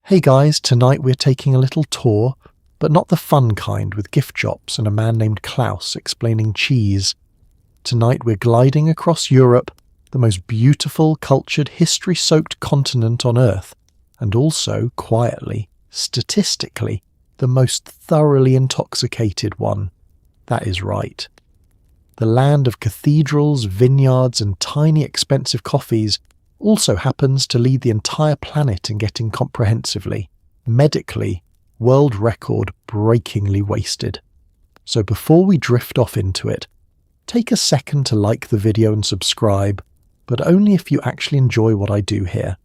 Hey guys, tonight we're taking a little tour, but not the fun kind with gift shops and a man named Klaus explaining cheese. Tonight we're gliding across Europe, the most beautiful, cultured, history-soaked continent on Earth, and also, quietly, statistically, the most thoroughly intoxicated one. That is right. The land of cathedrals, vineyards, and tiny expensive coffees also happens to lead the entire planet in getting comprehensively, medically, world record breakingly wasted. So before we drift off into it, take a second to like the video and subscribe, but only if you actually enjoy what I do here.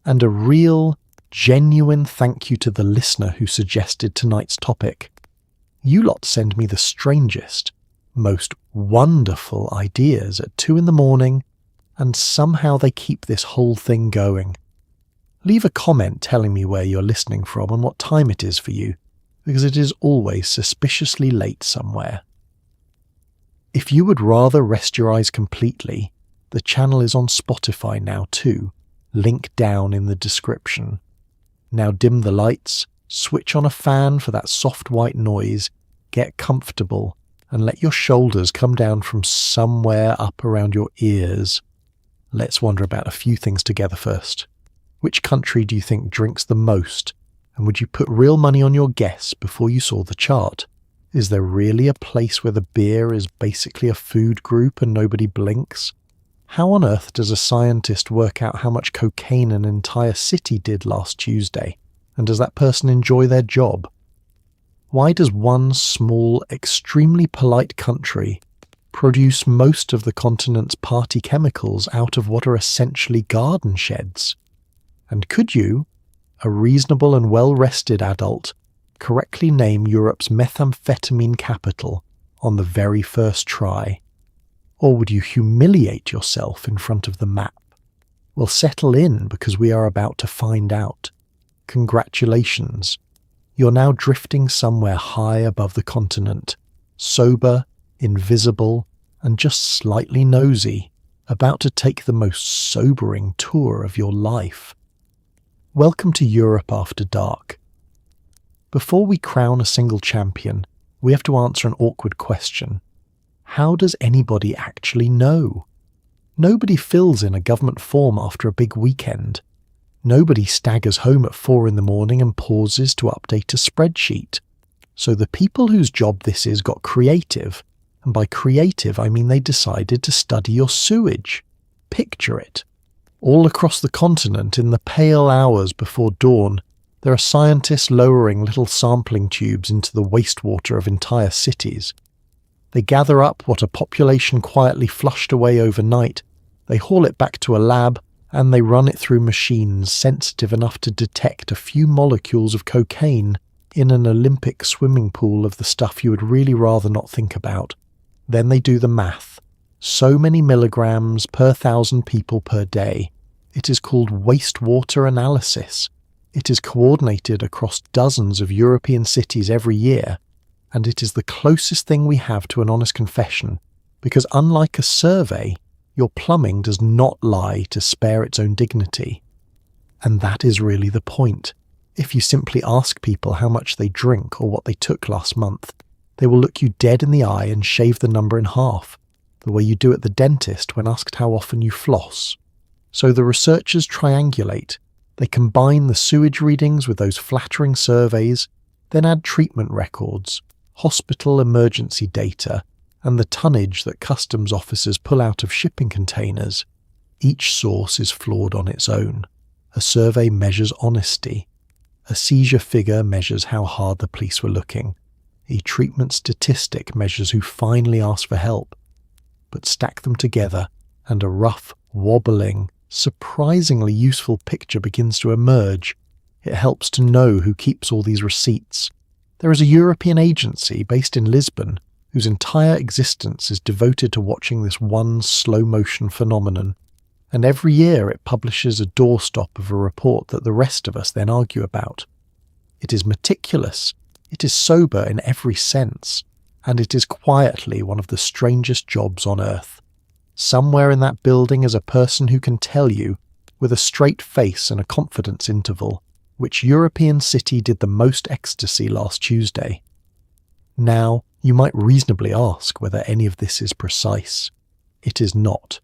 And a real, genuine thank you to the listener who suggested tonight's topic. You lot send me the strangest, most wonderful ideas at 2 a.m, and somehow they keep this whole thing going. Leave a comment telling me where you're listening from and what time it is for you, because it is always suspiciously late somewhere. If you would rather rest your eyes completely, the channel is on Spotify now too, link down in the description. Now dim the lights, switch on a fan for that soft white noise, get comfortable, and let your shoulders come down from somewhere up around your ears. Let's wonder about a few things together first. Which country do you think drinks the most? And would you put real money on your guess before you saw the chart? Is there really a place where the beer is basically a food group and nobody blinks? How on earth does a scientist work out how much cocaine an entire city did last Tuesday? And does that person enjoy their job? Why does one small, extremely polite country produce most of the continent's party chemicals out of what are essentially garden sheds? And could you, a reasonable and well-rested adult, correctly name Europe's methamphetamine capital on the very first try? Or would you humiliate yourself in front of the map? Well, settle in, because we are about to find out. Congratulations. You're now drifting somewhere high above the continent, sober, invisible, and just slightly nosy, about to take the most sobering tour of your life. Welcome to Europe After Dark. Before we crown a single champion, we have to answer an awkward question. How does anybody actually know? Nobody fills in a government form after a big weekend. Nobody staggers home at 4 a.m. and pauses to update a spreadsheet. So the people whose job this is got creative, and by creative I mean they decided to study your sewage. Picture it. All across the continent, in the pale hours before dawn, there are scientists lowering little sampling tubes into the wastewater of entire cities. They gather up what a population quietly flushed away overnight, they haul it back to a lab, and they run it through machines sensitive enough to detect a few molecules of cocaine in an Olympic swimming pool of the stuff you would really rather not think about. Then they do the math. So many milligrams per 1,000 people per day. It is called wastewater analysis. It is coordinated across dozens of European cities every year, and it is the closest thing we have to an honest confession, because unlike a survey, your plumbing does not lie to spare its own dignity. And that is really the point. If you simply ask people how much they drink or what they took last month, they will look you dead in the eye and shave the number in half, the way you do at the dentist when asked how often you floss. So the researchers triangulate. They combine the sewage readings with those flattering surveys, then add treatment records, hospital emergency data, and the tonnage that customs officers pull out of shipping containers. Each source is flawed on its own. A survey measures honesty. A seizure figure measures how hard the police were looking. A treatment statistic measures who finally asked for help. But stack them together, and a rough, wobbling, surprisingly useful picture begins to emerge. It helps to know who keeps all these receipts. There is a European agency based in Lisbon whose entire existence is devoted to watching this one slow-motion phenomenon, and every year it publishes a doorstop of a report that the rest of us then argue about. It is meticulous, it is sober in every sense, and it is quietly one of the strangest jobs on earth. Somewhere in that building is a person who can tell you, with a straight face and a confidence interval, which European city did the most ecstasy last Tuesday? Now, you might reasonably ask whether any of this is precise. It is not.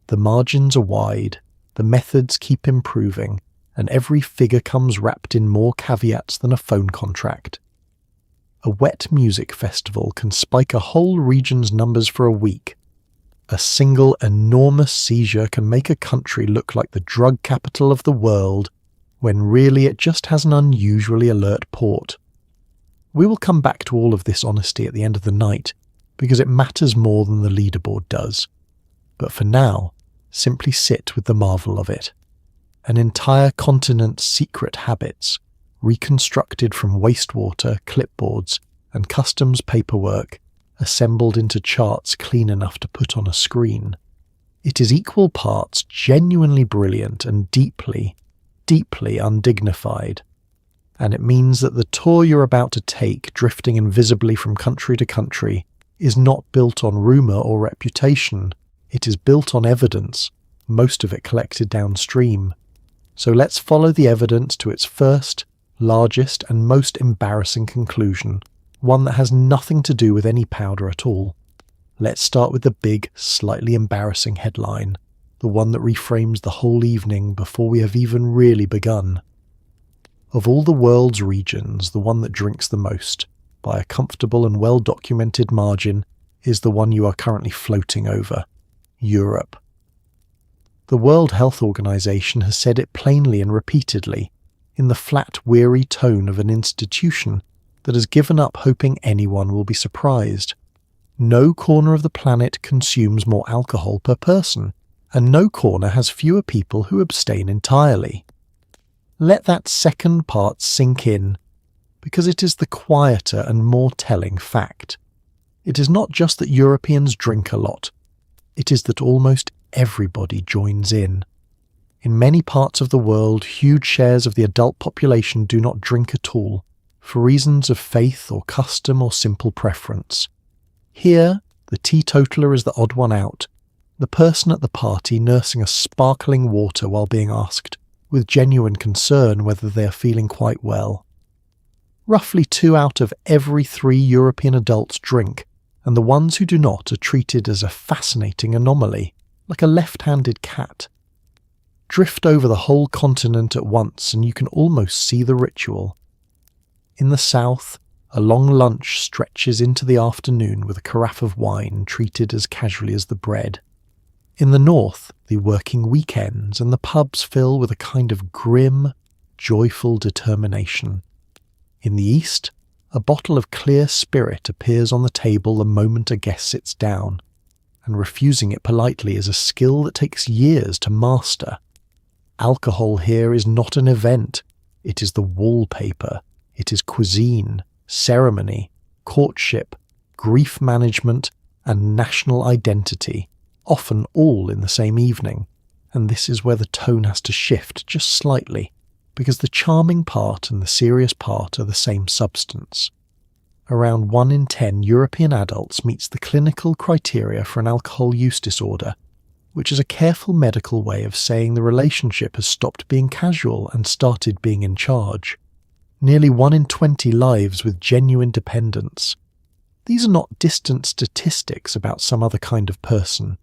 The margins are wide, the methods keep improving, and every figure comes wrapped in more caveats than a phone contract. A wet music festival can spike a whole region's numbers for a week. A single enormous seizure can make a country look like the drug capital of the world, when really it just has an unusually alert port. We will come back to all of this honesty at the end of the night, because it matters more than the leaderboard does. But for now, simply sit with the marvel of it. An entire continent's secret habits, reconstructed from wastewater, clipboards, and customs paperwork, assembled into charts clean enough to put on a screen. It is equal parts genuinely brilliant and deeply, deeply undignified. And it means that the tour you're about to take, drifting invisibly from country to country, is not built on rumour or reputation. It is built on evidence, most of it collected downstream. So let's follow the evidence to its first, largest, and most embarrassing conclusion, one that has nothing to do with any powder at all. Let's start with the big, slightly embarrassing headline, the one that reframes the whole evening before we have even really begun. Of all the world's regions, the one that drinks the most, by a comfortable and well-documented margin, is the one you are currently floating over: Europe. The World Health Organization has said it plainly and repeatedly, in the flat, weary tone of an institution that has given up hoping anyone will be surprised. No corner of the planet consumes more alcohol per person, and no corner has fewer people who abstain entirely. Let that second part sink in, because it is the quieter and more telling fact. It is not just that Europeans drink a lot, it is that almost everybody joins in. In many parts of the world, huge shares of the adult population do not drink at all, for reasons of faith or custom or simple preference. Here, the teetotaler is the odd one out, the person at the party nursing a sparkling water while being asked, with genuine concern, whether they are feeling quite well. Roughly 2 out of every 3 European adults drink, and the ones who do not are treated as a fascinating anomaly, like a left-handed cat. Drift over the whole continent at once and you can almost see the ritual. In the south, a long lunch stretches into the afternoon with a carafe of wine treated as casually as the bread. In the north, the working weekends and the pubs fill with a kind of grim, joyful determination. In the east, a bottle of clear spirit appears on the table the moment a guest sits down, and refusing it politely is a skill that takes years to master. Alcohol here is not an event, it is the wallpaper, it is cuisine, ceremony, courtship, grief management, and national identity, often all in the same evening, and this is where the tone has to shift just slightly, because the charming part and the serious part are the same substance. Around 1 in 10 European adults meets the clinical criteria for an alcohol use disorder, which is a careful medical way of saying the relationship has stopped being casual and started being in charge. Nearly 1 in 20 lives with genuine dependence. These are not distant statistics about some other kind of person.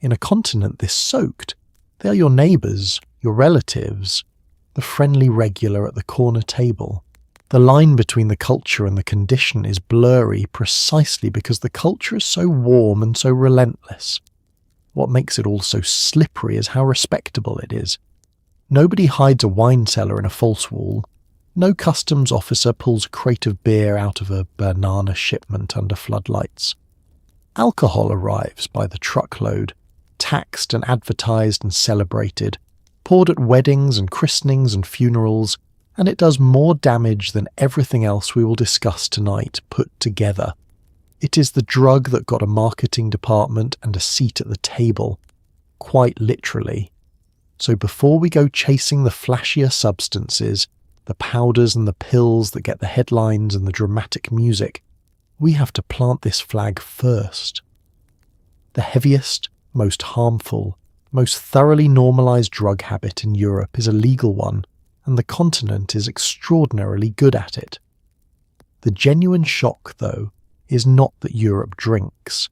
In a continent this soaked, they are your neighbours, your relatives, the friendly regular at the corner table. The line between the culture and the condition is blurry precisely because the culture is so warm and so relentless. What makes it all so slippery is how respectable it is. Nobody hides a wine cellar in a false wall. No customs officer pulls a crate of beer out of a banana shipment under floodlights. Alcohol arrives by the truckload, taxed and advertised and celebrated, poured at weddings and christenings and funerals, and it does more damage than everything else we will discuss tonight put together. It is the drug that got a marketing department and a seat at the table, quite literally. So before we go chasing the flashier substances, the powders and the pills that get the headlines and the dramatic music, we have to plant this flag first. The heaviest, most harmful, most thoroughly normalised drug habit in Europe is a legal one, and the continent is extraordinarily good at it. The genuine shock, though, is not that Europe drinks.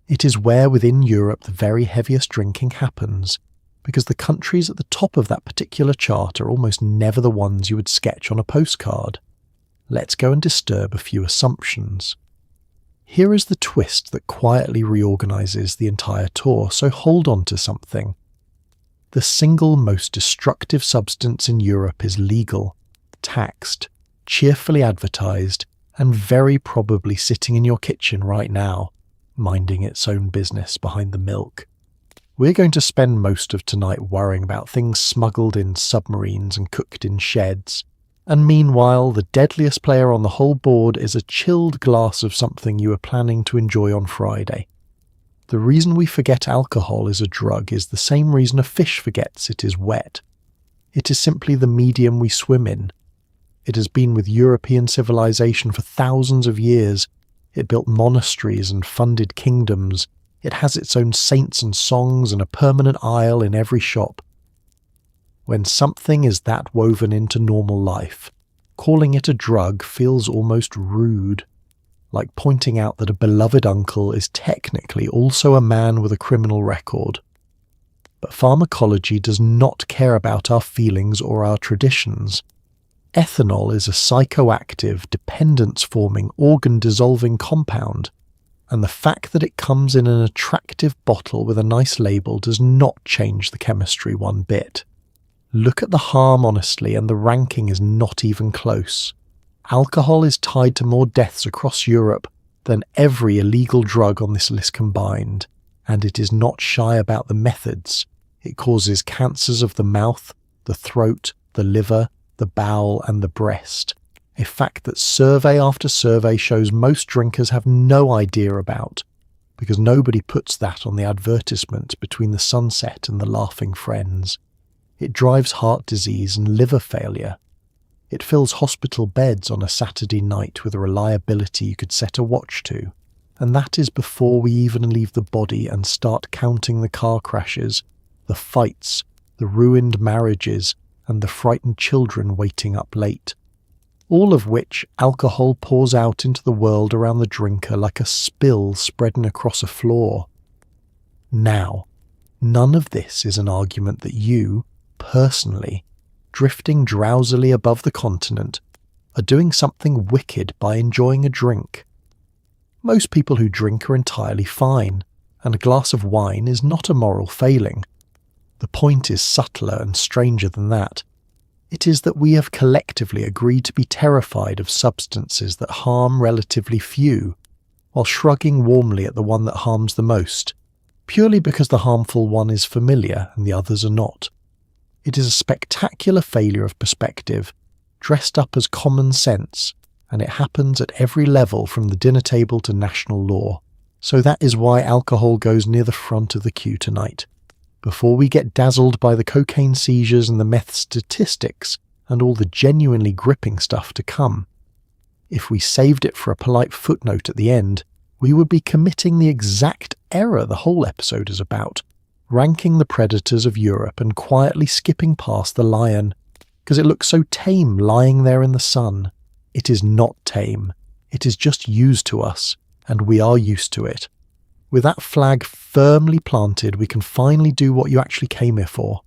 It is where within Europe the very heaviest drinking happens, because the countries at the top of that particular chart are almost never the ones you would sketch on a postcard. Let's go and disturb a few assumptions. Here is the twist that quietly reorganises the entire tour, so hold on to something. The single most destructive substance in Europe is legal, taxed, cheerfully advertised, and very probably sitting in your kitchen right now, minding its own business behind the milk. We're going to spend most of tonight worrying about things smuggled in submarines and cooked in sheds, and meanwhile the deadliest player on the whole board is a chilled glass of something you were planning to enjoy on Friday. The reason we forget alcohol is a drug is the same reason a fish forgets it is wet. It is simply the medium we swim in. It has been with European civilization for thousands of years. It built monasteries and funded kingdoms. It has its own saints and songs and a permanent aisle in every shop. When something is that woven into normal life, calling it a drug feels almost rude, like pointing out that a beloved uncle is technically also a man with a criminal record. But pharmacology does not care about our feelings or our traditions. Ethanol is a psychoactive, dependence-forming, organ-dissolving compound, and the fact that it comes in an attractive bottle with a nice label does not change the chemistry one bit. Look at the harm honestly, and the ranking is not even close. Alcohol is tied to more deaths across Europe than every illegal drug on this list combined, and it is not shy about the methods. It causes cancers of the mouth, the throat, the liver, the bowel and the breast, a fact that survey after survey shows most drinkers have no idea about, because nobody puts that on the advertisement between the sunset and the laughing friends. It drives heart disease and liver failure. It fills hospital beds on a Saturday night with a reliability you could set a watch to, and that is before we even leave the body and start counting the car crashes, the fights, the ruined marriages, and the frightened children waiting up late, all of which alcohol pours out into the world around the drinker like a spill spreading across a floor. Now, none of this is an argument that you, personally, drifting drowsily above the continent, are doing something wicked by enjoying a drink. Most people who drink are entirely fine, and a glass of wine is not a moral failing. The point is subtler and stranger than that. It is that we have collectively agreed to be terrified of substances that harm relatively few, while shrugging warmly at the one that harms the most, purely because the harmful one is familiar and the others are not. It is a spectacular failure of perspective, dressed up as common sense, and it happens at every level from the dinner table to national law. So that is why alcohol goes near the front of the queue tonight. Before we get dazzled by the cocaine seizures and the meth statistics and all the genuinely gripping stuff to come. If we saved it for a polite footnote at the end, we would be committing the exact error the whole episode is about, ranking the predators of Europe and quietly skipping past the lion, because it looks so tame lying there in the sun. It is not tame. It is just used to us, and we are used to it. With that flag firmly planted, we can finally do what you actually came here for.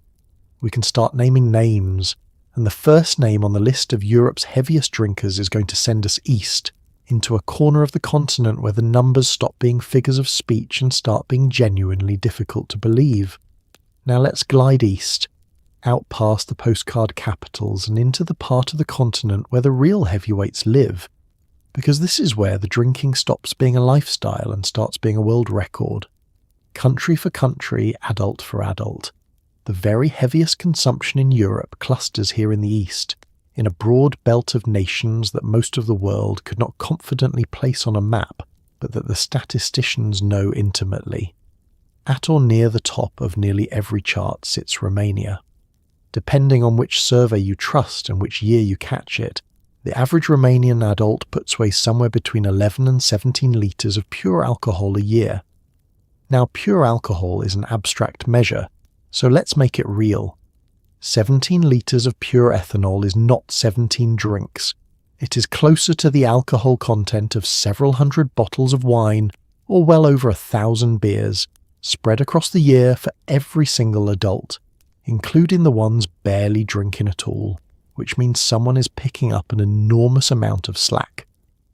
We can start naming names, and the first name on the list of Europe's heaviest drinkers is going to send us east, into a corner of the continent where the numbers stop being figures of speech and start being genuinely difficult to believe. Now let's glide east, out past the postcard capitals and into the part of the continent where the real heavyweights live, because this is where the drinking stops being a lifestyle and starts being a world record. Country for country, adult for adult. The very heaviest consumption in Europe clusters here in the east, in a broad belt of nations that most of the world could not confidently place on a map, but that the statisticians know intimately. At or near the top of nearly every chart sits Romania. Depending on which survey you trust and which year you catch it, the average Romanian adult puts away somewhere between 11 and 17 litres of pure alcohol a year. Now, pure alcohol is an abstract measure, so let's make it real. 17 litres of pure ethanol is not 17 drinks. It is closer to the alcohol content of several hundred bottles of wine or well over 1,000 beers, spread across the year for every single adult, including the ones barely drinking at all, which means someone is picking up an enormous amount of slack.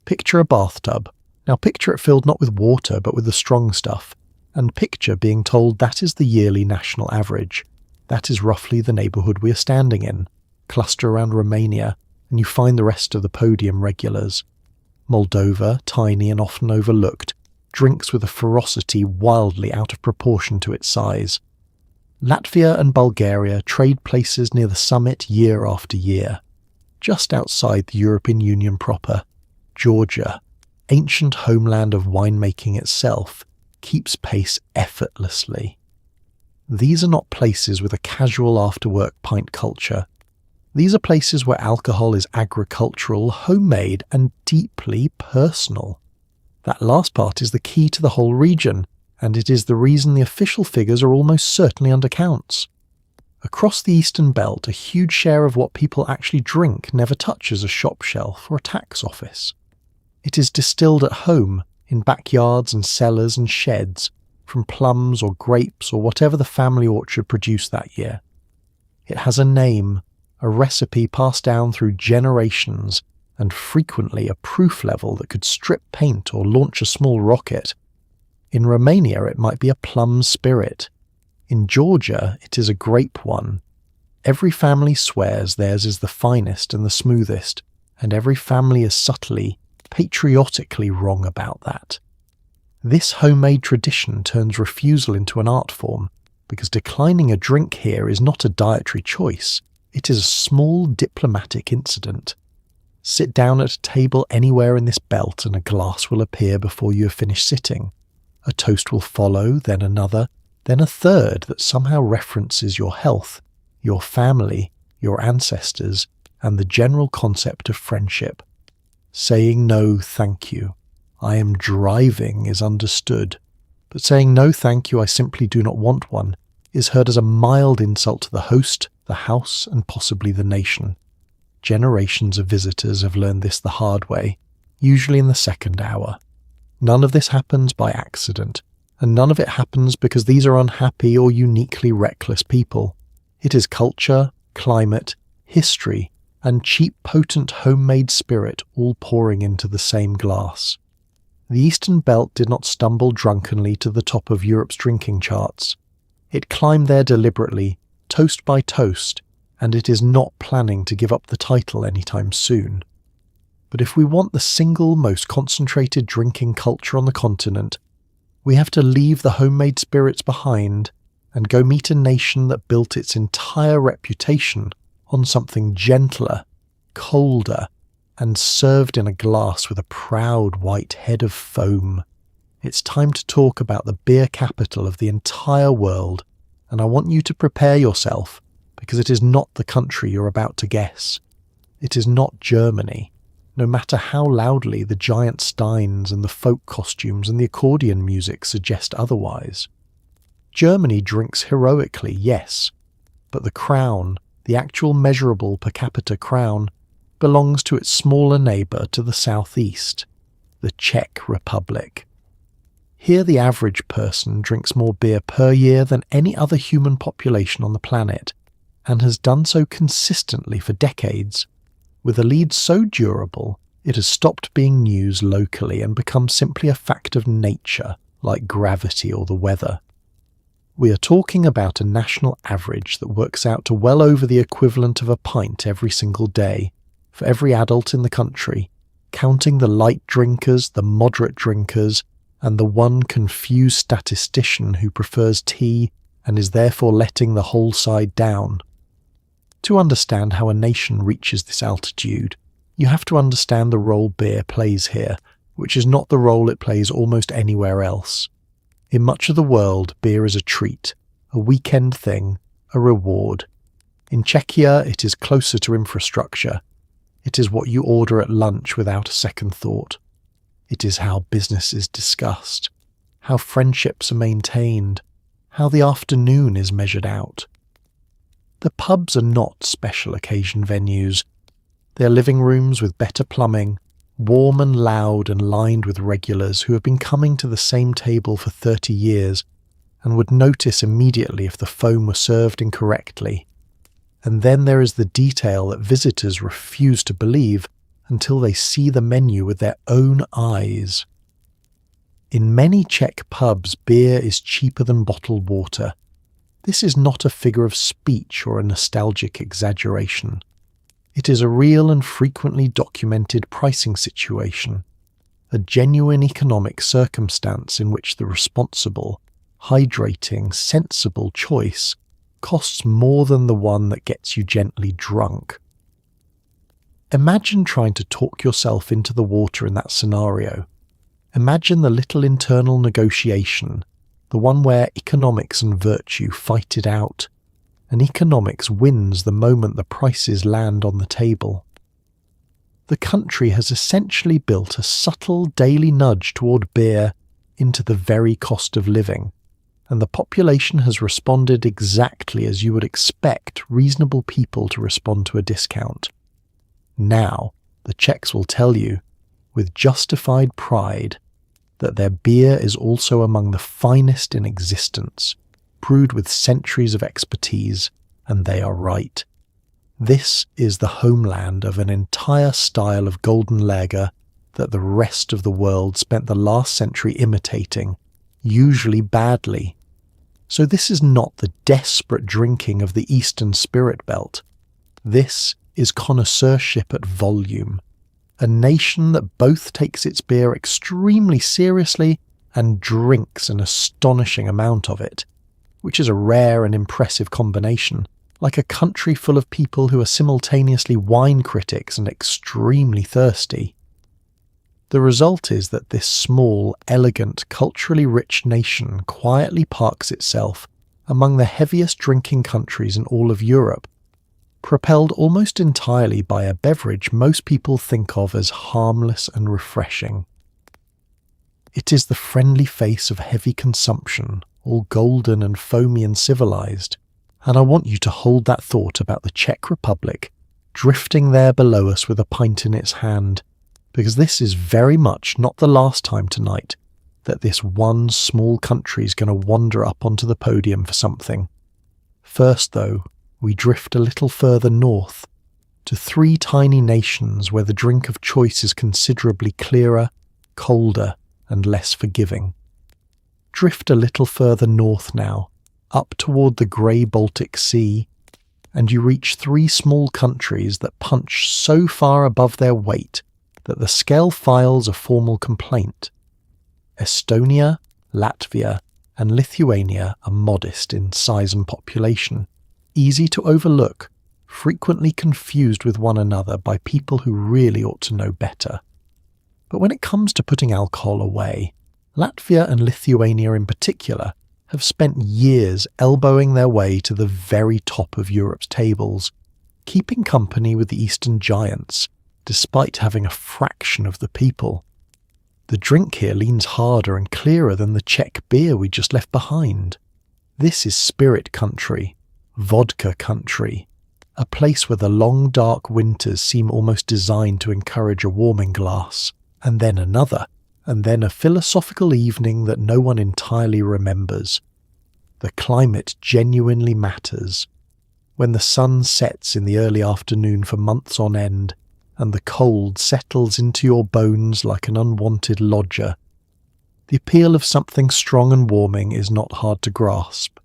Picture a bathtub. Now picture it filled not with water but with the strong stuff, and picture being told that is the yearly national average. That is roughly the neighbourhood we are standing in. Cluster around Romania, and you find the rest of the podium regulars. Moldova, tiny and often overlooked, drinks with a ferocity wildly out of proportion to its size. Latvia and Bulgaria trade places near the summit year after year. Just outside the European Union proper, Georgia, ancient homeland of winemaking itself, keeps pace effortlessly. These are not places with a casual after-work pint culture. These are places where alcohol is agricultural, homemade, and deeply personal. That last part is the key to the whole region, and it is the reason the official figures are almost certainly undercounts. Across the Eastern Belt, a huge share of what people actually drink never touches a shop shelf or a tax office. It is distilled at home, in backyards and cellars and sheds, from plums or grapes or whatever the family orchard produced that year. It has a name, a recipe passed down through generations, and frequently a proof level that could strip paint or launch a small rocket. In Romania it might be a plum spirit. In Georgia it is a grape one. Every family swears theirs is the finest and the smoothest, and every family is subtly, patriotically wrong about that. This homemade tradition turns refusal into an art form, because declining a drink here is not a dietary choice, it is a small diplomatic incident. Sit down at a table anywhere in this belt and a glass will appear before you have finished sitting. A toast will follow, then another, then a third that somehow references your health, your family, your ancestors, and the general concept of friendship. Saying no thank you, I am driving is understood, but saying no thank you, I simply do not want one, is heard as a mild insult to the host, the house, and possibly the nation. Generations of visitors have learned this the hard way, usually in the second hour. None of this happens by accident, and none of it happens because these are unhappy or uniquely reckless people. It is culture, climate, history, and cheap, potent homemade spirit all pouring into the same glass. The Eastern Belt did not stumble drunkenly to the top of Europe's drinking charts. It climbed there deliberately, toast by toast, and it is not planning to give up the title anytime soon. But if we want the single most concentrated drinking culture on the continent, we have to leave the homemade spirits behind and go meet a nation that built its entire reputation on something gentler, colder, and served in a glass with a proud white head of foam. It's time to talk about the beer capital of the entire world, and I want you to prepare yourself, because it is not the country you're about to guess. It is not Germany, no matter how loudly the giant steins and the folk costumes and the accordion music suggest otherwise. Germany drinks heroically, yes, but the crown, the actual measurable per capita crown, belongs to its smaller neighbour to the southeast, the Czech Republic. Here the average person drinks more beer per year than any other human population on the planet, and has done so consistently for decades. With a lead so durable, it has stopped being news locally and become simply a fact of nature, like gravity or the weather. We are talking about a national average that works out to well over the equivalent of a pint every single day, for every adult in the country, counting the light drinkers, the moderate drinkers, and the one confused statistician who prefers tea and is therefore letting the whole side down. To understand how a nation reaches this altitude, you have to understand the role beer plays here, which is not the role it plays almost anywhere else. In much of the world, beer is a treat, a weekend thing, a reward. In Czechia, it is closer to infrastructure. It is what you order at lunch without a second thought. It is how business is discussed, how friendships are maintained, how the afternoon is measured out. The pubs are not special occasion venues. They are living rooms with better plumbing, warm and loud and lined with regulars who have been coming to the same table for 30 years and would notice immediately if the foam were served incorrectly. And then there is the detail that visitors refuse to believe until they see the menu with their own eyes. In many Czech pubs, beer is cheaper than bottled water. This is not a figure of speech or a nostalgic exaggeration. It is a real and frequently documented pricing situation, a genuine economic circumstance in which the responsible, hydrating, sensible choice costs more than the one that gets you gently drunk. Imagine trying to talk yourself into the water in that scenario. Imagine the little internal negotiation, the one where economics and virtue fight it out, and economics wins the moment the prices land on the table. The country has essentially built a subtle daily nudge toward beer into the very cost of living, and the population has responded exactly as you would expect reasonable people to respond to a discount. Now, the Czechs will tell you, with justified pride, that their beer is also among the finest in existence, brewed with centuries of expertise, and they are right. This is the homeland of an entire style of golden lager that the rest of the world spent the last century imitating, usually badly. So this is not the desperate drinking of the Eastern Spirit Belt. This is connoisseurship at volume, a nation that both takes its beer extremely seriously and drinks an astonishing amount of it, which is a rare and impressive combination, like a country full of people who are simultaneously wine critics and extremely thirsty. The result is that this small, elegant, culturally rich nation quietly parks itself among the heaviest drinking countries in all of Europe, propelled almost entirely by a beverage most people think of as harmless and refreshing. It is the friendly face of heavy consumption, all golden and foamy and civilized, and I want you to hold that thought about the Czech Republic drifting there below us with a pint in its hand, because this is very much not the last time tonight that this one small country is going to wander up onto the podium for something. First, though, we drift a little further north, to 3 tiny nations where the drink of choice is considerably clearer, colder, and less forgiving. Drift a little further north now, up toward the grey Baltic Sea, and you reach 3 small countries that punch so far above their weight that the scale files a formal complaint. Estonia, Latvia, and Lithuania are modest in size and population, easy to overlook, frequently confused with one another by people who really ought to know better. But when it comes to putting alcohol away, Latvia and Lithuania in particular have spent years elbowing their way to the very top of Europe's tables, keeping company with the Eastern giants, despite having a fraction of the people. The drink here leans harder and clearer than the Czech beer we just left behind. This is spirit country, vodka country, a place where the long dark winters seem almost designed to encourage a warming glass, and then another, and then a philosophical evening that no one entirely remembers. The climate genuinely matters. When the sun sets in the early afternoon for months on end, and the cold settles into your bones like an unwanted lodger, the appeal of something strong and warming is not hard to grasp.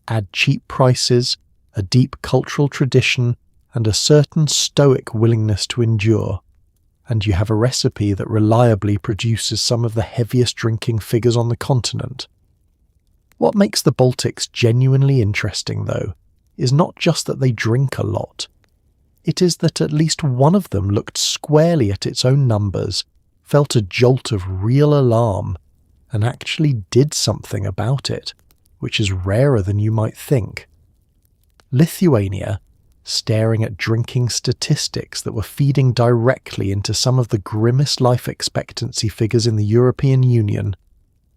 Add cheap prices, a deep cultural tradition, and a certain stoic willingness to endure, and you have a recipe that reliably produces some of the heaviest drinking figures on the continent. What makes the Baltics genuinely interesting, though, is not just that they drink a lot. It is that at least one of them looked squarely at its own numbers, felt a jolt of real alarm, and actually did something about it, which is rarer than you might think. Lithuania, staring at drinking statistics that were feeding directly into some of the grimmest life expectancy figures in the European Union,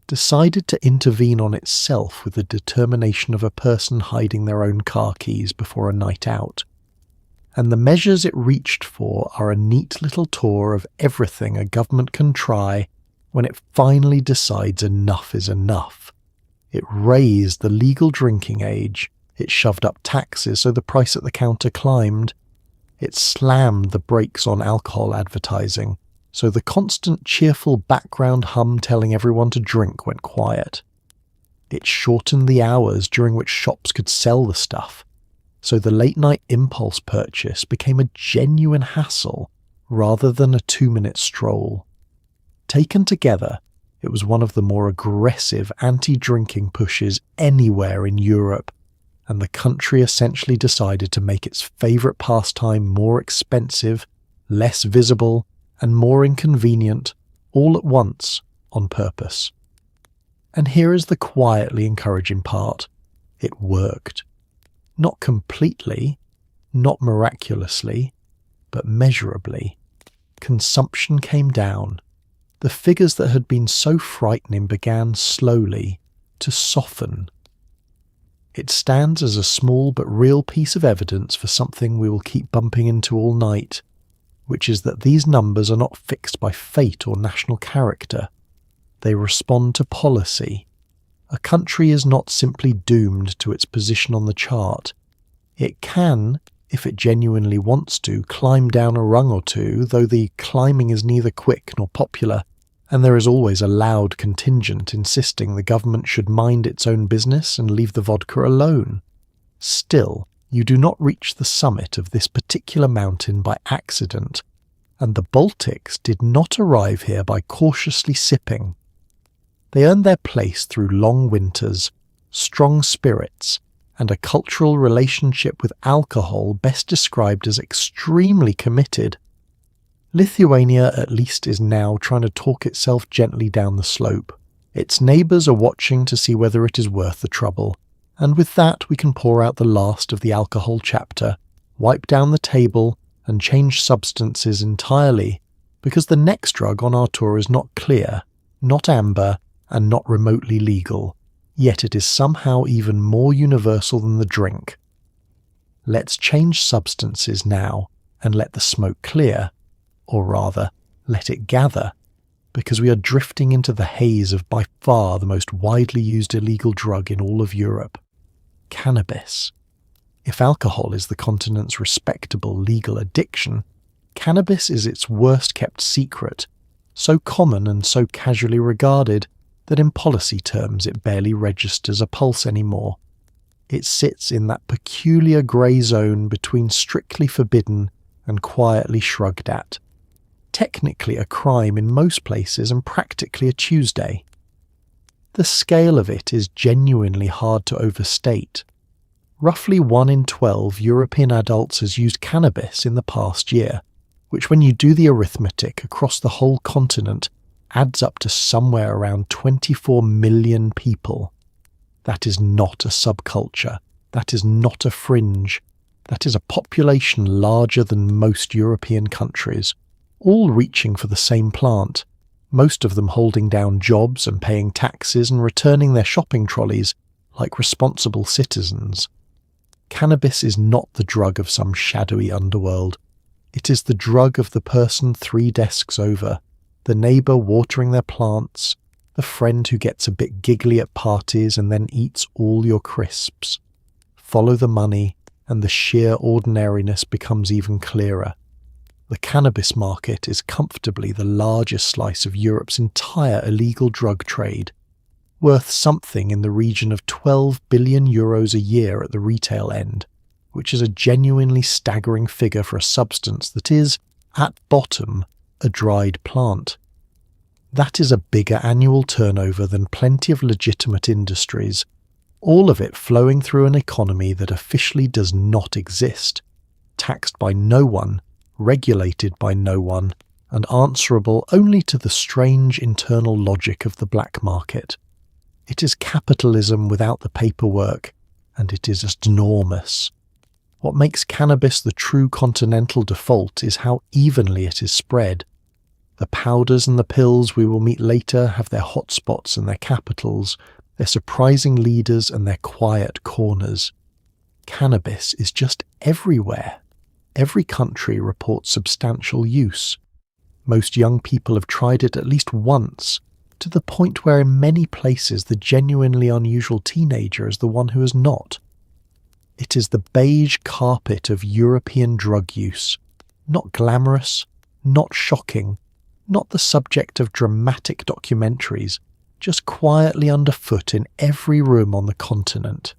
decided to intervene on itself with the determination of a person hiding their own car keys before a night out. And the measures it reached for are a neat little tour of everything a government can try when it finally decides enough is enough. It raised the legal drinking age, it shoved up taxes so the price at the counter climbed, it slammed the brakes on alcohol advertising, so the constant cheerful background hum telling everyone to drink went quiet. It shortened the hours during which shops could sell the stuff, so the late-night impulse purchase became a genuine hassle rather than a 2-minute stroll. Taken together, it was one of the more aggressive anti-drinking pushes anywhere in Europe, and the country essentially decided to make its favourite pastime more expensive, less visible, and more inconvenient, all at once, on purpose. And here is the quietly encouraging part. It worked. Not completely, not miraculously, but measurably. Consumption came down. The figures that had been so frightening began slowly to soften. It stands as a small but real piece of evidence for something we will keep bumping into all night, which is that these numbers are not fixed by fate or national character. They respond to policy. A country is not simply doomed to its position on the chart. It can, if it genuinely wants to, climb down a rung or two, though the climbing is neither quick nor popular, and there is always a loud contingent insisting the government should mind its own business and leave the vodka alone. Still, you do not reach the summit of this particular mountain by accident, and the Baltics did not arrive here by cautiously sipping. They earned their place through long winters, strong spirits, and a cultural relationship with alcohol best described as extremely committed. Lithuania at least is now trying to talk itself gently down the slope. Its neighbours are watching to see whether it is worth the trouble, and with that we can pour out the last of the alcohol chapter, wipe down the table, and change substances entirely, because the next drug on our tour is not clear, not amber, and not remotely legal, yet it is somehow even more universal than the drink. Let's change substances now, and let the smoke clear, or rather, let it gather, because we are drifting into the haze of by far the most widely used illegal drug in all of Europe. Cannabis. If alcohol is the continent's respectable legal addiction, cannabis is its worst-kept secret, so common and so casually regarded that in policy terms it barely registers a pulse anymore. It sits in that peculiar grey zone between strictly forbidden and quietly shrugged at. Technically a crime in most places and practically a Tuesday. The scale of it is genuinely hard to overstate. Roughly 1 in 12 European adults has used cannabis in the past year, which when you do the arithmetic across the whole continent adds up to somewhere around 24 million people. That is not a subculture. That is not a fringe. That is a population larger than most European countries, all reaching for the same plant, most of them holding down jobs and paying taxes and returning their shopping trolleys like responsible citizens. Cannabis is not the drug of some shadowy underworld. It is the drug of the person 3 desks over, the neighbour watering their plants, the friend who gets a bit giggly at parties and then eats all your crisps. Follow the money, and the sheer ordinariness becomes even clearer. The cannabis market is comfortably the largest slice of Europe's entire illegal drug trade, worth something in the region of 12 billion euros a year at the retail end, which is a genuinely staggering figure for a substance that is, at bottom, a dried plant. That is a bigger annual turnover than plenty of legitimate industries, all of it flowing through an economy that officially does not exist, taxed by no one, regulated by no one, and answerable only to the strange internal logic of the black market. It is capitalism without the paperwork, and it is enormous. What makes cannabis the true continental default is how evenly it is spread. The powders and the pills we will meet later have their hotspots and their capitals, their surprising leaders and their quiet corners. Cannabis is just everywhere. Every country reports substantial use. Most young people have tried it at least once, to the point where in many places the genuinely unusual teenager is the one who has not. It is the beige carpet of European drug use, not glamorous, not shocking, not the subject of dramatic documentaries, just quietly underfoot in every room on the continent.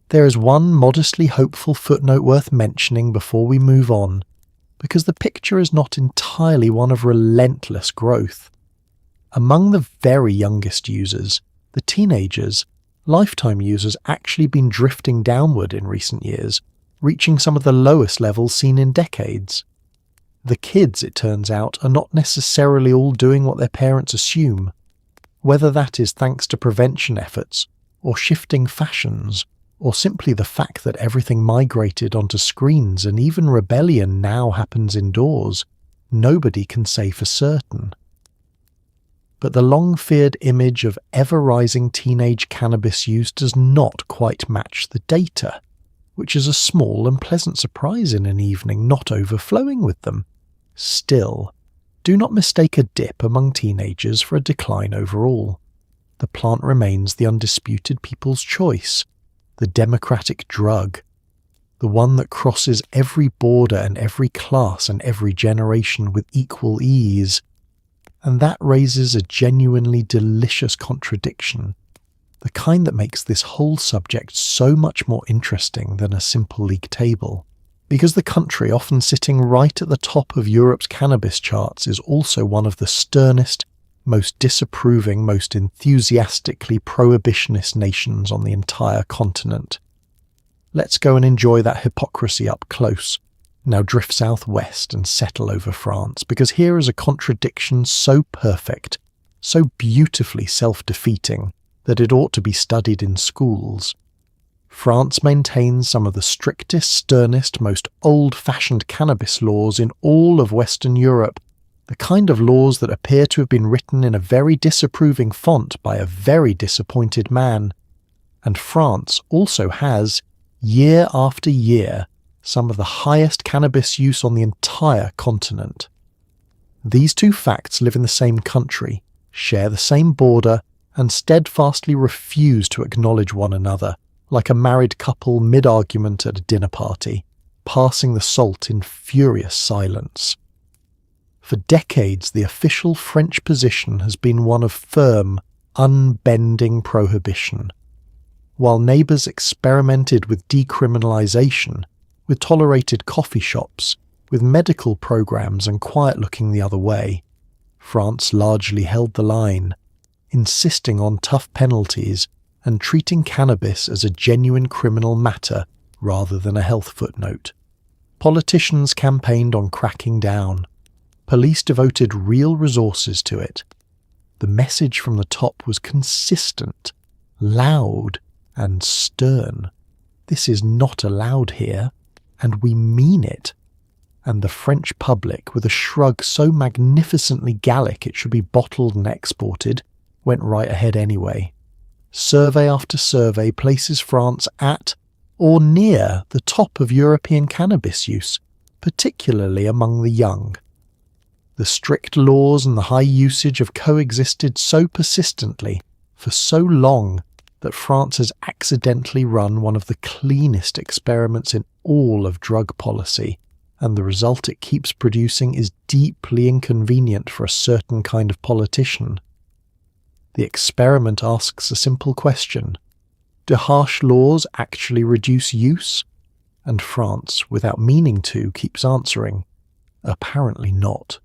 There is one modestly hopeful footnote worth mentioning before we move on, because the picture is not entirely one of relentless growth. Among the very youngest users, the teenagers, lifetime users actually been drifting downward in recent years, reaching some of the lowest levels seen in decades. The kids, it turns out, are not necessarily all doing what their parents assume, whether that is thanks to prevention efforts, or shifting fashions, or simply the fact that everything migrated onto screens and even rebellion now happens indoors. Nobody can say for certain. But the long-feared image of ever-rising teenage cannabis use does not quite match the data, which is a small and pleasant surprise in an evening not overflowing with them. Still, do not mistake a dip among teenagers for a decline overall. The plant remains the undisputed people's choice, the democratic drug, the one that crosses every border and every class and every generation with equal ease. And that raises a genuinely delicious contradiction, the kind that makes this whole subject so much more interesting than a simple league table. Because the country often sitting right at the top of Europe's cannabis charts is also one of the sternest, most disapproving, most enthusiastically prohibitionist nations on the entire continent. Let's go and enjoy that hypocrisy up close. Now drift southwest and settle over France, because here is a contradiction so perfect, so beautifully self-defeating, that it ought to be studied in schools. France maintains some of the strictest, sternest, most old-fashioned cannabis laws in all of Western Europe, the kind of laws that appear to have been written in a very disapproving font by a very disappointed man. And France also has, year after year, some of the highest cannabis use on the entire continent. These two facts live in the same country, share the same border, and steadfastly refuse to acknowledge one another, like a married couple mid-argument at a dinner party, passing the salt in furious silence. For decades, the official French position has been one of firm, unbending prohibition. While neighbours experimented with decriminalisation, with tolerated coffee shops, with medical programmes and quiet looking the other way, France largely held the line, insisting on tough penalties and treating cannabis as a genuine criminal matter rather than a health footnote. Politicians campaigned on cracking down. Police devoted real resources to it. The message from the top was consistent, loud, and stern. This is not allowed here, and we mean it. And the French public, with a shrug so magnificently Gallic it should be bottled and exported, went right ahead anyway. Survey after survey places France at or near the top of European cannabis use, particularly among the young. The strict laws and the high usage have coexisted so persistently for so long that France has accidentally run one of the cleanest experiments in all of drug policy, and the result it keeps producing is deeply inconvenient for a certain kind of politician. The experiment asks a simple question: do harsh laws actually reduce use? And France, without meaning to, keeps answering, apparently not.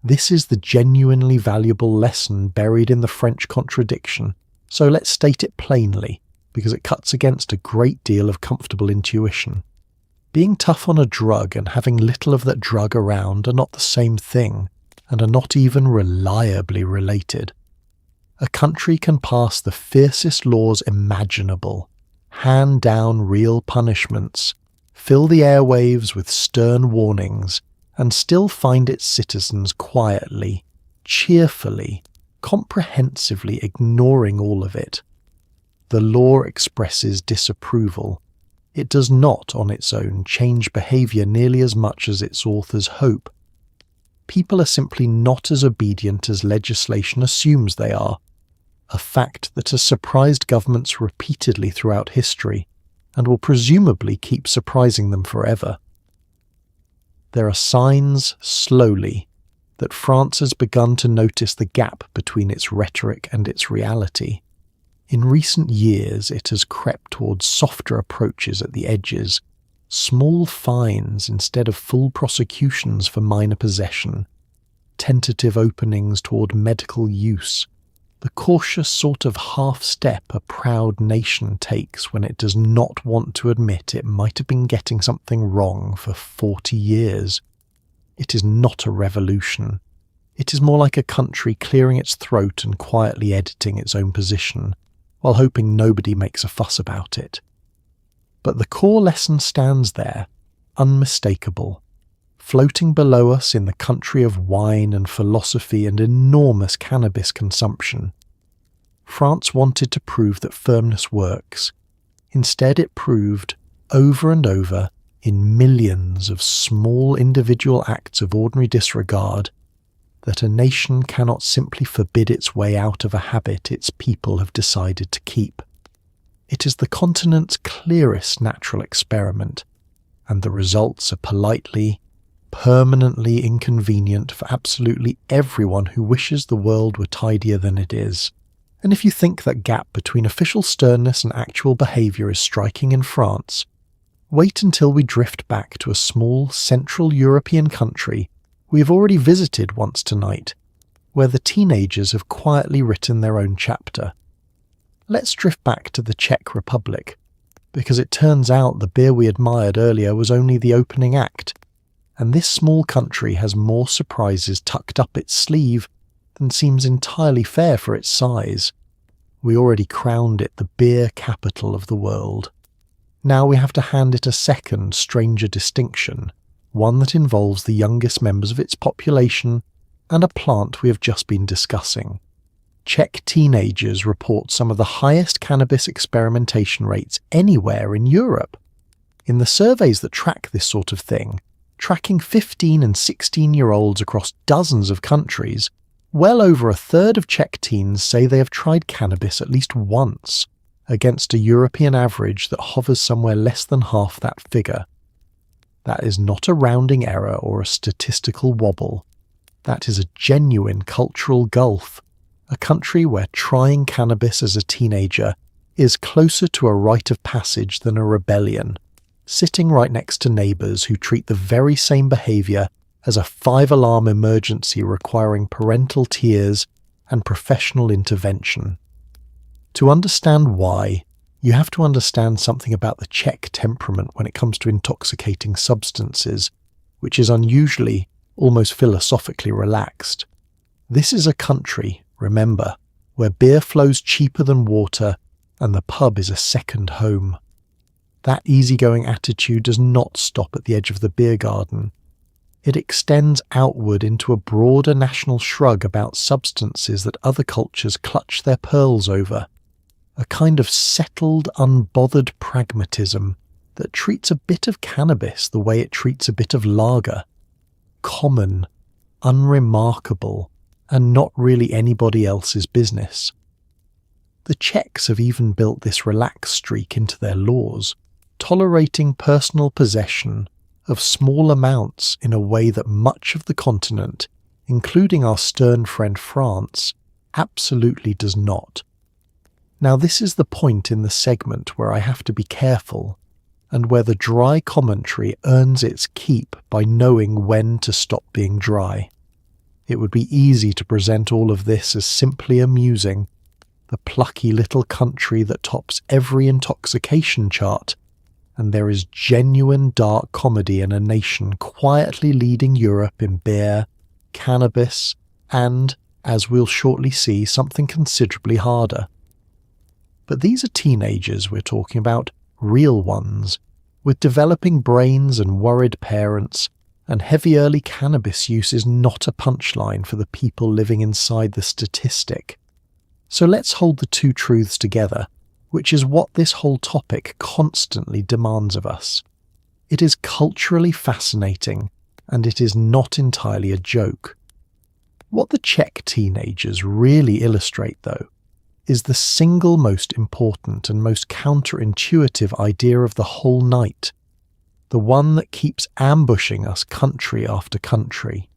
This is the genuinely valuable lesson buried in the French contradiction, so let's state it plainly, because it cuts against a great deal of comfortable intuition. Being tough on a drug and having little of that drug around are not the same thing, and are not even reliably related. A country can pass the fiercest laws imaginable, hand down real punishments, fill the airwaves with stern warnings, and still find its citizens quietly, cheerfully, comprehensively ignoring all of it. The law expresses disapproval. It does not, on its own, change behaviour nearly as much as its authors hope. People are simply not as obedient as legislation assumes they are, a fact that has surprised governments repeatedly throughout history and will presumably keep surprising them forever. There are signs, slowly, that France has begun to notice the gap between its rhetoric and its reality. In recent years, it has crept towards softer approaches at the edges, small fines instead of full prosecutions for minor possession, tentative openings toward medical use, the cautious sort of half-step a proud nation takes when it does not want to admit it might have been getting something wrong for 40 years. It is not a revolution. It is more like a country clearing its throat and quietly editing its own position, while hoping nobody makes a fuss about it. But the core lesson stands there, unmistakable, floating below us in the country of wine and philosophy and enormous cannabis consumption. France wanted to prove that firmness works. Instead, it proved, over and over, in millions of small individual acts of ordinary disregard, that a nation cannot simply forbid its way out of a habit its people have decided to keep. It is the continent's clearest natural experiment, and the results are politely, permanently inconvenient for absolutely everyone who wishes the world were tidier than it is. And if you think that gap between official sternness and actual behaviour is striking in France, wait until we drift back to a small Central European country we have already visited once tonight, where the teenagers have quietly written their own chapter. Let's drift back to the Czech Republic, because it turns out the beer we admired earlier was only the opening act, and this small country has more surprises tucked up its sleeve than seems entirely fair for its size. We already crowned it the beer capital of the world. Now we have to hand it a second, stranger distinction, one that involves the youngest members of its population and a plant we have just been discussing. Czech teenagers report some of the highest cannabis experimentation rates anywhere in Europe. In the surveys that track this sort of thing, tracking 15 and 16-year-olds across dozens of countries, well over a third of Czech teens say they have tried cannabis at least once, against a European average that hovers somewhere less than half that figure. That is not a rounding error or a statistical wobble. That is a genuine cultural gulf, a country where trying cannabis as a teenager is closer to a rite of passage than a rebellion, sitting right next to neighbours who treat the very same behaviour as a 5-alarm emergency requiring parental tears and professional intervention. To understand why, you have to understand something about the Czech temperament when it comes to intoxicating substances, which is unusually, almost philosophically relaxed. This is a country, remember, where beer flows cheaper than water and the pub is a second home. That easygoing attitude does not stop at the edge of the beer garden. It extends outward into a broader national shrug about substances that other cultures clutch their pearls over. A kind of settled, unbothered pragmatism that treats a bit of cannabis the way it treats a bit of lager. Common, unremarkable, and not really anybody else's business. The Czechs have even built this relaxed streak into their laws, tolerating personal possession of small amounts in a way that much of the continent, including our stern friend France, absolutely does not. Now this is the point in the segment where I have to be careful, and where the dry commentary earns its keep by knowing when to stop being dry. It would be easy to present all of this as simply amusing, the plucky little country that tops every intoxication chart, and there is genuine dark comedy in a nation quietly leading Europe in beer, cannabis, and, as we'll shortly see, something considerably harder. But these are teenagers we're talking about, real ones, with developing brains and worried parents, and heavy early cannabis use is not a punchline for the people living inside the statistic. So let's hold the two truths together, which is what this whole topic constantly demands of us. It is culturally fascinating, and it is not entirely a joke. What the Czech teenagers really illustrate, though, is the single most important and most counterintuitive idea of the whole night, the one that keeps ambushing us country after country.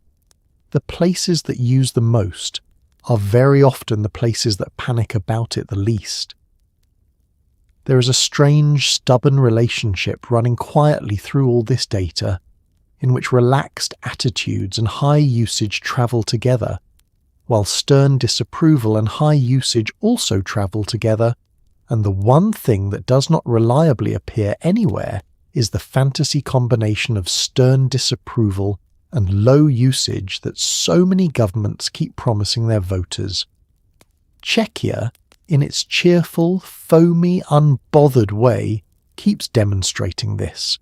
The places that use the most are very often the places that panic about it the least. There is a strange, stubborn relationship running quietly through all this data, in which relaxed attitudes and high usage travel together, while stern disapproval and high usage also travel together, and the one thing that does not reliably appear anywhere is the fantasy combination of stern disapproval and low usage that so many governments keep promising their voters. Czechia, in its cheerful, foamy, unbothered way, keeps demonstrating this.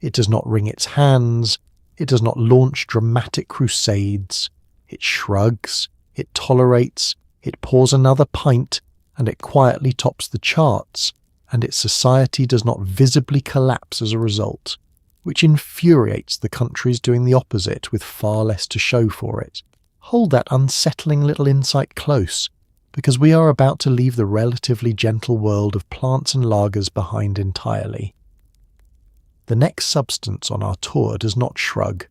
It does not wring its hands, it does not launch dramatic crusades, it shrugs, it tolerates, it pours another pint, and it quietly tops the charts, and its society does not visibly collapse as a result, which infuriates the countries doing the opposite with far less to show for it. Hold that unsettling little insight close, because we are about to leave the relatively gentle world of plants and lagers behind entirely. The next substance on our tour does not shrug.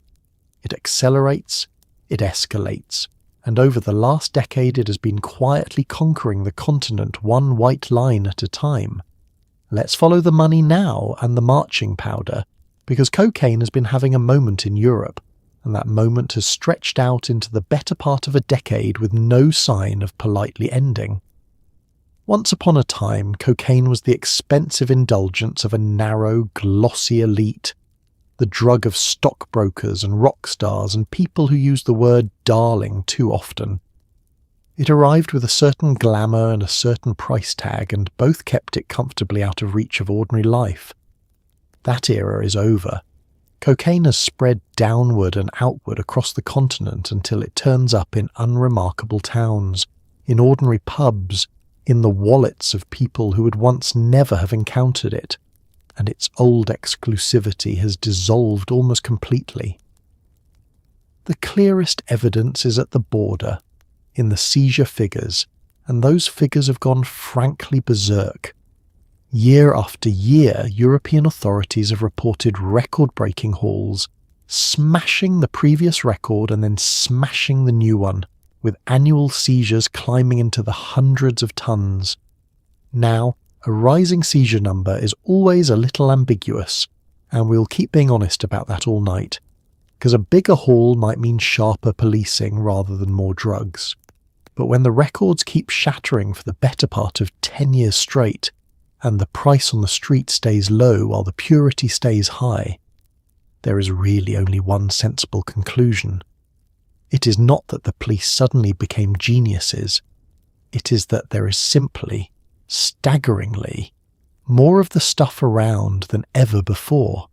It accelerates, it escalates, and over the last decade it has been quietly conquering the continent one white line at a time. Let's follow the money now and the marching powder, because cocaine has been having a moment in Europe, and that moment has stretched out into the better part of a decade with no sign of politely ending. Once upon a time, cocaine was the expensive indulgence of a narrow, glossy elite, the drug of stockbrokers and rock stars and people who use the word darling too often. It arrived with a certain glamour and a certain price tag, and both kept it comfortably out of reach of ordinary life. That era is over. Cocaine has spread downward and outward across the continent until it turns up in unremarkable towns, in ordinary pubs, in the wallets of people who would once never have encountered it, and its old exclusivity has dissolved almost completely. The clearest evidence is at the border, in the seizure figures, and those figures have gone frankly berserk. Year after year, European authorities have reported record-breaking hauls, smashing the previous record and then smashing the new one, with annual seizures climbing into the hundreds of tons. Now, a rising seizure number is always a little ambiguous, and we'll keep being honest about that all night, because a bigger haul might mean sharper policing rather than more drugs. But when the records keep shattering for the better part of 10 years straight, and the price on the street stays low while the purity stays high, there is really only one sensible conclusion. It is not that the police suddenly became geniuses. It is that there is simply, staggeringly, more of the stuff around than ever before.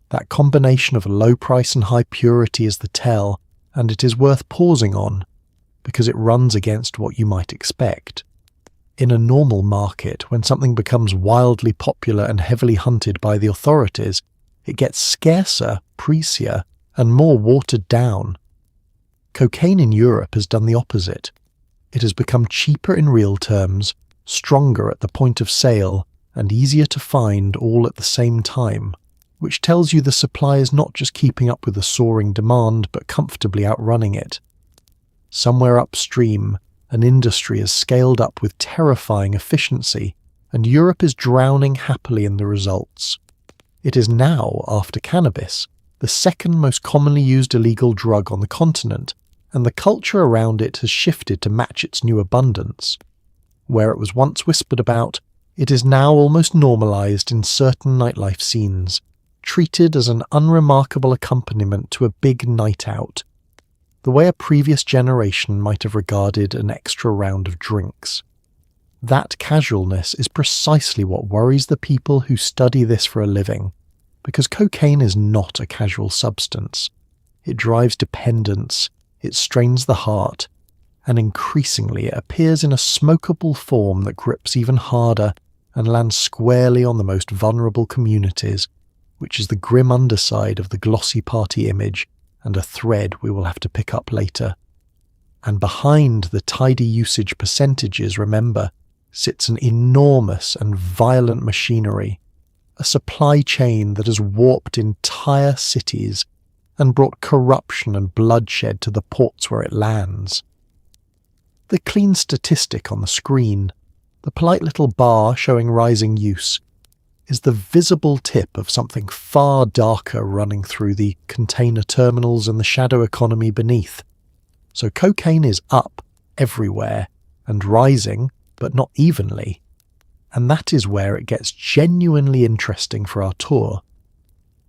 That combination of low price and high purity is the tell, and it is worth pausing on, because it runs against what you might expect. In a normal market, when something becomes wildly popular and heavily hunted by the authorities, it gets scarcer, pricier, and more watered down. Cocaine in Europe has done the opposite. It has become cheaper in real terms, stronger at the point of sale, and easier to find all at the same time, which tells you the supply is not just keeping up with the soaring demand but comfortably outrunning it. Somewhere upstream, an industry is scaled up with terrifying efficiency, and Europe is drowning happily in the results. It is now, after cannabis, the second most commonly used illegal drug on the continent, and the culture around it has shifted to match its new abundance. Where it was once whispered about, it is now almost normalized in certain nightlife scenes, treated as an unremarkable accompaniment to a big night out, the way a previous generation might have regarded an extra round of drinks. That casualness is precisely what worries the people who study this for a living, because cocaine is not a casual substance. It drives dependence, it strains the heart, and increasingly it appears in a smokable form that grips even harder and lands squarely on the most vulnerable communities, which is the grim underside of the glossy party image and a thread we will have to pick up later. And behind the tidy usage percentages, remember, sits an enormous and violent machinery, a supply chain that has warped entire cities and brought corruption and bloodshed to the ports where it lands. The clean statistic on the screen, the polite little bar showing rising use, is the visible tip of something far darker running through the container terminals and the shadow economy beneath. So cocaine is up everywhere and rising, but not evenly. And that is where it gets genuinely interesting for our tour.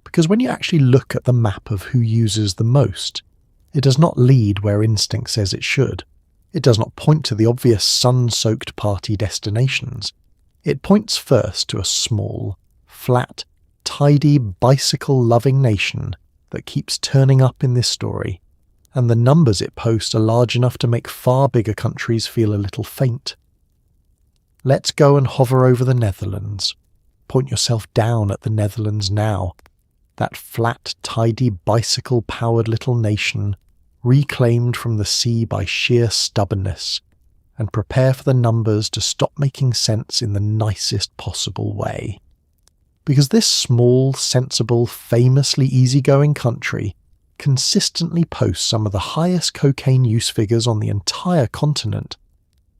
Because when you actually look at the map of who uses the most, it does not lead where instinct says it should. It does not point to the obvious sun-soaked party destinations. It points first to a small, flat, tidy, bicycle-loving nation that keeps turning up in this story, and the numbers it posts are large enough to make far bigger countries feel a little faint. Let's go and hover over the Netherlands. Point yourself down at the Netherlands now, that flat, tidy, bicycle-powered little nation, reclaimed from the sea by sheer stubbornness, and prepare for the numbers to stop making sense in the nicest possible way. Because this small, sensible, famously easygoing country consistently posts some of the highest cocaine use figures on the entire continent,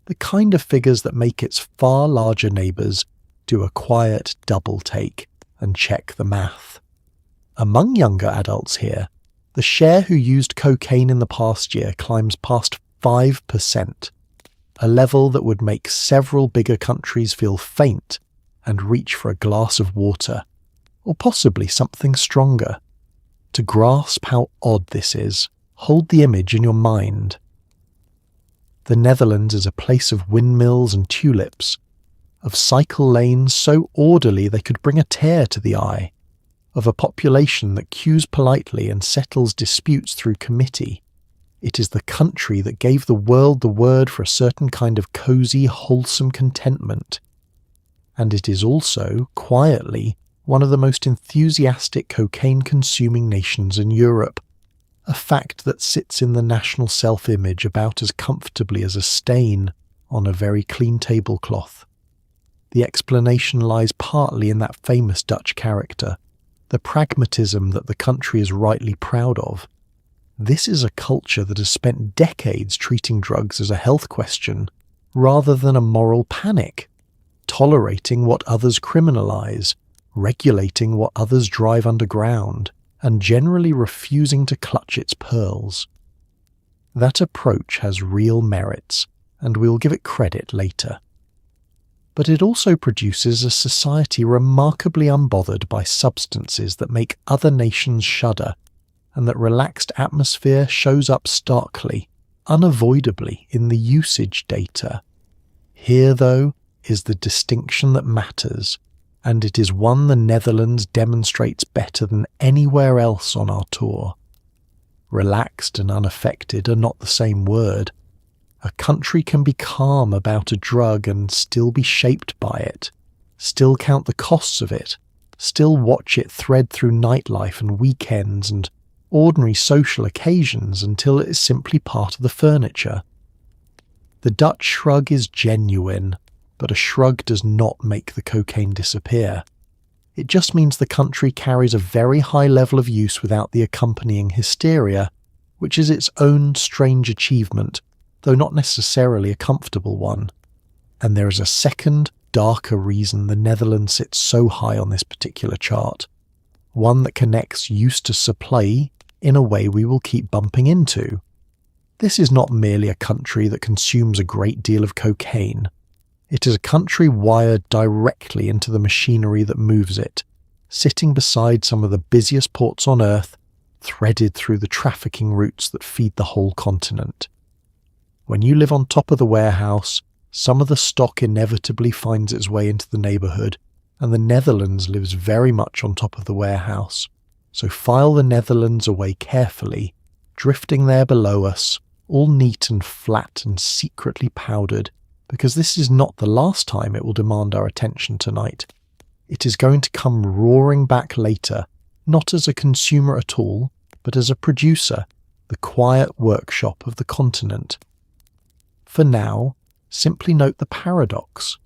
the kind of figures that make its far larger neighbours do a quiet double take and check the math. Among younger adults here, the share who used cocaine in the past year climbs past 5%, a level that would make several bigger countries feel faint and reach for a glass of water, or possibly something stronger. To grasp how odd this is, hold the image in your mind. The Netherlands is a place of windmills and tulips, of cycle lanes so orderly they could bring a tear to the eye, of a population that queues politely and settles disputes through committee. It is the country that gave the world the word for a certain kind of cosy, wholesome contentment. And it is also, quietly, one of the most enthusiastic cocaine-consuming nations in Europe, a fact that sits in the national self-image about as comfortably as a stain on a very clean tablecloth. The explanation lies partly in that famous Dutch character, the pragmatism that the country is rightly proud of. This is a culture that has spent decades treating drugs as a health question rather than a moral panic, tolerating what others criminalize, regulating what others drive underground, and generally refusing to clutch its pearls. That approach has real merits, and we'll give it credit later. But it also produces a society remarkably unbothered by substances that make other nations shudder, and that relaxed atmosphere shows up starkly, unavoidably in the usage data. Here, though, is the distinction that matters, and it is one the Netherlands demonstrates better than anywhere else on our tour. Relaxed and unaffected are not the same word. A country can be calm about a drug and still be shaped by it, still count the costs of it, still watch it thread through nightlife and weekends and ordinary social occasions until it is simply part of the furniture. The Dutch shrug is genuine, but a shrug does not make the cocaine disappear. It just means the country carries a very high level of use without the accompanying hysteria, which is its own strange achievement, though not necessarily a comfortable one. And there is a second, darker reason the Netherlands sits so high on this particular chart, one that connects use to supply in a way we will keep bumping into. This is not merely a country that consumes a great deal of cocaine. It is a country wired directly into the machinery that moves it, sitting beside some of the busiest ports on Earth, threaded through the trafficking routes that feed the whole continent. When you live on top of the warehouse, some of the stock inevitably finds its way into the neighbourhood, and the Netherlands lives very much on top of the warehouse. So file the Netherlands away carefully, drifting there below us, all neat and flat and secretly powdered, because this is not the last time it will demand our attention tonight. It is going to come roaring back later, not as a consumer at all, but as a producer, the quiet workshop of the continent. For now, simply note the paradox.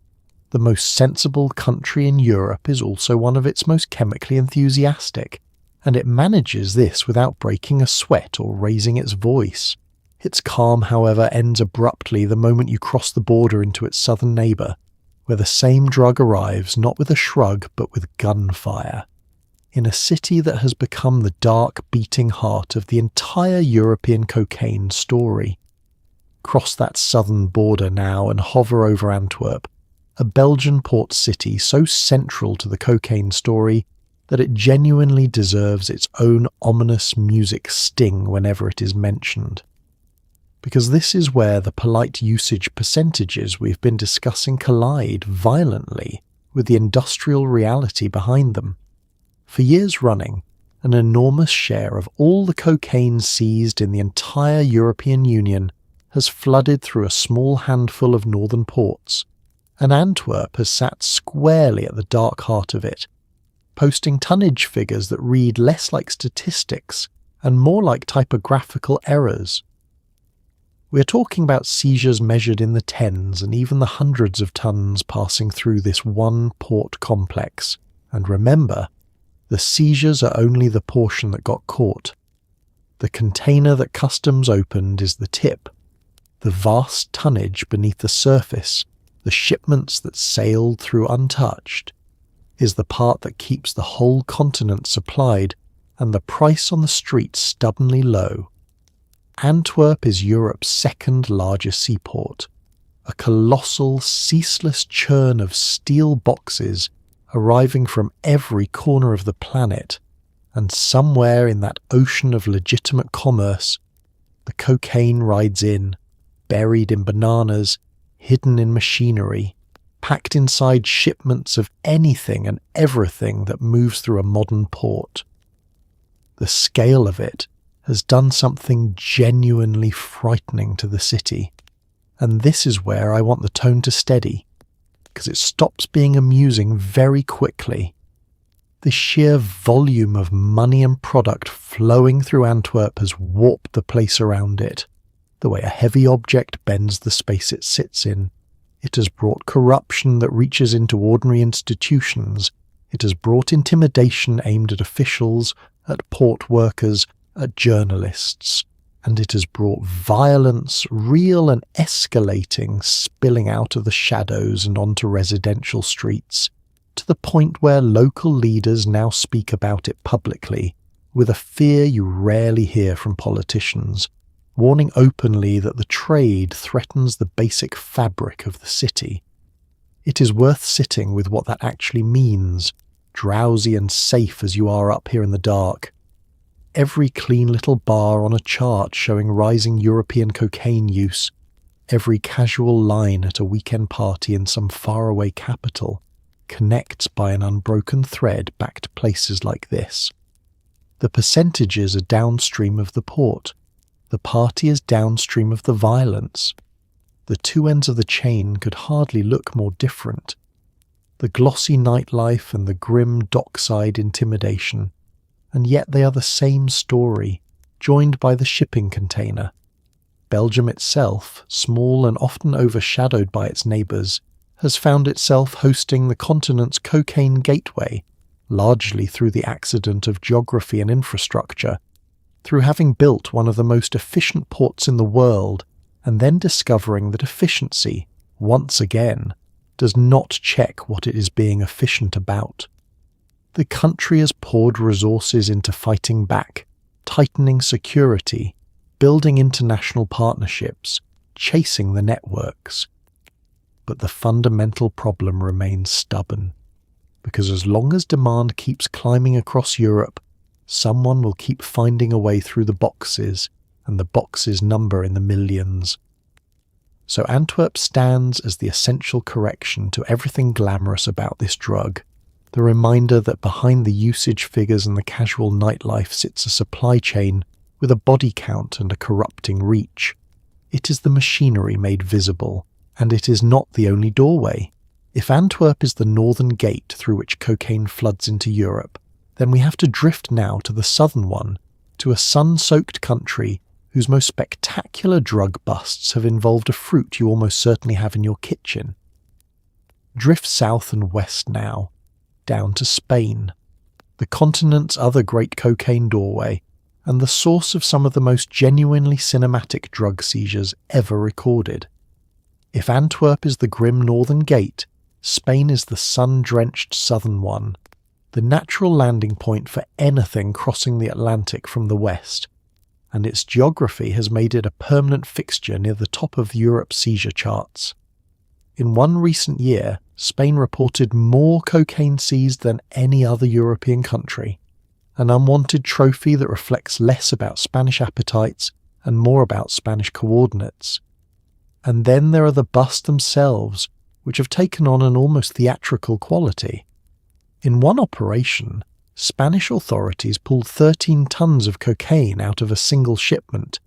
The most sensible country in Europe is also one of its most chemically enthusiastic, and it manages this without breaking a sweat or raising its voice. Its calm, however, ends abruptly the moment you cross the border into its southern neighbour, where the same drug arrives not with a shrug but with gunfire. In a city that has become the dark, beating heart of the entire European cocaine story. Cross that southern border now and hover over Antwerp, a Belgian port city so central to the cocaine story that it genuinely deserves its own ominous music sting whenever it is mentioned. Because this is where the polite usage percentages we've been discussing collide violently with the industrial reality behind them. For years running, an enormous share of all the cocaine seized in the entire European Union has flooded through a small handful of northern ports, and Antwerp has sat squarely at the dark heart of it, posting tonnage figures that read less like statistics and more like typographical errors. We are talking about seizures measured in the tens and even the hundreds of tons passing through this one port complex, and remember, the seizures are only the portion that got caught. The container that customs opened is the tip. The vast tonnage beneath the surface, the shipments that sailed through untouched, is the part that keeps the whole continent supplied and the price on the street stubbornly low. Antwerp is Europe's second largest seaport, a colossal, ceaseless churn of steel boxes arriving from every corner of the planet, and somewhere in that ocean of legitimate commerce, the cocaine rides in, buried in bananas, hidden in machinery, packed inside shipments of anything and everything that moves through a modern port. The scale of it has done something genuinely frightening to the city, and this is where I want the tone to steady, because it stops being amusing very quickly. The sheer volume of money and product flowing through Antwerp has warped the place around it, the way a heavy object bends the space it sits in. It has brought corruption that reaches into ordinary institutions. It has brought intimidation aimed at officials, at port workers, at journalists. And it has brought violence, real and escalating, spilling out of the shadows and onto residential streets, to the point where local leaders now speak about it publicly, with a fear you rarely hear from politicians, warning openly that the trade threatens the basic fabric of the city. It is worth sitting with what that actually means, drowsy and safe as you are up here in the dark. Every clean little bar on a chart showing rising European cocaine use, every casual line at a weekend party in some faraway capital, connects by an unbroken thread back to places like this. The percentages are downstream of the port. The party is downstream of the violence. The two ends of the chain could hardly look more different. The glossy nightlife and the grim dockside intimidation, and yet they are the same story, joined by the shipping container. Belgium itself, small and often overshadowed by its neighbours, has found itself hosting the continent's cocaine gateway, largely through the accident of geography and infrastructure, through having built one of the most efficient ports in the world, and then discovering that efficiency, once again, does not check what it is being efficient about. The country has poured resources into fighting back, tightening security, building international partnerships, chasing the networks. But the fundamental problem remains stubborn, because as long as demand keeps climbing across Europe, someone will keep finding a way through the boxes, and the boxes number in the millions. So Antwerp stands as the essential correction to everything glamorous about this drug, the reminder that behind the usage figures and the casual nightlife sits a supply chain with a body count and a corrupting reach. It is the machinery made visible, and it is not the only doorway. If Antwerp is the northern gate through which cocaine floods into Europe, then we have to drift now to the southern one, to a sun-soaked country whose most spectacular drug busts have involved a fruit you almost certainly have in your kitchen. Drift south and west now, down to Spain, the continent's other great cocaine doorway, and the source of some of the most genuinely cinematic drug seizures ever recorded. If Antwerp is the grim northern gate, Spain is the sun-drenched southern one, the natural landing point for anything crossing the Atlantic from the west, and its geography has made it a permanent fixture near the top of Europe's seizure charts. In one recent year, Spain reported more cocaine seized than any other European country, an unwanted trophy that reflects less about Spanish appetites and more about Spanish coordinates. And then there are the busts themselves, which have taken on an almost theatrical quality. In one operation, Spanish authorities pulled 13 tons of cocaine out of a single shipment,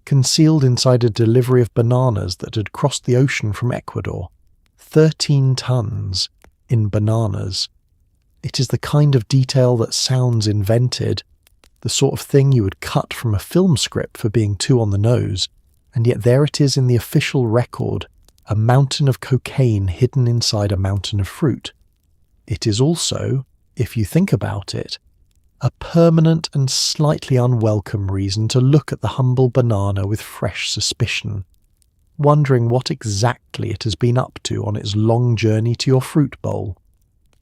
concealed inside a delivery of bananas that had crossed the ocean from Ecuador. 13 tons in bananas. It is the kind of detail that sounds invented, the sort of thing you would cut from a film script for being too on the nose, and yet there it is in the official record, a mountain of cocaine hidden inside a mountain of fruit. It is also, if you think about it, a permanent and slightly unwelcome reason to look at the humble banana with fresh suspicion, wondering what exactly it has been up to on its long journey to your fruit bowl.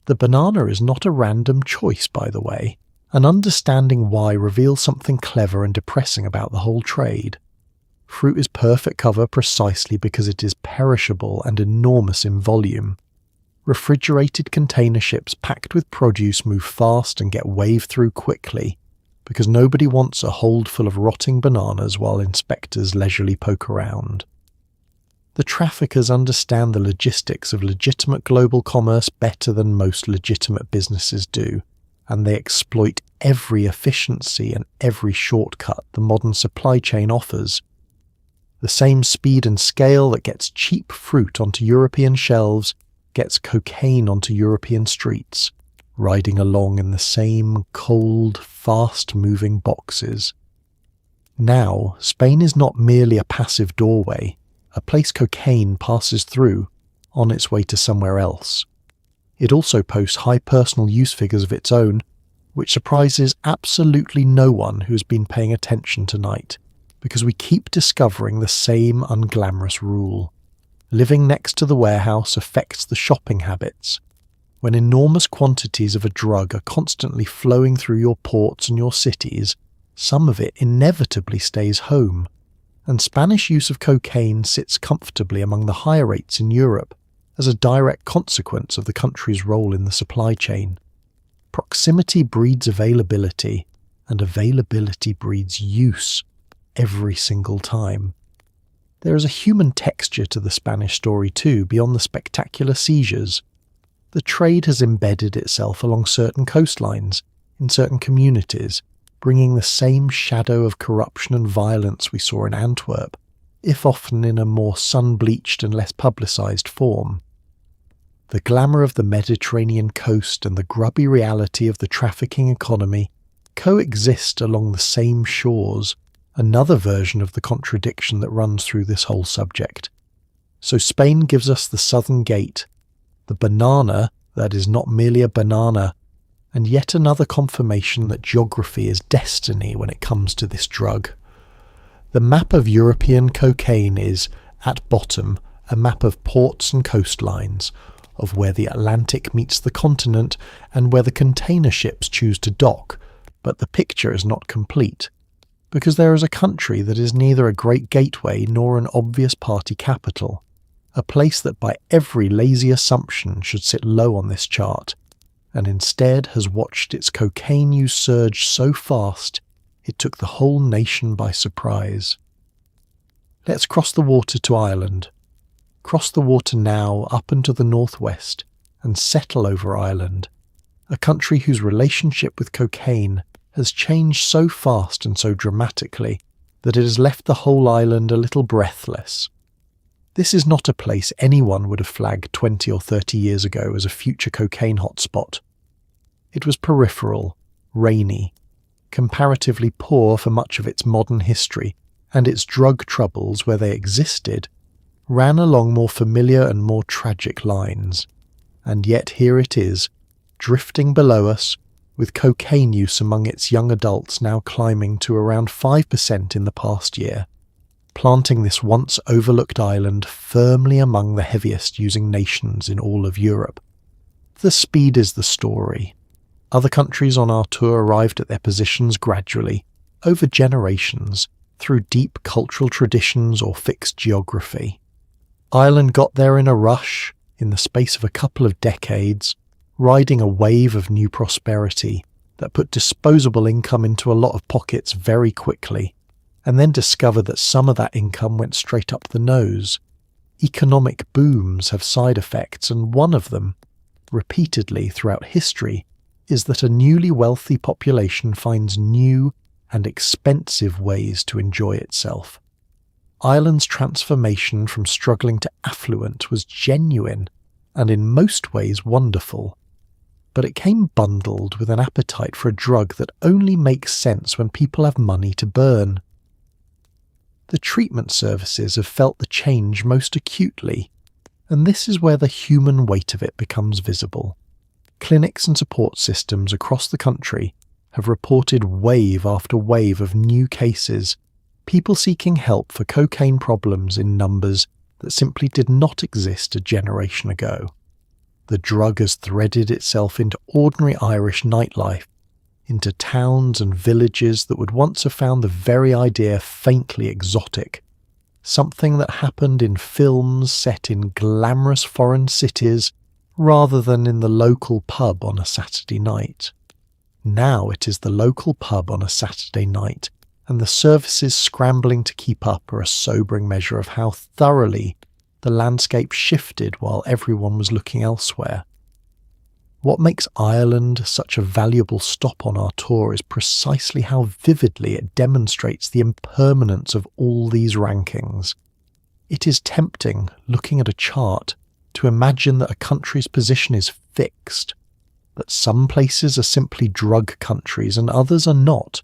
The banana is not a random choice, by the way, and understanding why reveals something clever and depressing about the whole trade. Fruit is perfect cover precisely because it is perishable and enormous in volume. Refrigerated container ships packed with produce move fast and get waved through quickly, because nobody wants a hold full of rotting bananas while inspectors leisurely poke around. The traffickers understand the logistics of legitimate global commerce better than most legitimate businesses do, and they exploit every efficiency and every shortcut the modern supply chain offers. The same speed and scale that gets cheap fruit onto European shelves gets cocaine onto European streets, riding along in the same cold, fast-moving boxes. Now, Spain is not merely a passive doorway, a place cocaine passes through on its way to somewhere else. It also posts high personal use figures of its own, which surprises absolutely no one who has been paying attention tonight, because we keep discovering the same unglamorous rule. Living next to the warehouse affects the shopping habits. When enormous quantities of a drug are constantly flowing through your ports and your cities, some of it inevitably stays home, and Spanish use of cocaine sits comfortably among the higher rates in Europe as a direct consequence of the country's role in the supply chain. Proximity breeds availability, and availability breeds use every single time. There is a human texture to the Spanish story too, beyond the spectacular seizures. The trade has embedded itself along certain coastlines, in certain communities, bringing the same shadow of corruption and violence we saw in Antwerp, if often in a more sun-bleached and less publicised form. The glamour of the Mediterranean coast and the grubby reality of the trafficking economy coexist along the same shores, another version of the contradiction that runs through this whole subject. So Spain gives us the southern gate, the banana that is not merely a banana, and yet another confirmation that geography is destiny when it comes to this drug. The map of European cocaine is, at bottom, a map of ports and coastlines, of where the Atlantic meets the continent and where the container ships choose to dock, but the picture is not complete, because there is a country that is neither a great gateway nor an obvious party capital, a place that by every lazy assumption should sit low on this chart, and instead has watched its cocaine use surge so fast it took the whole nation by surprise. Let's cross the water to Ireland. Cross the water now up into the northwest and settle over Ireland, a country whose relationship with cocaine has changed so fast and so dramatically that it has left the whole island a little breathless. This is not a place anyone would have flagged 20 or 30 years ago as a future cocaine hotspot. It was peripheral, rainy, comparatively poor for much of its modern history, and its drug troubles, where they existed, ran along more familiar and more tragic lines. And yet here it is, drifting below us, with cocaine use among its young adults now climbing to around 5% in the past year, planting this once overlooked island firmly among the heaviest using nations in all of Europe. The speed is the story. Other countries on our tour arrived at their positions gradually, over generations, through deep cultural traditions or fixed geography. Ireland got there in a rush, in the space of a couple of decades, riding a wave of new prosperity that put disposable income into a lot of pockets very quickly, and then discovered that some of that income went straight up the nose. Economic booms have side effects, and one of them, repeatedly throughout history, is that a newly wealthy population finds new and expensive ways to enjoy itself. Ireland's transformation from struggling to affluent was genuine and in most ways wonderful, but it came bundled with an appetite for a drug that only makes sense when people have money to burn. The treatment services have felt the change most acutely, and this is where the human weight of it becomes visible. Clinics and support systems across the country have reported wave after wave of new cases, people seeking help for cocaine problems in numbers that simply did not exist a generation ago. The drug has threaded itself into ordinary Irish nightlife, into towns and villages that would once have found the very idea faintly exotic, something that happened in films set in glamorous foreign cities rather than in the local pub on a Saturday night. Now it is the local pub on a Saturday night, and the services scrambling to keep up are a sobering measure of how thoroughly the landscape shifted while everyone was looking elsewhere. What makes Ireland such a valuable stop on our tour is precisely how vividly it demonstrates the impermanence of all these rankings. It is tempting, looking at a chart, to imagine that a country's position is fixed, that some places are simply drug countries and others are not,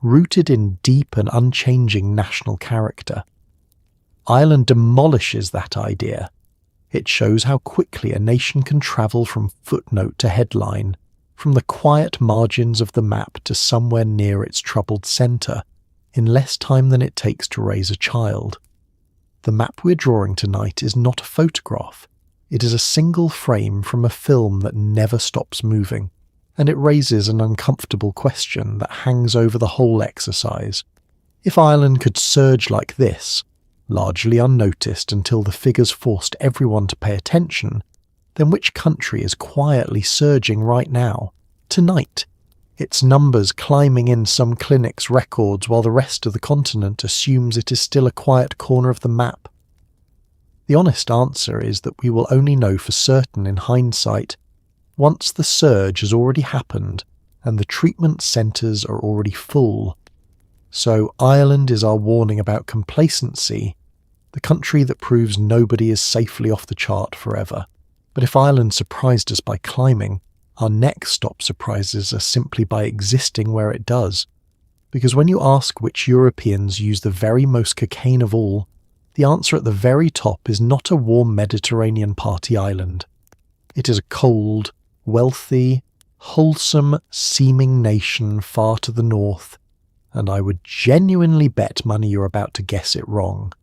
rooted in deep and unchanging national character. Ireland demolishes that idea. It shows how quickly a nation can travel from footnote to headline, from the quiet margins of the map to somewhere near its troubled centre, in less time than it takes to raise a child. The map we're drawing tonight is not a photograph. It is a single frame from a film that never stops moving, and it raises an uncomfortable question that hangs over the whole exercise. If Ireland could surge like this, largely unnoticed until the figures forced everyone to pay attention, then which country is quietly surging right now, tonight, its numbers climbing in some clinics' records while the rest of the continent assumes it is still a quiet corner of the map? The honest answer is that we will only know for certain in hindsight once the surge has already happened and the treatment centres are already full. So Ireland is our warning about complacency, the country that proves nobody is safely off the chart forever. But if Ireland surprised us by climbing, our next stop surprises us simply by existing where it does. Because when you ask which Europeans use the very most cocaine of all, the answer at the very top is not a warm Mediterranean party island. It is a cold, wealthy, wholesome seeming nation far to the north, and I would genuinely bet money you're about to guess it wrong.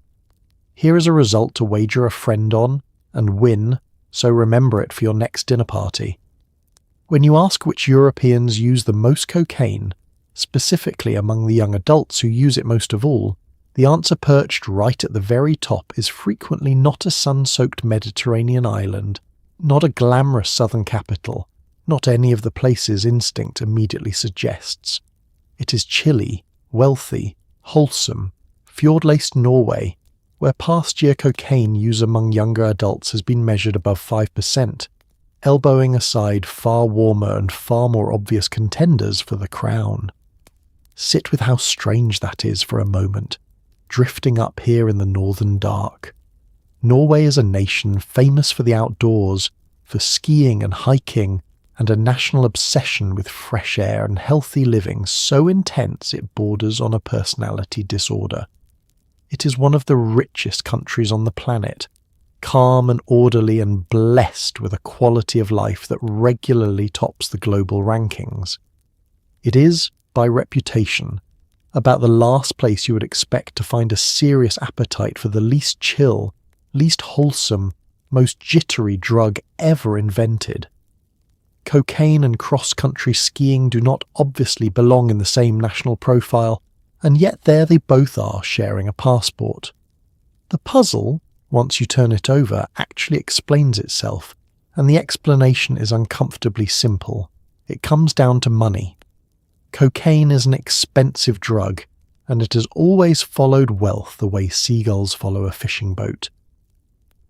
Here is a result to wager a friend on, and win, so remember it for your next dinner party. When you ask which Europeans use the most cocaine, specifically among the young adults who use it most of all, the answer perched right at the very top is frequently not a sun-soaked Mediterranean island, not a glamorous southern capital, not any of the places instinct immediately suggests. It is chilly, wealthy, wholesome, fjord-laced Norway, where past year cocaine use among younger adults has been measured above 5%, elbowing aside far warmer and far more obvious contenders for the crown. Sit with how strange that is for a moment, drifting up here in the northern dark. Norway is a nation famous for the outdoors, for skiing and hiking, and a national obsession with fresh air and healthy living so intense it borders on a personality disorder. It is one of the richest countries on the planet, calm and orderly and blessed with a quality of life that regularly tops the global rankings. It is, by reputation, about the last place you would expect to find a serious appetite for the least chill, least wholesome, most jittery drug ever invented. Cocaine and cross-country skiing do not obviously belong in the same national profile, and yet there they both are, sharing a passport. The puzzle, once you turn it over, actually explains itself, and the explanation is uncomfortably simple. It comes down to money. Cocaine is an expensive drug, and it has always followed wealth the way seagulls follow a fishing boat.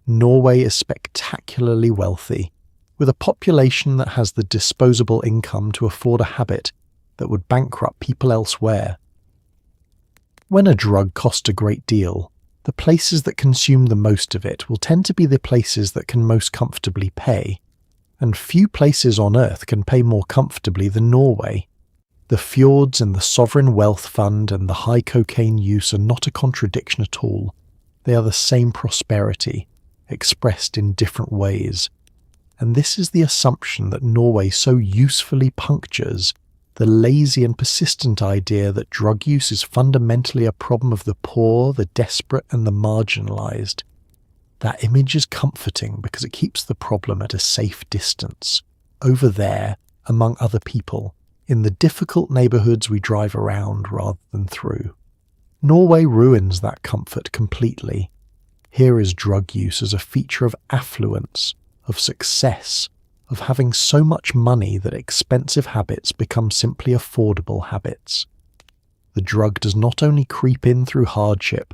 Norway is spectacularly wealthy, with a population that has the disposable income to afford a habit that would bankrupt people elsewhere. When a drug costs a great deal, the places that consume the most of it will tend to be the places that can most comfortably pay, and few places on earth can pay more comfortably than Norway. The fjords and the sovereign wealth fund and the high cocaine use are not a contradiction at all. They are the same prosperity, expressed in different ways. And this is the assumption that Norway so usefully punctures, the lazy and persistent idea that drug use is fundamentally a problem of the poor, the desperate, and the marginalized. That image is comforting because it keeps the problem at a safe distance, over there, among other people, in the difficult neighborhoods we drive around rather than through. Norway ruins that comfort completely. Here is drug use as a feature of affluence, of success, of having so much money that expensive habits become simply affordable habits. The drug does not only creep in through hardship,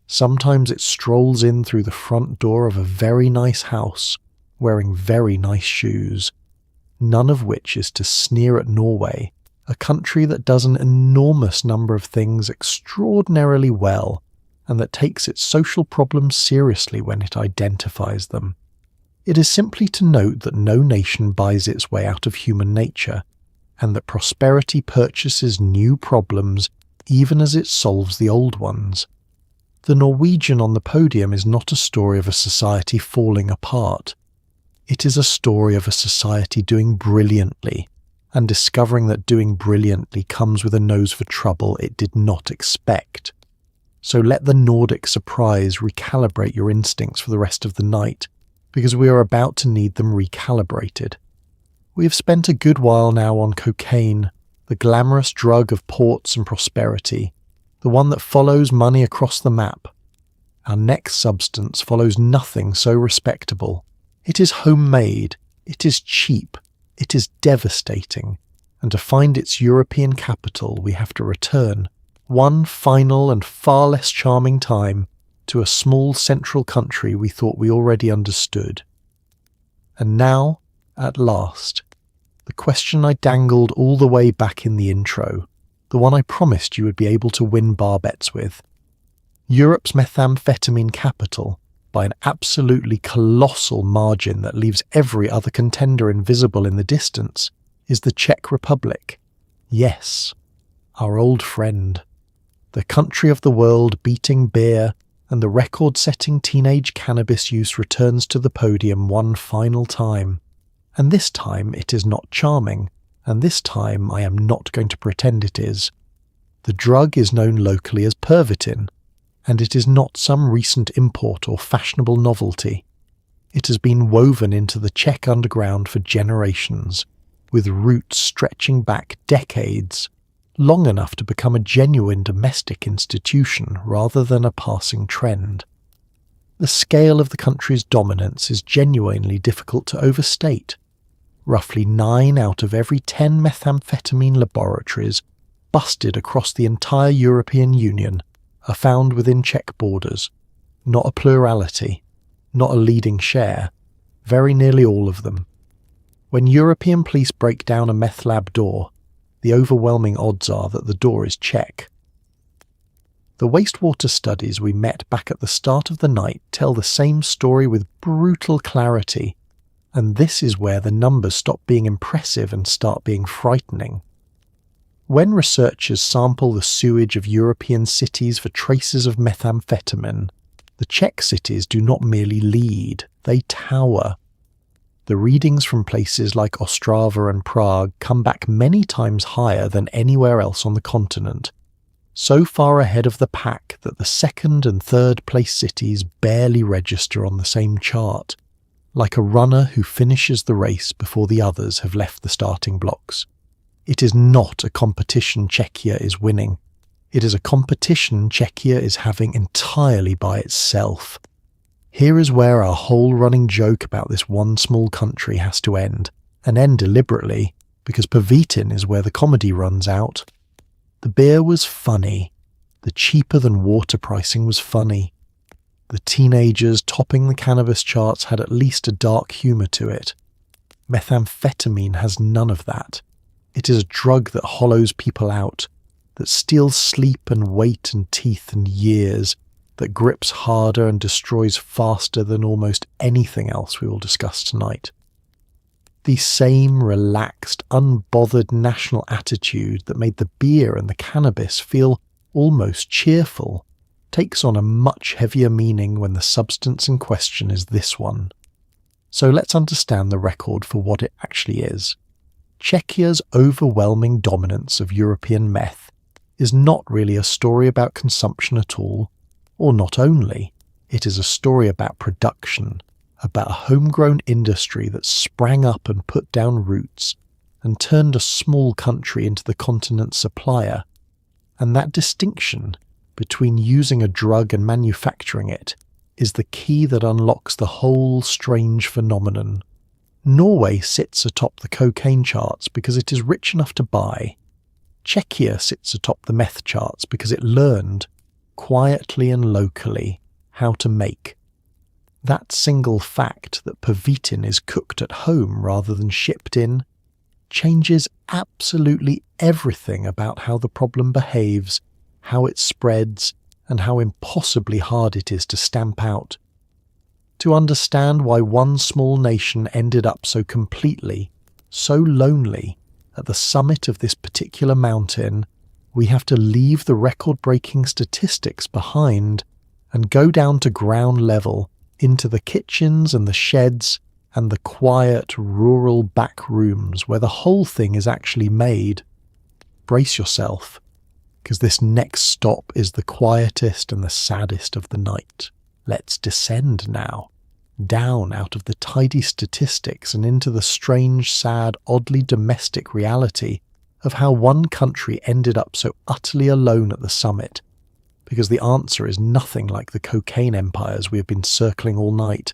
sometimes it strolls in through the front door of a very nice house, wearing very nice shoes, none of which is to sneer at Norway, a country that does an enormous number of things extraordinarily well, and that takes its social problems seriously when it identifies them. It is simply to note that no nation buys its way out of human nature, and that prosperity purchases new problems even as it solves the old ones. The Norwegian on the podium is not a story of a society falling apart. It is a story of a society doing brilliantly, and discovering that doing brilliantly comes with a nose for trouble it did not expect. So let the Nordic surprise recalibrate your instincts for the rest of the night, because we are about to need them recalibrated. We have spent a good while now on cocaine, the glamorous drug of ports and prosperity, the one that follows money across the map. Our next substance follows nothing so respectable. It is homemade, it is cheap, it is devastating, and to find its European capital we have to return, one final and far less charming time, to a small central country we thought we already understood. And now, at last, the question I dangled all the way back in the intro, the one I promised you would be able to win bar bets with. Europe's methamphetamine capital, by an absolutely colossal margin that leaves every other contender invisible in the distance, is the Czech Republic. Yes, our old friend. The country of the world beating beer, and the record-setting teenage cannabis use returns to the podium one final time. And this time it is not charming, and this time I am not going to pretend it is. The drug is known locally as Pervitin, and it is not some recent import or fashionable novelty. It has been woven into the Czech underground for generations, with roots stretching back decades, long enough to become a genuine domestic institution rather than a passing trend. The scale of the country's dominance is genuinely difficult to overstate. Roughly 9 out of every 10 methamphetamine laboratories busted across the entire European Union are found within Czech borders. Not a plurality, not a leading share, very nearly all of them. When European police break down a meth lab door, the overwhelming odds are that the door is Czech. The wastewater studies we met back at the start of the night tell the same story with brutal clarity, and this is where the numbers stop being impressive and start being frightening. When researchers sample the sewage of European cities for traces of methamphetamine, the Czech cities do not merely lead, they tower. The readings from places like Ostrava and Prague come back many times higher than anywhere else on the continent, so far ahead of the pack that the second and third place cities barely register on the same chart, like a runner who finishes the race before the others have left the starting blocks. It is not a competition Czechia is winning. It is a competition Czechia is having entirely by itself. Here is where our whole running joke about this one small country has to end, and end deliberately, because Pervitin is where the comedy runs out. The beer was funny. The cheaper-than-water pricing was funny. The teenagers topping the cannabis charts had at least a dark humour to it. Methamphetamine has none of that. It is a drug that hollows people out, that steals sleep and weight and teeth and years, that grips harder and destroys faster than almost anything else we will discuss tonight. The same relaxed, unbothered national attitude that made the beer and the cannabis feel almost cheerful takes on a much heavier meaning when the substance in question is this one. So let's understand the record for what it actually is. Czechia's overwhelming dominance of European meth is not really a story about consumption at all, or not only. It is a story about production, about a homegrown industry that sprang up and put down roots and turned a small country into the continent's supplier. And that distinction between using a drug and manufacturing it is the key that unlocks the whole strange phenomenon. Norway sits atop the cocaine charts because it is rich enough to buy. Czechia sits atop the meth charts because it learned, quietly and locally, how to make. That single fact that Pervitin is cooked at home rather than shipped in changes absolutely everything about how the problem behaves, how it spreads, and how impossibly hard it is to stamp out. To understand why one small nation ended up so completely, so lonely, at the summit of this particular mountain, we have to leave the record-breaking statistics behind and go down to ground level into the kitchens and the sheds and the quiet, rural back rooms where the whole thing is actually made. Brace yourself, because this next stop is the quietest and the saddest of the night. Let's descend now, down out of the tidy statistics and into the strange, sad, oddly domestic reality of how one country ended up so utterly alone at the summit, because the answer is nothing like the cocaine empires we have been circling all night.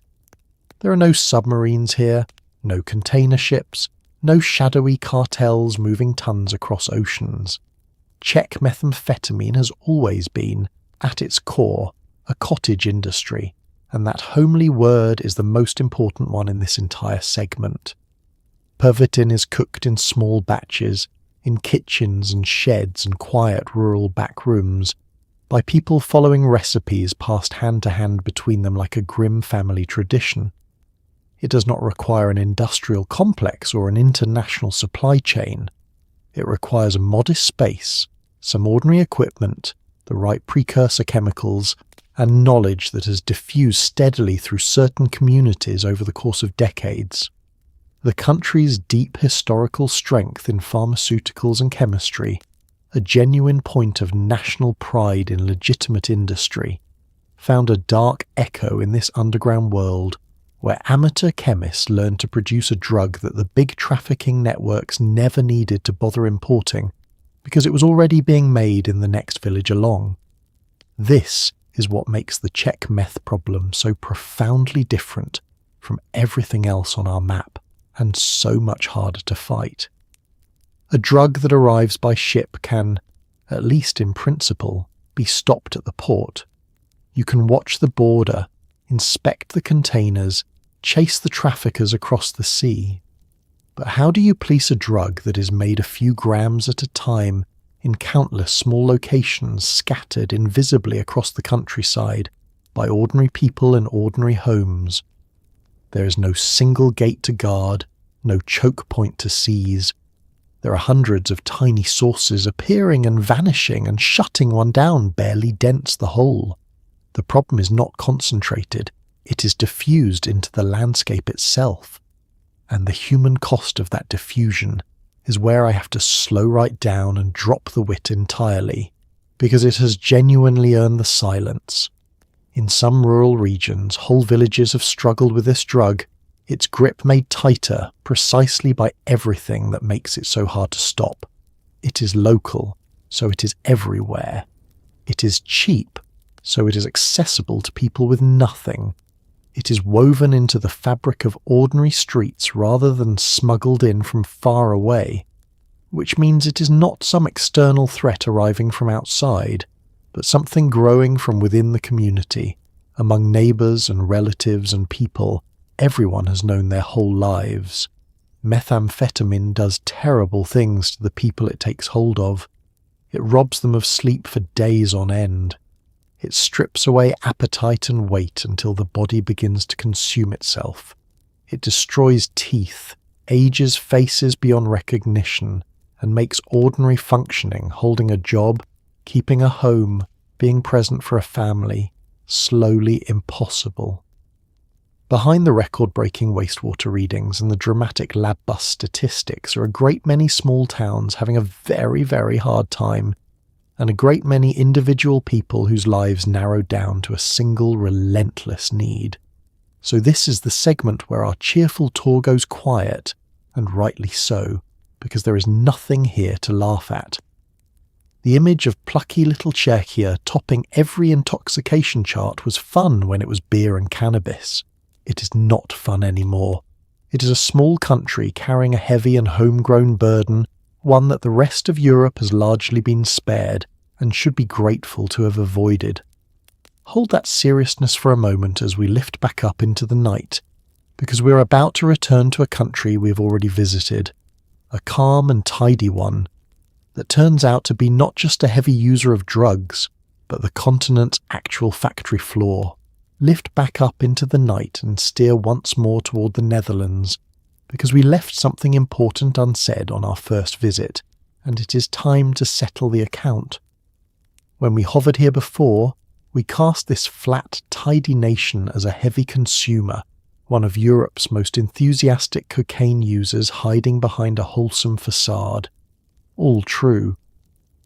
There are no submarines here, no container ships, no shadowy cartels moving tons across oceans. Czech methamphetamine has always been, at its core, a cottage industry, and that homely word is the most important one in this entire segment. Pervitin is cooked in small batches, in kitchens and sheds and quiet rural back rooms, by people following recipes passed hand to hand between them like a grim family tradition. It does not require an industrial complex or an international supply chain. It requires a modest space, some ordinary equipment, the right precursor chemicals, and knowledge that has diffused steadily through certain communities over the course of decades. The country's deep historical strength in pharmaceuticals and chemistry, a genuine point of national pride in legitimate industry, found a dark echo in this underground world where amateur chemists learned to produce a drug that the big trafficking networks never needed to bother importing because it was already being made in the next village along. This is what makes the Czech meth problem so profoundly different from everything else on our map and so much harder to fight. A drug that arrives by ship can, at least in principle, be stopped at the port. You can watch the border, inspect the containers, chase the traffickers across the sea. But how do you police a drug that is made a few grams at a time in countless small locations scattered invisibly across the countryside by ordinary people in ordinary homes? There is no single gate to guard, no choke point to seize. There are hundreds of tiny sources appearing and vanishing, and shutting one down barely dents the whole. The problem is not concentrated, it is diffused into the landscape itself. And the human cost of that diffusion is where I have to slow right down and drop the wit entirely, because it has genuinely earned the silence. In some rural regions, whole villages have struggled with this drug, its grip made tighter precisely by everything that makes it so hard to stop. It is local, so it is everywhere. It is cheap, so it is accessible to people with nothing. It is woven into the fabric of ordinary streets rather than smuggled in from far away, which means it is not some external threat arriving from outside, but something growing from within the community, among neighbours and relatives and people everyone has known their whole lives. Methamphetamine does terrible things to the people it takes hold of. It robs them of sleep for days on end. It strips away appetite and weight until the body begins to consume itself. It destroys teeth, ages faces beyond recognition, and makes ordinary functioning, holding a job, keeping a home, being present for a family, slowly impossible. Behind the record-breaking wastewater readings and the dramatic lab bust statistics are a great many small towns having a very, very hard time, and a great many individual people whose lives narrowed down to a single relentless need. So this is the segment where our cheerful tour goes quiet, and rightly so, because there is nothing here to laugh at. The image of plucky little Czechia topping every intoxication chart was fun when it was beer and cannabis. It is not fun anymore. It is a small country carrying a heavy and homegrown burden, one that the rest of Europe has largely been spared and should be grateful to have avoided. Hold that seriousness for a moment as we lift back up into the night, because we are about to return to a country we have already visited, a calm and tidy one that turns out to be not just a heavy user of drugs, but the continent's actual factory floor. Lift back up into the night and steer once more toward the Netherlands, because we left something important unsaid on our first visit, and it is time to settle the account. When we hovered here before, we cast this flat, tidy nation as a heavy consumer, one of Europe's most enthusiastic cocaine users hiding behind a wholesome facade. All true,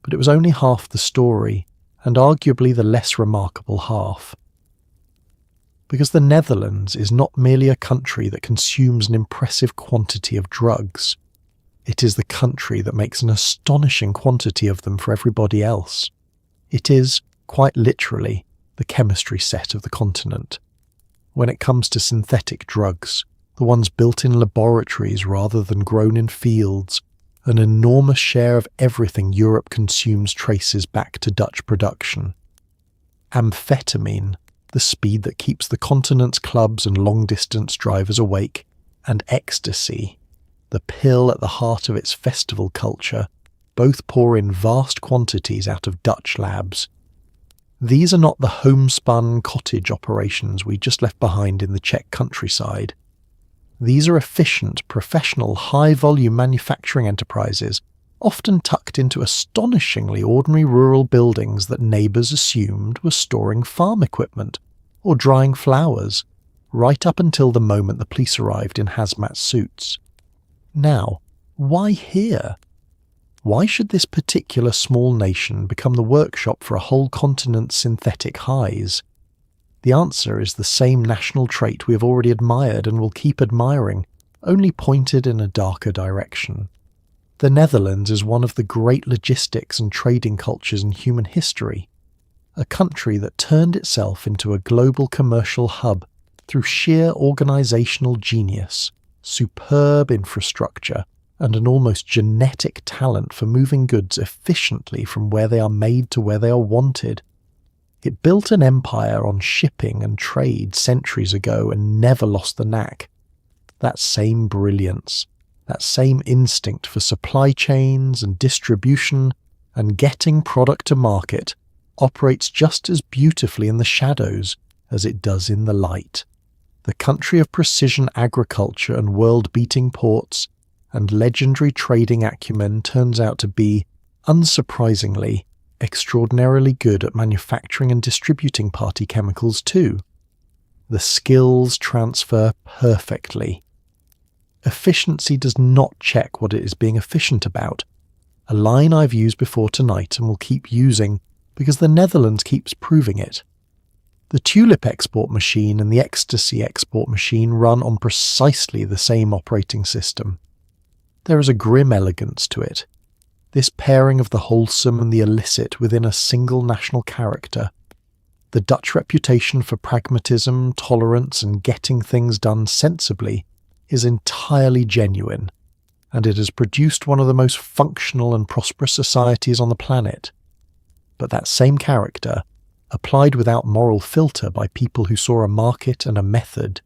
but it was only half the story, and arguably the less remarkable half. Because the Netherlands is not merely a country that consumes an impressive quantity of drugs. It is the country that makes an astonishing quantity of them for everybody else. It is, quite literally, the chemistry set of the continent. When it comes to synthetic drugs, the ones built in laboratories rather than grown in fields, an enormous share of everything Europe consumes traces back to Dutch production. Amphetamine, the speed that keeps the continent's clubs and long-distance drivers awake, and ecstasy, the pill at the heart of its festival culture, both pour in vast quantities out of Dutch labs. These are not the homespun cottage operations we just left behind in the Czech countryside. These are efficient, professional, high-volume manufacturing enterprises, often tucked into astonishingly ordinary rural buildings that neighbours assumed were storing farm equipment or drying flowers, right up until the moment the police arrived in hazmat suits. Now, why here? Why should this particular small nation become the workshop for a whole continent's synthetic highs? The answer is the same national trait we have already admired and will keep admiring, only pointed in a darker direction. The Netherlands is one of the great logistics and trading cultures in human history, a country that turned itself into a global commercial hub through sheer organisational genius, superb infrastructure, and an almost genetic talent for moving goods efficiently from where they are made to where they are wanted. It built an empire on shipping and trade centuries ago and never lost the knack. That same brilliance, that same instinct for supply chains and distribution and getting product to market operates just as beautifully in the shadows as it does in the light. The country of precision agriculture and world-beating ports and legendary trading acumen turns out to be, unsurprisingly, extraordinarily good at manufacturing and distributing party chemicals too. The skills transfer perfectly. Efficiency does not check what it is being efficient about, a line I've used before tonight and will keep using because the Netherlands keeps proving it. The tulip export machine and the ecstasy export machine run on precisely the same operating system. There is a grim elegance to it, this pairing of the wholesome and the illicit within a single national character. The Dutch reputation for pragmatism, tolerance, and getting things done sensibly is entirely genuine, and it has produced one of the most functional and prosperous societies on the planet. But that same character, applied without moral filter by people who saw a market and a method,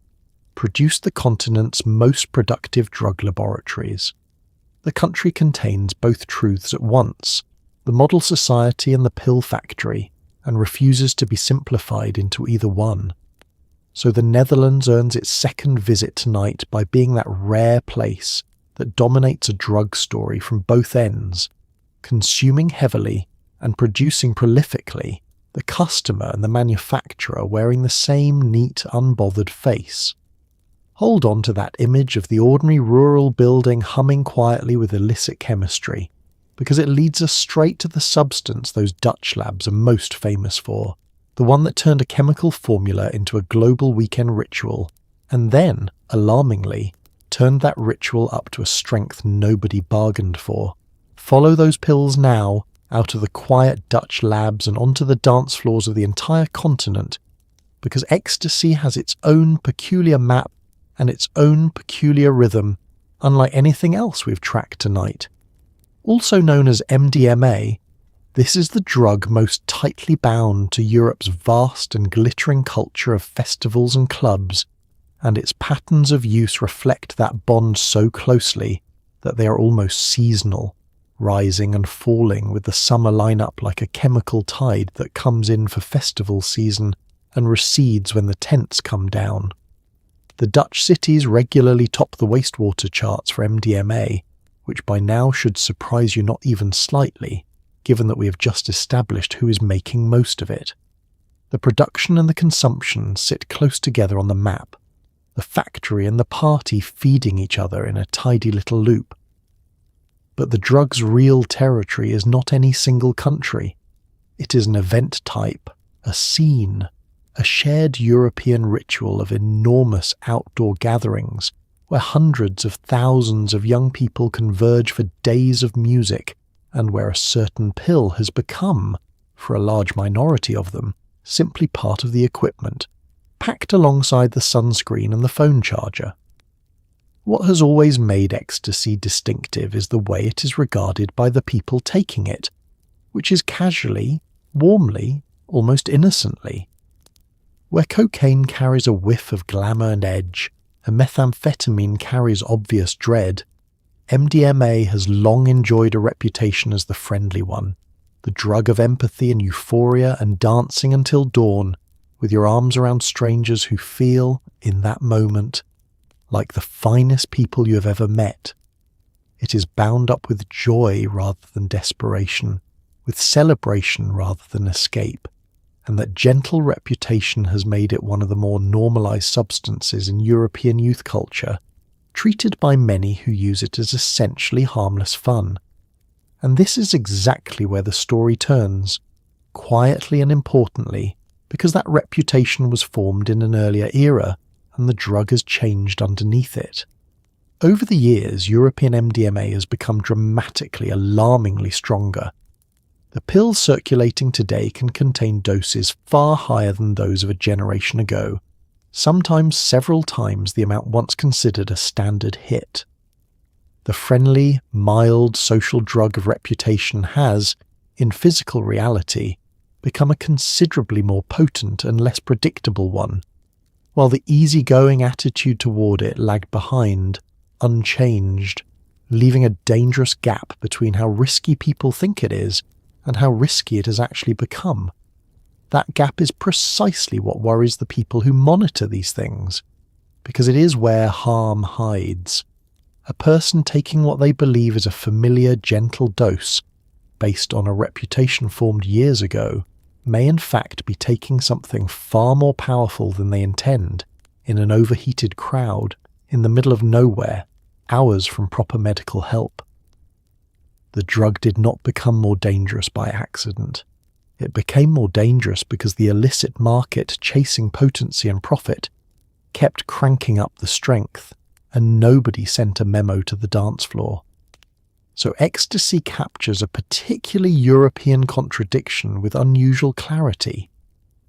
produced the continent's most productive drug laboratories. The country contains both truths at once, the model society and the pill factory, and refuses to be simplified into either one. So the Netherlands earns its second visit tonight by being that rare place that dominates a drug story from both ends, consuming heavily and producing prolifically, the customer and the manufacturer wearing the same neat, unbothered face. Hold on to that image of the ordinary rural building humming quietly with illicit chemistry, because it leads us straight to the substance those Dutch labs are most famous for, the one that turned a chemical formula into a global weekend ritual, and then, alarmingly, turned that ritual up to a strength nobody bargained for. Follow those pills now, out of the quiet Dutch labs and onto the dance floors of the entire continent, because ecstasy has its own peculiar map and its own peculiar rhythm, unlike anything else we've tracked tonight. Also known as MDMA, this is the drug most tightly bound to Europe's vast and glittering culture of festivals and clubs, and its patterns of use reflect that bond so closely that they are almost seasonal, rising and falling with the summer lineup like a chemical tide that comes in for festival season and recedes when the tents come down. The Dutch cities regularly top the wastewater charts for MDMA, which by now should surprise you not even slightly, given that we have just established who is making most of it. The production and the consumption sit close together on the map, the factory and the party feeding each other in a tidy little loop. But the drug's real territory is not any single country. It is an event type, a scene, a shared European ritual of enormous outdoor gatherings where hundreds of thousands of young people converge for days of music, and where a certain pill has become, for a large minority of them, simply part of the equipment, packed alongside the sunscreen and the phone charger. What has always made ecstasy distinctive is the way it is regarded by the people taking it, which is casually, warmly, almost innocently. Where cocaine carries a whiff of glamour and edge, and methamphetamine carries obvious dread, MDMA has long enjoyed a reputation as the friendly one, the drug of empathy and euphoria and dancing until dawn, with your arms around strangers who feel, in that moment, like the finest people you have ever met. It is bound up with joy rather than desperation, with celebration rather than escape, and that gentle reputation has made it one of the more normalized substances in European youth culture, treated by many who use it as essentially harmless fun. And this is exactly where the story turns, quietly and importantly, because that reputation was formed in an earlier era, and the drug has changed underneath it. Over the years, European MDMA has become dramatically, alarmingly stronger. The pills circulating today can contain doses far higher than those of a generation ago, sometimes several times the amount once considered a standard hit. The friendly, mild social drug of reputation has, in physical reality, become a considerably more potent and less predictable one, while the easygoing attitude toward it lagged behind, unchanged, leaving a dangerous gap between how risky people think it is and how risky it has actually become. That gap is precisely what worries the people who monitor these things, because it is where harm hides. A person taking what they believe is a familiar, gentle dose, based on a reputation formed years ago, may in fact be taking something far more powerful than they intend in an overheated crowd in the middle of nowhere, hours from proper medical help. The drug did not become more dangerous by accident. It became more dangerous because the illicit market chasing potency and profit kept cranking up the strength, and nobody sent a memo to the dance floor. So ecstasy captures a particularly European contradiction with unusual clarity.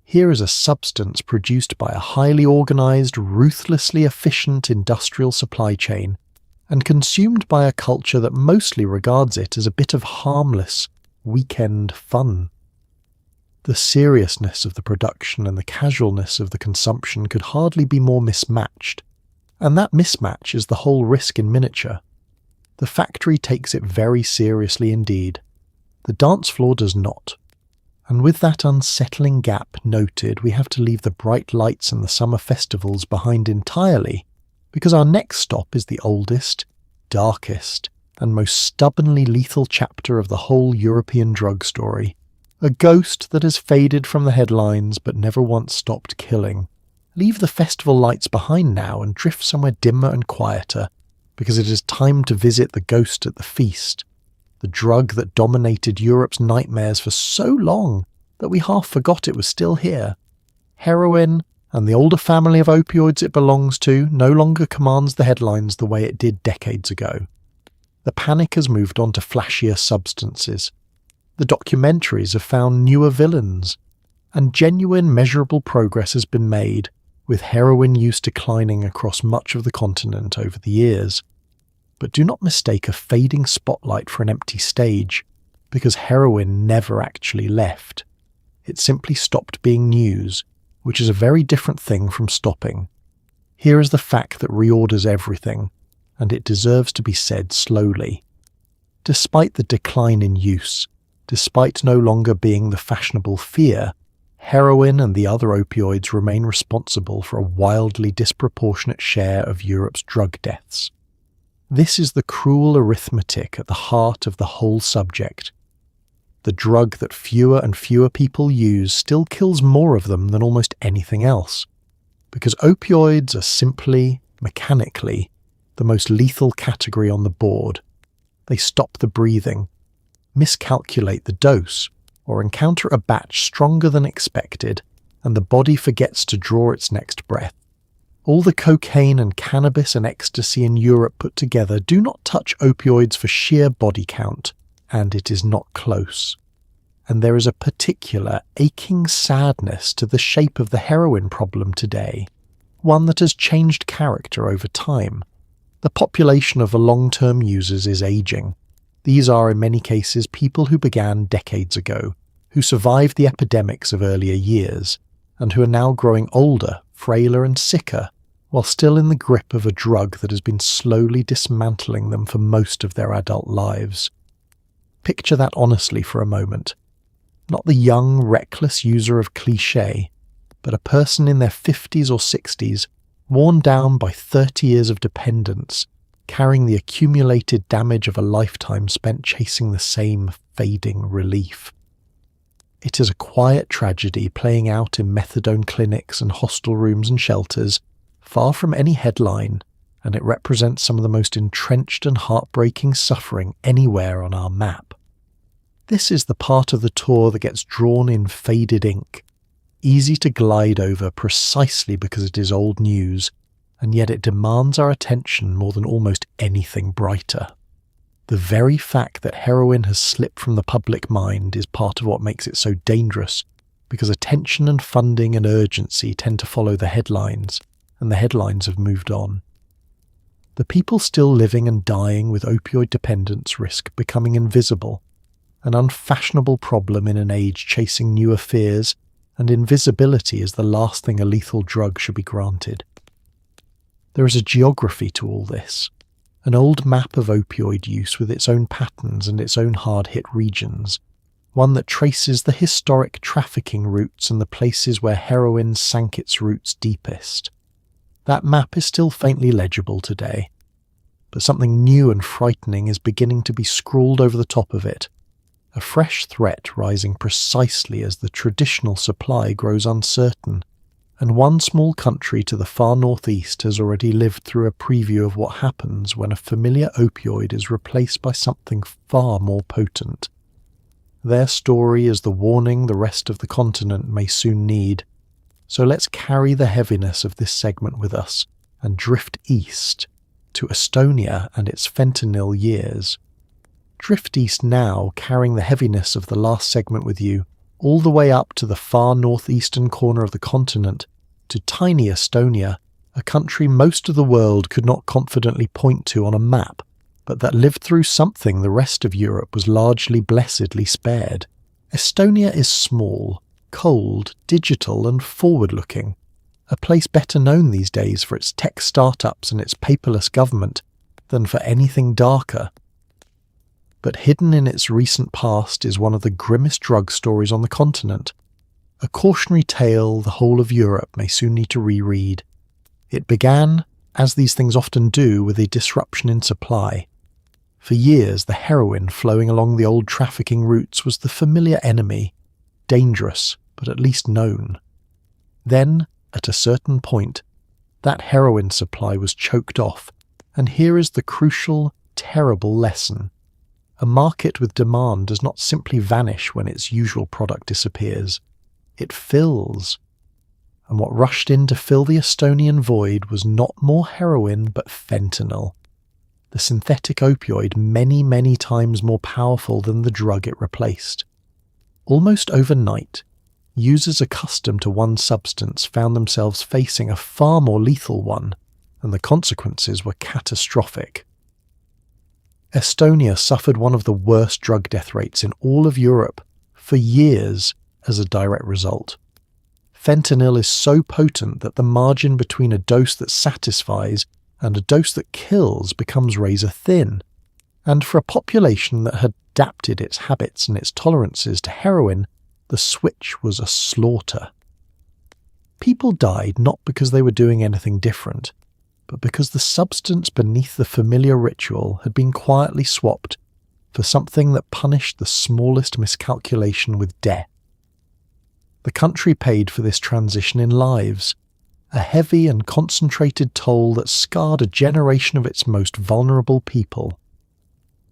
Here is a substance produced by a highly organized, ruthlessly efficient industrial supply chain and consumed by a culture that mostly regards it as a bit of harmless, weekend fun. The seriousness of the production and the casualness of the consumption could hardly be more mismatched, and that mismatch is the whole risk in miniature. The factory takes it very seriously indeed. The dance floor does not. And with that unsettling gap noted, we have to leave the bright lights and the summer festivals behind entirely, because our next stop is the oldest, darkest, and most stubbornly lethal chapter of the whole European drug story. A ghost that has faded from the headlines but never once stopped killing. Leave the festival lights behind now and drift somewhere dimmer and quieter, because it is time to visit the ghost at the feast, the drug that dominated Europe's nightmares for so long that we half forgot it was still here. Heroin, and the older family of opioids it belongs to, no longer commands the headlines the way it did decades ago. The panic has moved on to flashier substances. The documentaries have found newer villains, and genuine measurable progress has been made, with heroin use declining across much of the continent over the years. But do not mistake a fading spotlight for an empty stage, because heroin never actually left. It simply stopped being news, which is a very different thing from stopping. Here is the fact that reorders everything, and it deserves to be said slowly. Despite the decline in use, despite no longer being the fashionable fear, heroin and the other opioids remain responsible for a wildly disproportionate share of Europe's drug deaths. This is the cruel arithmetic at the heart of the whole subject. The drug that fewer and fewer people use still kills more of them than almost anything else, because opioids are simply, mechanically, the most lethal category on the board. They stop the breathing, miscalculate the dose, or encounter a batch stronger than expected, and the body forgets to draw its next breath. All the cocaine and cannabis and ecstasy in Europe put together do not touch opioids for sheer body count, and it is not close. And there is a particular aching sadness to the shape of the heroin problem today, one that has changed character over time. The population of the long-term users is aging. These are in many cases people who began decades ago, who survived the epidemics of earlier years, and who are now growing older, frailer and sicker, while still in the grip of a drug that has been slowly dismantling them for most of their adult lives. Picture that honestly for a moment. Not the young, reckless user of cliché, but a person in their 50s or 60s, worn down by 30 years of dependence, carrying the accumulated damage of a lifetime spent chasing the same fading relief. It is a quiet tragedy playing out in methadone clinics and hostel rooms and shelters, far from any headline, and it represents some of the most entrenched and heartbreaking suffering anywhere on our map. This is the part of the tour that gets drawn in faded ink, easy to glide over precisely because it is old news, and yet it demands our attention more than almost anything brighter. The very fact that heroin has slipped from the public mind is part of what makes it so dangerous, because attention and funding and urgency tend to follow the headlines, and the headlines have moved on. The people still living and dying with opioid dependence risk becoming invisible, an unfashionable problem in an age chasing newer fears, and invisibility is the last thing a lethal drug should be granted. There is a geography to all this, an old map of opioid use with its own patterns and its own hard-hit regions, one that traces the historic trafficking routes and the places where heroin sank its roots deepest. That map is still faintly legible today, but something new and frightening is beginning to be scrawled over the top of it, a fresh threat rising precisely as the traditional supply grows uncertain, and one small country to the far northeast has already lived through a preview of what happens when a familiar opioid is replaced by something far more potent. Their story is the warning the rest of the continent may soon need, so let's carry the heaviness of this segment with us and drift east to Estonia and its fentanyl years. Drift east now, carrying the heaviness of the last segment with you, all the way up to the far northeastern corner of the continent, to tiny Estonia, a country most of the world could not confidently point to on a map, but that lived through something the rest of Europe was largely blessedly spared. Estonia is small, cold, digital and forward-looking, a place better known these days for its tech startups and its paperless government than for anything darker. But hidden in its recent past is one of the grimmest drug stories on the continent, a cautionary tale the whole of Europe may soon need to reread. It began, as these things often do, with a disruption in supply. For years, the heroin flowing along the old trafficking routes was the familiar enemy, dangerous, but at least known. Then, at a certain point, that heroin supply was choked off, and here is the crucial, terrible lesson. A market with demand does not simply vanish when its usual product disappears. It fills. And what rushed in to fill the Estonian void was not more heroin but fentanyl, the synthetic opioid many, many times more powerful than the drug it replaced. Almost overnight, users accustomed to one substance found themselves facing a far more lethal one, and the consequences were catastrophic. Estonia suffered one of the worst drug death rates in all of Europe for years as a direct result. Fentanyl is so potent that the margin between a dose that satisfies and a dose that kills becomes razor thin, and for a population that had adapted its habits and its tolerances to heroin, the switch was a slaughter. People died not because they were doing anything different, but because the substance beneath the familiar ritual had been quietly swapped for something that punished the smallest miscalculation with death. The country paid for this transition in lives, a heavy and concentrated toll that scarred a generation of its most vulnerable people.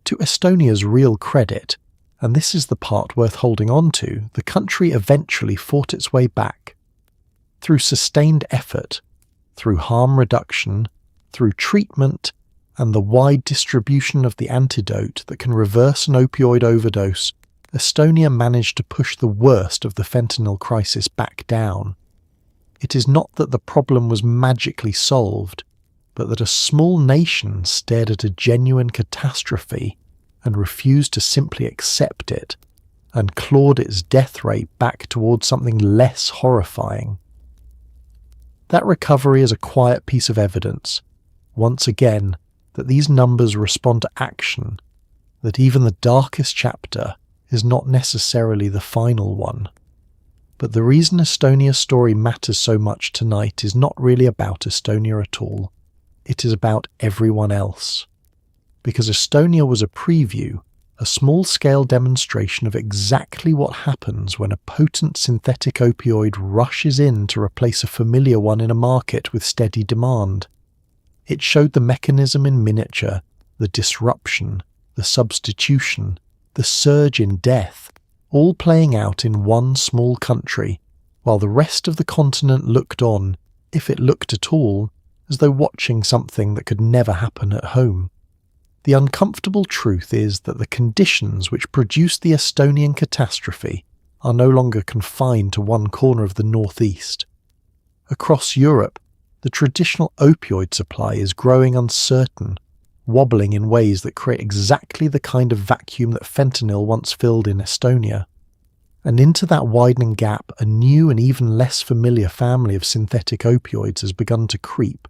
To Estonia's real credit, and this is the part worth holding on to, the country eventually fought its way back. Through sustained effort, through harm reduction, through treatment, and the wide distribution of the antidote that can reverse an opioid overdose, Estonia managed to push the worst of the fentanyl crisis back down. It is not that the problem was magically solved, but that a small nation stared at a genuine catastrophe and refused to simply accept it, and clawed its death rate back towards something less horrifying. That recovery is a quiet piece of evidence, once again, that these numbers respond to action, that even the darkest chapter is not necessarily the final one. But the reason Estonia's story matters so much tonight is not really about Estonia at all. It is about everyone else. Because Estonia was a preview, a small-scale demonstration of exactly what happens when a potent synthetic opioid rushes in to replace a familiar one in a market with steady demand. It showed the mechanism in miniature, the disruption, the substitution, the surge in death, all playing out in one small country, while the rest of the continent looked on, if it looked at all, as though watching something that could never happen at home. The uncomfortable truth is that the conditions which produced the Estonian catastrophe are no longer confined to one corner of the northeast. Across Europe, the traditional opioid supply is growing uncertain, wobbling in ways that create exactly the kind of vacuum that fentanyl once filled in Estonia. And into that widening gap, a new and even less familiar family of synthetic opioids has begun to creep.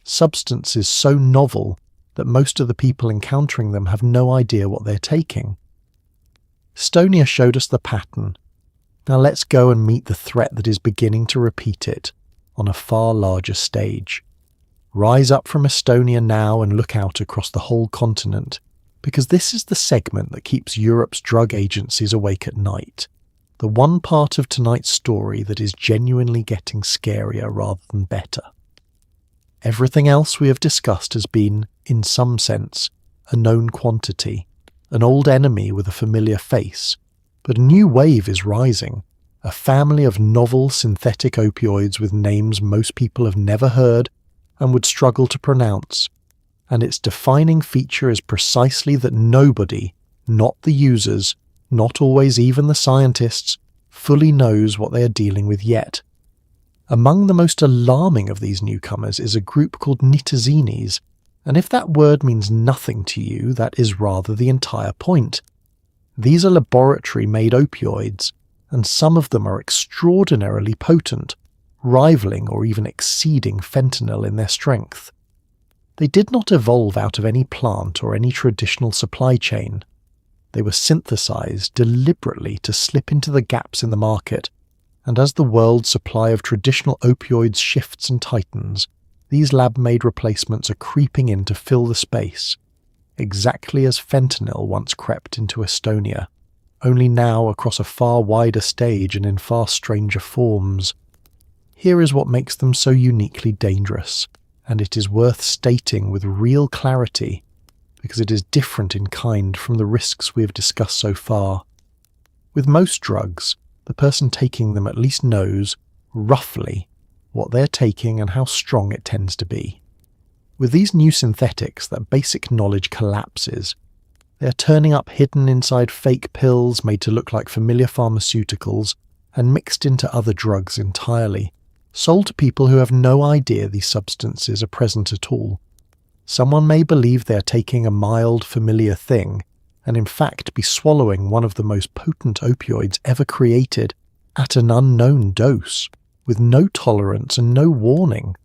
Substances so novel that most of the people encountering them have no idea what they're taking. Estonia showed us the pattern. Now let's go and meet the threat that is beginning to repeat it on a far larger stage. Rise up from Estonia now and look out across the whole continent, because this is the segment that keeps Europe's drug agencies awake at night. The one part of tonight's story that is genuinely getting scarier rather than better. Everything else we have discussed has been, in some sense, a known quantity, an old enemy with a familiar face. But a new wave is rising, a family of novel synthetic opioids with names most people have never heard and would struggle to pronounce. And its defining feature is precisely that nobody, not the users, not always even the scientists, fully knows what they are dealing with yet. Among the most alarming of these newcomers is a group called nitazenes, and if that word means nothing to you, that is rather the entire point. These are laboratory-made opioids, and some of them are extraordinarily potent, rivaling or even exceeding fentanyl in their strength. They did not evolve out of any plant or any traditional supply chain. They were synthesized deliberately to slip into the gaps in the market, and as the world's supply of traditional opioids shifts and tightens, these lab-made replacements are creeping in to fill the space, exactly as fentanyl once crept into Estonia, only now across a far wider stage and in far stranger forms. Here is what makes them so uniquely dangerous, and it is worth stating with real clarity, because it is different in kind from the risks we have discussed so far. With most drugs, the person taking them at least knows, roughly, what they're taking and how strong it tends to be. With these new synthetics, that basic knowledge collapses. They are turning up hidden inside fake pills made to look like familiar pharmaceuticals and mixed into other drugs entirely, sold to people who have no idea these substances are present at all. Someone may believe they are taking a mild, familiar thing, and in fact be swallowing one of the most potent opioids ever created at an unknown dose, with no tolerance and no warning.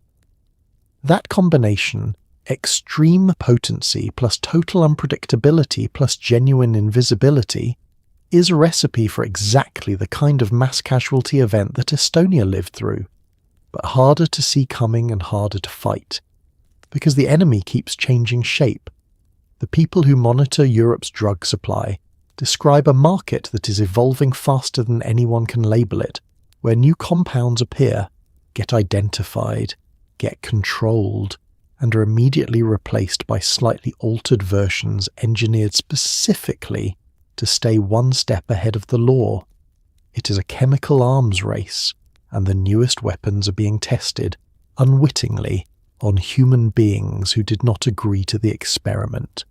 That combination, extreme potency plus total unpredictability plus genuine invisibility, is a recipe for exactly the kind of mass casualty event that Estonia lived through, but harder to see coming and harder to fight, because the enemy keeps changing shape. The people who monitor Europe's drug supply describe a market that is evolving faster than anyone can label it, where new compounds appear, get identified, get controlled, and are immediately replaced by slightly altered versions engineered specifically to stay one step ahead of the law. It is a chemical arms race, and the newest weapons are being tested, unwittingly, on human beings who did not agree to the experiment.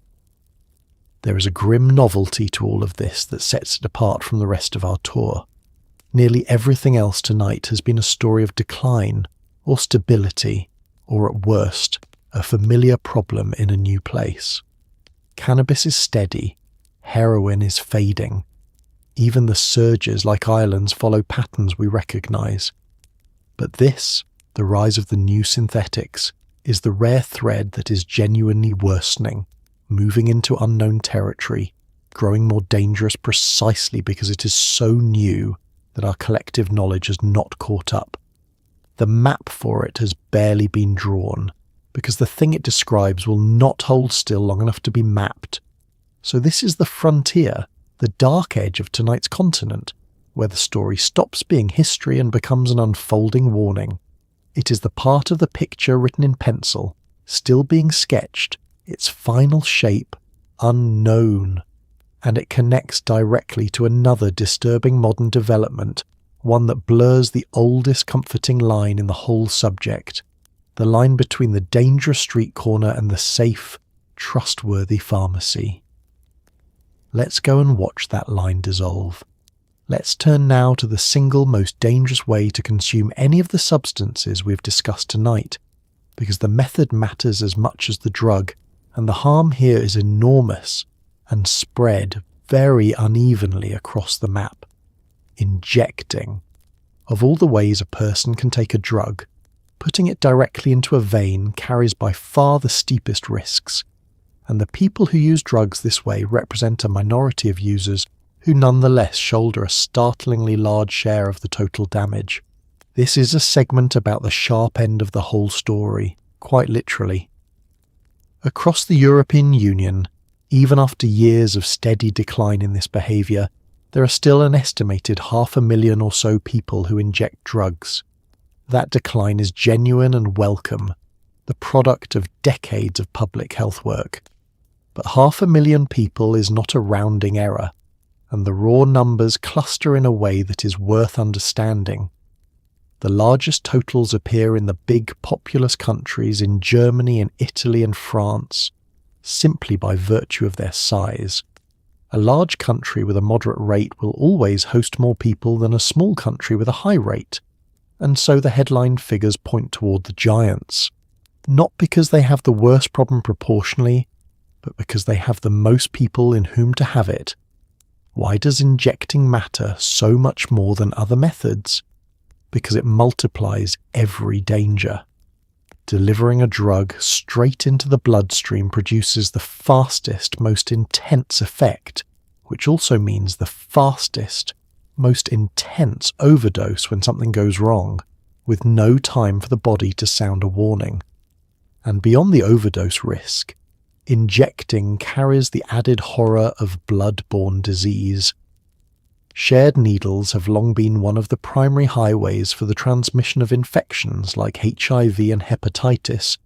There is a grim novelty to all of this that sets it apart from the rest of our tour. Nearly everything else tonight has been a story of decline, or stability, or at worst, a familiar problem in a new place. Cannabis is steady, heroin is fading. Even the surges like islands follow patterns we recognize. But this, the rise of the new synthetics, is the rare thread that is genuinely worsening, moving into unknown territory, growing more dangerous precisely because it is so new that our collective knowledge has not caught up. The map for it has barely been drawn, because the thing it describes will not hold still long enough to be mapped. So this is the frontier, the dark edge of tonight's continent, where the story stops being history and becomes an unfolding warning. It is the part of the picture written in pencil, still being sketched, its final shape unknown, and it connects directly to another disturbing modern development, one that blurs the oldest comforting line in the whole subject, the line between the dangerous street corner and the safe, trustworthy pharmacy. Let's go and watch that line dissolve. Let's turn now to the single most dangerous way to consume any of the substances we've discussed tonight, because the method matters as much as the drug, and the harm here is enormous and spread very unevenly across the map. Injecting. Of all the ways a person can take a drug, putting it directly into a vein carries by far the steepest risks, and the people who use drugs this way represent a minority of users who nonetheless shoulder a startlingly large share of the total damage. This is a segment about the sharp end of the whole story, quite literally. Across the European Union, even after years of steady decline in this behaviour, there are still an estimated 500,000 or so people who inject drugs. That decline is genuine and welcome, the product of decades of public health work. But 500,000 people is not a rounding error, and the raw numbers cluster in a way that is worth understanding. The largest totals appear in the big populous countries in Germany and Italy and France, simply by virtue of their size. A large country with a moderate rate will always host more people than a small country with a high rate, and so the headline figures point toward the giants, not because they have the worst problem proportionally, but because they have the most people in whom to have it. Why does injecting matter so much more than other methods? Because it multiplies every danger. Delivering a drug straight into the bloodstream produces the fastest, most intense effect, which also means the fastest, most intense overdose when something goes wrong, with no time for the body to sound a warning. And beyond the overdose risk, injecting carries the added horror of blood-borne disease. Shared needles have long been one of the primary highways for the transmission of infections like HIV and hepatitis,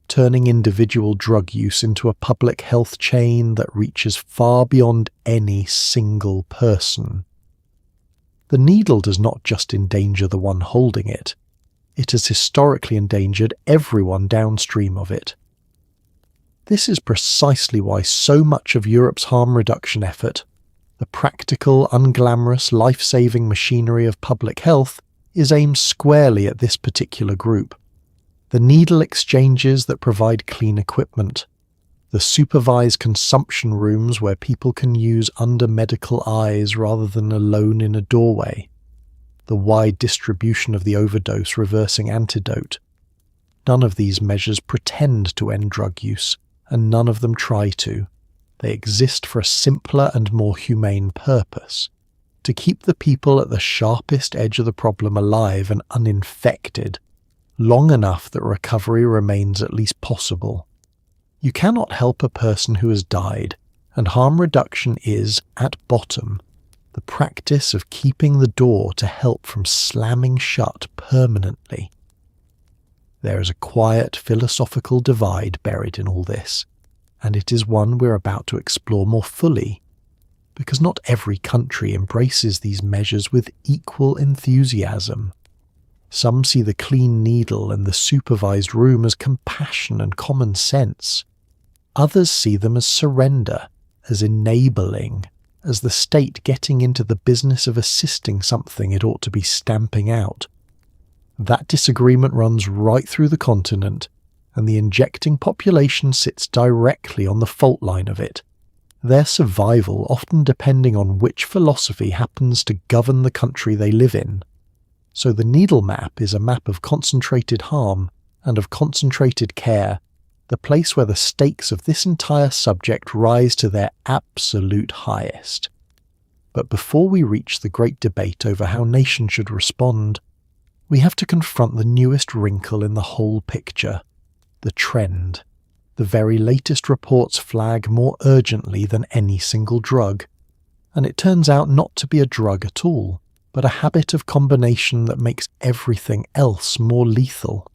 turning individual drug use into a public health chain that reaches far beyond any single person. The needle does not just endanger the one holding it, it has historically endangered everyone downstream of it. This is precisely why so much of Europe's harm reduction effort, the practical, unglamorous, life-saving machinery of public health, is aimed squarely at this particular group. The needle exchanges that provide clean equipment, the supervised consumption rooms where people can use under medical eyes rather than alone in a doorway, the wide distribution of the overdose reversing antidote. None of these measures pretend to end drug use, and none of them try to. They exist for a simpler and more humane purpose, to keep the people at the sharpest edge of the problem alive and uninfected, long enough that recovery remains at least possible. You cannot help a person who has died, and harm reduction is, at bottom, the practice of keeping the door to help from slamming shut permanently. There is a quiet philosophical divide buried in all this, and it is one we're about to explore more fully, because not every country embraces these measures with equal enthusiasm. Some see the clean needle and the supervised room as compassion and common sense. Others see them as surrender, as enabling, as the state getting into the business of assisting something it ought to be stamping out. That disagreement runs right through the continent, and the injecting population sits directly on the fault line of it, their survival often depending on which philosophy happens to govern the country they live in. So the needle map is a map of concentrated harm and of concentrated care, the place where the stakes of this entire subject rise to their absolute highest. But before we reach the great debate over how nations should respond, we have to confront the newest wrinkle in the whole picture, the trend. The very latest reports flag more urgently than any single drug, and it turns out not to be a drug at all, but a habit of combination that makes everything else more lethal.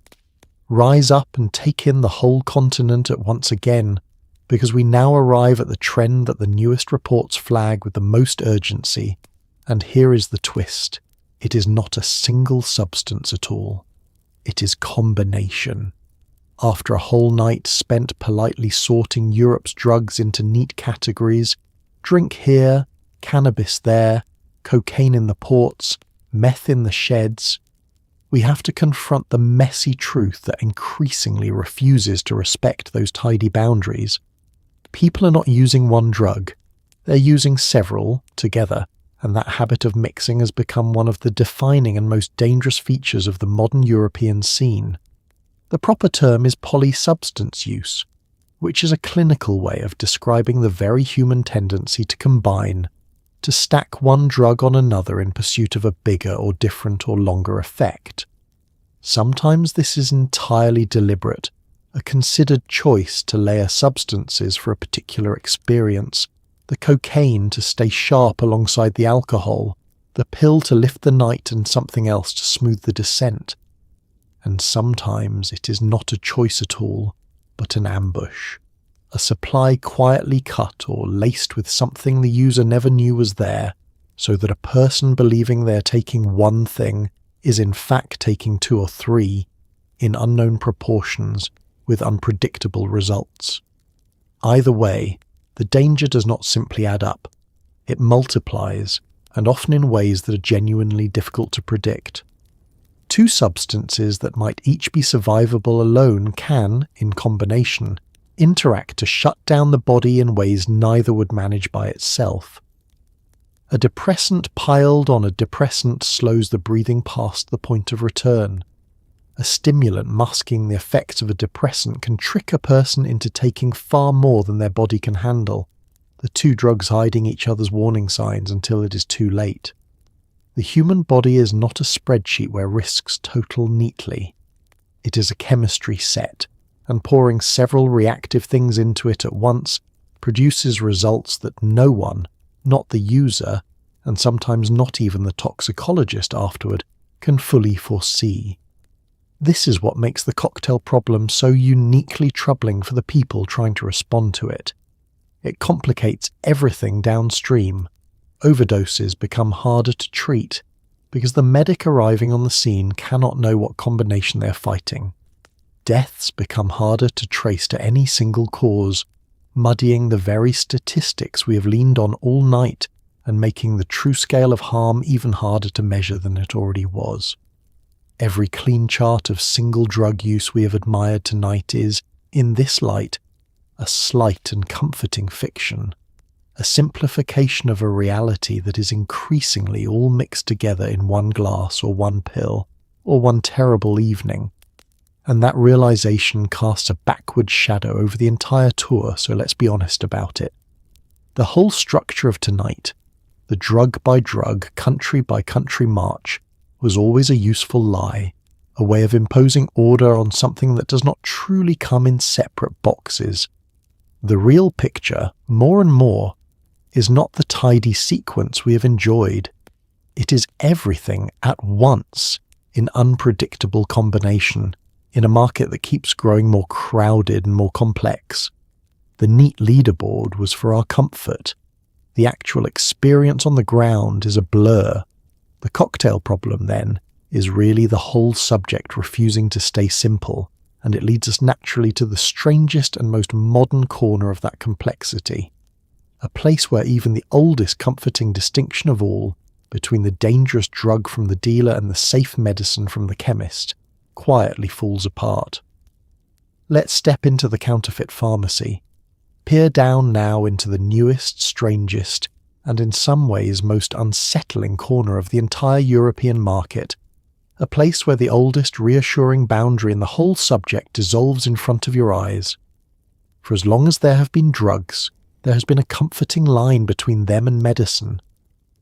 Rise up and take in the whole continent at once again, because we now arrive at the trend that the newest reports flag with the most urgency, and here is the twist. It is not a single substance at all. It is combination. After a whole night spent politely sorting Europe's drugs into neat categories, drink here, cannabis there, cocaine in the ports, meth in the sheds, we have to confront the messy truth that increasingly refuses to respect those tidy boundaries. People are not using one drug, they're using several together, and that habit of mixing has become one of the defining and most dangerous features of the modern European scene. The proper term is polysubstance use, which is a clinical way of describing the very human tendency to combine, to stack one drug on another in pursuit of a bigger or different or longer effect. Sometimes this is entirely deliberate, a considered choice to layer substances for a particular experience, the cocaine to stay sharp alongside the alcohol, the pill to lift the night and something else to smooth the descent. And sometimes it is not a choice at all, but an ambush, a supply quietly cut or laced with something the user never knew was there, so that a person believing they are taking one thing is in fact taking two or three, in unknown proportions, with unpredictable results. Either way, the danger does not simply add up. It multiplies, and often in ways that are genuinely difficult to predict. Two substances that might each be survivable alone can, in combination, interact to shut down the body in ways neither would manage by itself. A depressant piled on a depressant slows the breathing past the point of return. A stimulant masking the effects of a depressant can trick a person into taking far more than their body can handle, the two drugs hiding each other's warning signs until it is too late. The human body is not a spreadsheet where risks total neatly. It is a chemistry set, and pouring several reactive things into it at once produces results that no one, not the user, and sometimes not even the toxicologist afterward, can fully foresee. This is what makes the cocktail problem so uniquely troubling for the people trying to respond to it. It complicates everything downstream. Overdoses become harder to treat because the medic arriving on the scene cannot know what combination they are fighting. Deaths become harder to trace to any single cause, muddying the very statistics we have leaned on all night and making the true scale of harm even harder to measure than it already was. Every clean chart of single drug use we have admired tonight is, in this light, a slight and comforting fiction, a simplification of a reality that is increasingly all mixed together in one glass or one pill or one terrible evening. And that realization casts a backward shadow over the entire tour, so let's be honest about it. The whole structure of tonight, the drug by drug, country by country march, was always a useful lie, a way of imposing order on something that does not truly come in separate boxes. The real picture, more and more, is not the tidy sequence we have enjoyed. It is everything at once in unpredictable combination, in a market that keeps growing more crowded and more complex. The neat leaderboard was for our comfort. The actual experience on the ground is a blur. The cocktail problem, then, is really the whole subject refusing to stay simple, and it leads us naturally to the strangest and most modern corner of that complexity, a place where even the oldest comforting distinction of all, between the dangerous drug from the dealer and the safe medicine from the chemist, quietly falls apart. Let's step into the counterfeit pharmacy, peer down now into the newest, strangest, and in some ways most unsettling corner of the entire European market, a place where the oldest reassuring boundary in the whole subject dissolves in front of your eyes. For as long as there have been drugs, there has been a comforting line between them and medicine,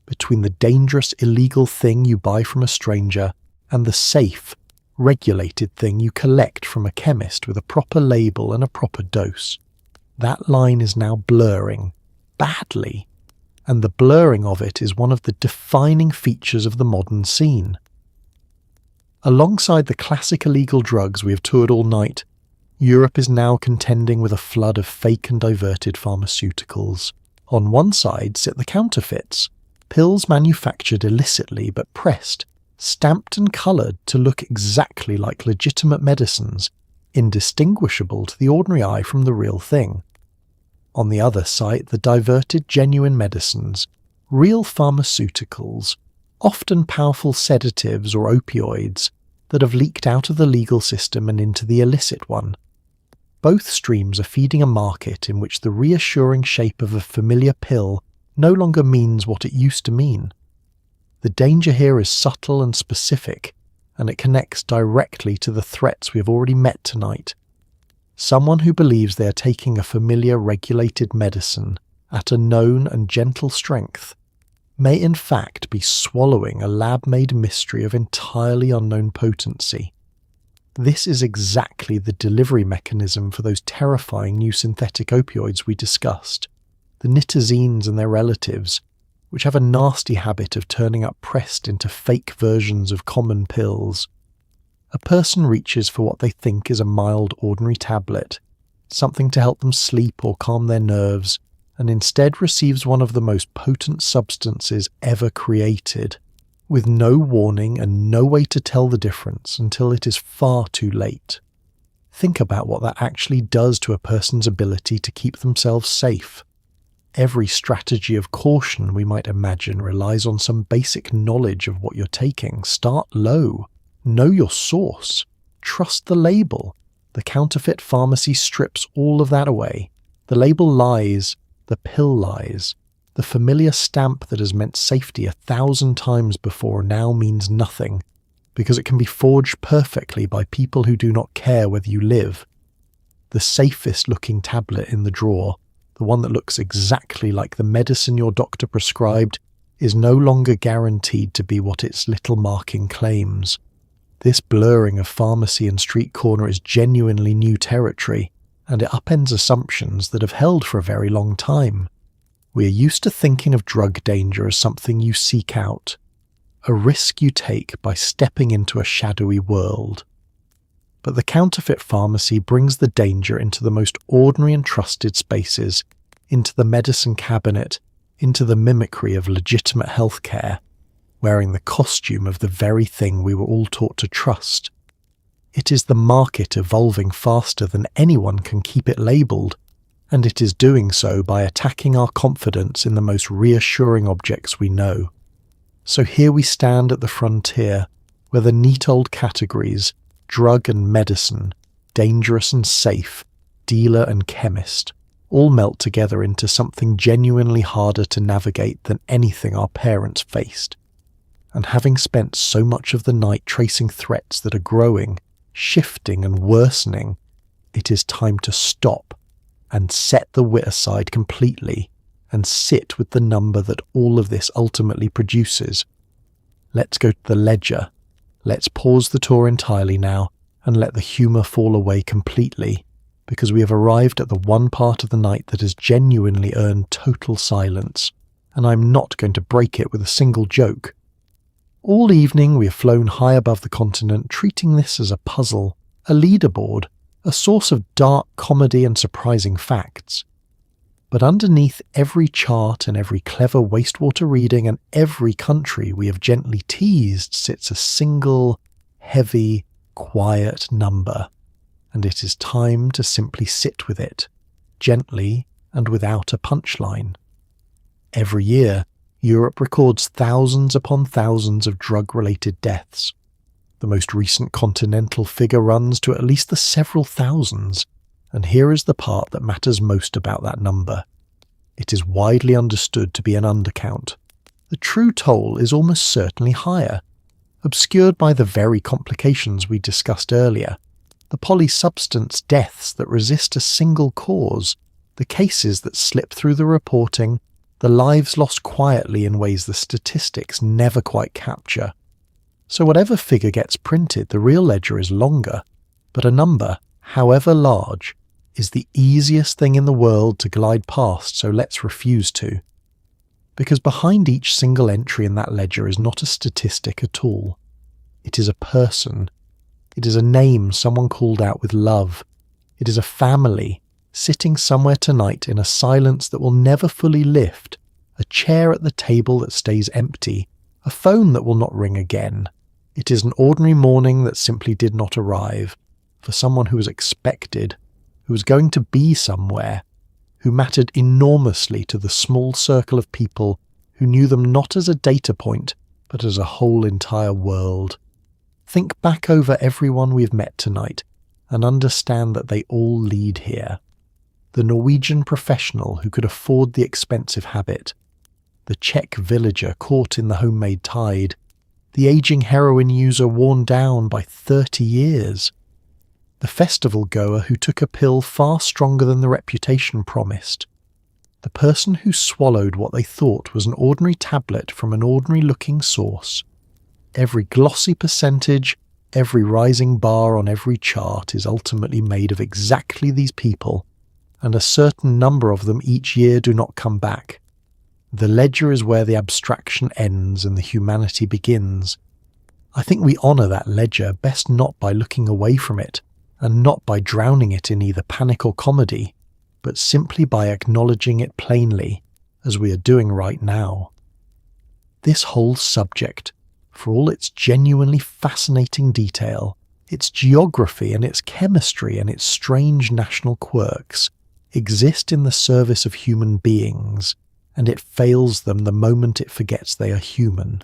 between the dangerous illegal thing you buy from a stranger and the safe, regulated thing you collect from a chemist with a proper label and a proper dose. That line is now blurring, badly, and the blurring of it is one of the defining features of the modern scene. Alongside the classic illegal drugs we have toured all night, Europe is now contending with a flood of fake and diverted pharmaceuticals. On one side sit the counterfeits, pills manufactured illicitly but pressed, stamped and coloured to look exactly like legitimate medicines, indistinguishable to the ordinary eye from the real thing. On the other side, the diverted genuine medicines, real pharmaceuticals, often powerful sedatives or opioids, that have leaked out of the legal system and into the illicit one. Both streams are feeding a market in which the reassuring shape of a familiar pill no longer means what it used to mean. The danger here is subtle and specific, and it connects directly to the threats we have already met tonight. Someone who believes they are taking a familiar regulated medicine at a known and gentle strength may in fact be swallowing a lab-made mystery of entirely unknown potency. This is exactly the delivery mechanism for those terrifying new synthetic opioids we discussed, the nitazines and their relatives, which have a nasty habit of turning up pressed into fake versions of common pills. A person reaches for what they think is a mild ordinary tablet, something to help them sleep or calm their nerves, and instead receives one of the most potent substances ever created, with no warning and no way to tell the difference until it is far too late. Think about what that actually does to a person's ability to keep themselves safe. Every strategy of caution we might imagine relies on some basic knowledge of what you're taking. Start low. Know your source. Trust the label. The counterfeit pharmacy strips all of that away. The label lies. The pill lies. The familiar stamp that has meant safety 1,000 times before now means nothing, because it can be forged perfectly by people who do not care whether you live. The safest looking tablet in the drawer, the one that looks exactly like the medicine your doctor prescribed, is no longer guaranteed to be what its little marking claims. This blurring of pharmacy and street corner is genuinely new territory, and it upends assumptions that have held for a very long time. We are used to thinking of drug danger as something you seek out, a risk you take by stepping into a shadowy world. But the counterfeit pharmacy brings the danger into the most ordinary and trusted spaces, into the medicine cabinet, into the mimicry of legitimate healthcare, wearing the costume of the very thing we were all taught to trust. It is the market evolving faster than anyone can keep it labelled, and it is doing so by attacking our confidence in the most reassuring objects we know. So here we stand at the frontier, where the neat old categories, drug and medicine, dangerous and safe, dealer and chemist, all melt together into something genuinely harder to navigate than anything our parents faced. And having spent so much of the night tracing threats that are growing, shifting and worsening, it is time to stop and set the wit aside completely and sit with the number that all of this ultimately produces. Let's go to the ledger. Let's pause the tour entirely now and let the humour fall away completely, because we have arrived at the one part of the night that has genuinely earned total silence, and I'm not going to break it with a single joke. All evening we have flown high above the continent, treating this as a puzzle, a leaderboard, a source of dark comedy and surprising facts. But underneath every chart and every clever wastewater reading and every country we have gently teased sits a single, heavy, quiet number, and it is time to simply sit with it, gently and without a punchline. Every year, Europe records thousands upon thousands of drug-related deaths. The most recent continental figure runs to at least the several thousands, and here is the part that matters most about that number. It is widely understood to be an undercount. The true toll is almost certainly higher, obscured by the very complications we discussed earlier, the polysubstance deaths that resist a single cause, the cases that slip through the reporting, the lives lost quietly in ways the statistics never quite capture. So whatever figure gets printed, the real ledger is longer, but a number, however large, is the easiest thing in the world to glide past, so let's refuse to. Because behind each single entry in that ledger is not a statistic at all. It is a person. It is a name someone called out with love. It is a family, sitting somewhere tonight in a silence that will never fully lift, a chair at the table that stays empty, a phone that will not ring again. It is an ordinary morning that simply did not arrive, for someone who was expected, who was going to be somewhere, who mattered enormously to the small circle of people who knew them not as a data point, but as a whole entire world. Think back over everyone we've met tonight and understand that they all lead here. The Norwegian professional who could afford the expensive habit, the Czech villager caught in the homemade tide, the aging heroin user worn down by 30 years, the festival goer who took a pill far stronger than the reputation promised, the person who swallowed what they thought was an ordinary tablet from an ordinary-looking source. Every glossy percentage, every rising bar on every chart is ultimately made of exactly these people, and a certain number of them each year do not come back. The ledger is where the abstraction ends and the humanity begins. I think we honour that ledger best not by looking away from it, and not by drowning it in either panic or comedy, but simply by acknowledging it plainly, as we are doing right now. This whole subject, for all its genuinely fascinating detail, its geography and its chemistry and its strange national quirks, exist in the service of human beings, and it fails them the moment it forgets they are human.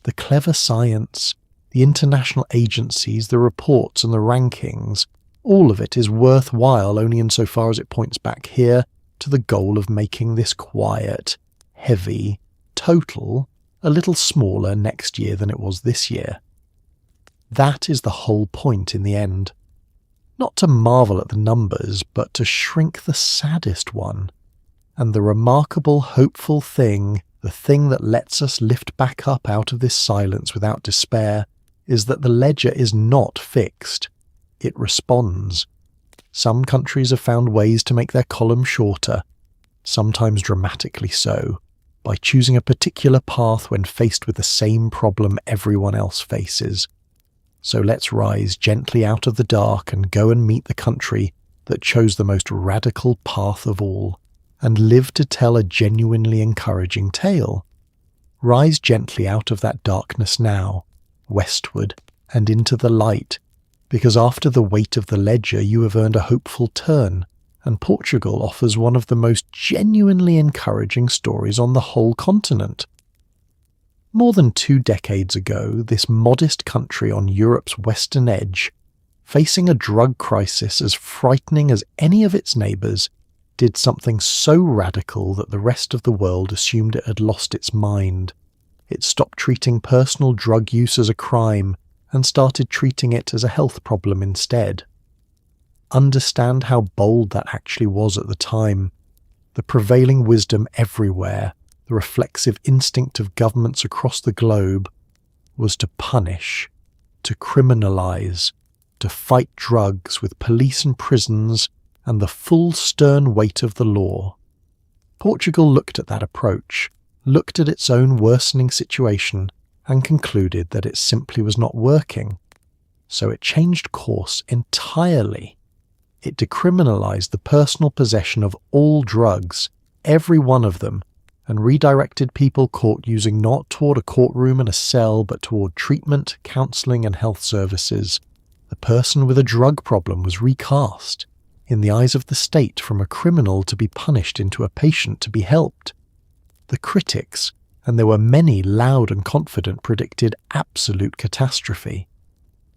The clever science, the international agencies, the reports and the rankings, all of it is worthwhile only insofar as it points back here to the goal of making this quiet, heavy, total a little smaller next year than it was this year. That is the whole point in the end. Not to marvel at the numbers, but to shrink the saddest one. And the remarkable, hopeful thing, the thing that lets us lift back up out of this silence without despair, is that the ledger is not fixed. It responds. Some countries have found ways to make their column shorter, sometimes dramatically so, by choosing a particular path when faced with the same problem everyone else faces. So let's rise gently out of the dark and go and meet the country that chose the most radical path of all, and live to tell a genuinely encouraging tale. Rise gently out of that darkness now, westward, and into the light, because after the weight of the ledger you have earned a hopeful turn, and Portugal offers one of the most genuinely encouraging stories on the whole continent. More than 2 decades ago, this modest country on Europe's western edge, facing a drug crisis as frightening as any of its neighbours, did something so radical that the rest of the world assumed it had lost its mind. It stopped treating personal drug use as a crime and started treating it as a health problem instead. Understand how bold that actually was at the time. The prevailing wisdom everywhere, the reflexive instinct of governments across the globe, was to punish, to criminalise, to fight drugs with police and prisons and the full stern weight of the law. Portugal looked at that approach, looked at its own worsening situation, and concluded that it simply was not working. So it changed course entirely. It decriminalised the personal possession of all drugs, every one of them, and redirected people caught using not toward a courtroom and a cell, but toward treatment, counselling and health services. The person with a drug problem was recast, in the eyes of the state, from a criminal to be punished into a patient to be helped. The critics, and there were many loud and confident, predicted absolute catastrophe.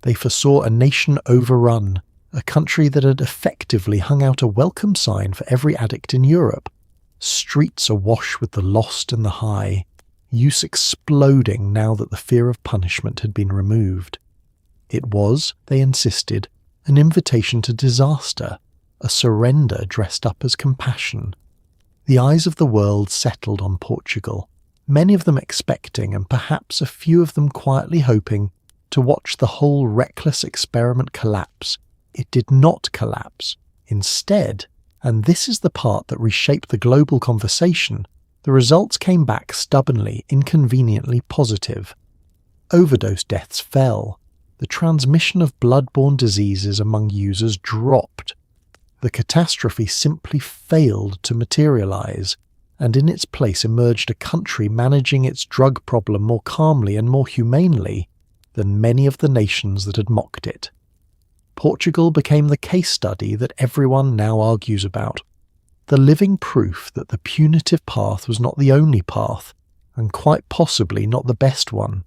They foresaw a nation overrun, a country that had effectively hung out a welcome sign for every addict in Europe, streets awash with the lost and the high, use exploding now that the fear of punishment had been removed. It was, they insisted, an invitation to disaster, a surrender dressed up as compassion. The eyes of the world settled on Portugal, many of them expecting, and perhaps a few of them quietly hoping, to watch the whole reckless experiment collapse. It did not collapse. Instead, and this is the part that reshaped the global conversation, the results came back stubbornly, inconveniently positive. Overdose deaths fell. The transmission of blood-borne diseases among users dropped. The catastrophe simply failed to materialise, and in its place emerged a country managing its drug problem more calmly and more humanely than many of the nations that had mocked it. Portugal became the case study that everyone now argues about, the living proof that the punitive path was not the only path, and quite possibly not the best one.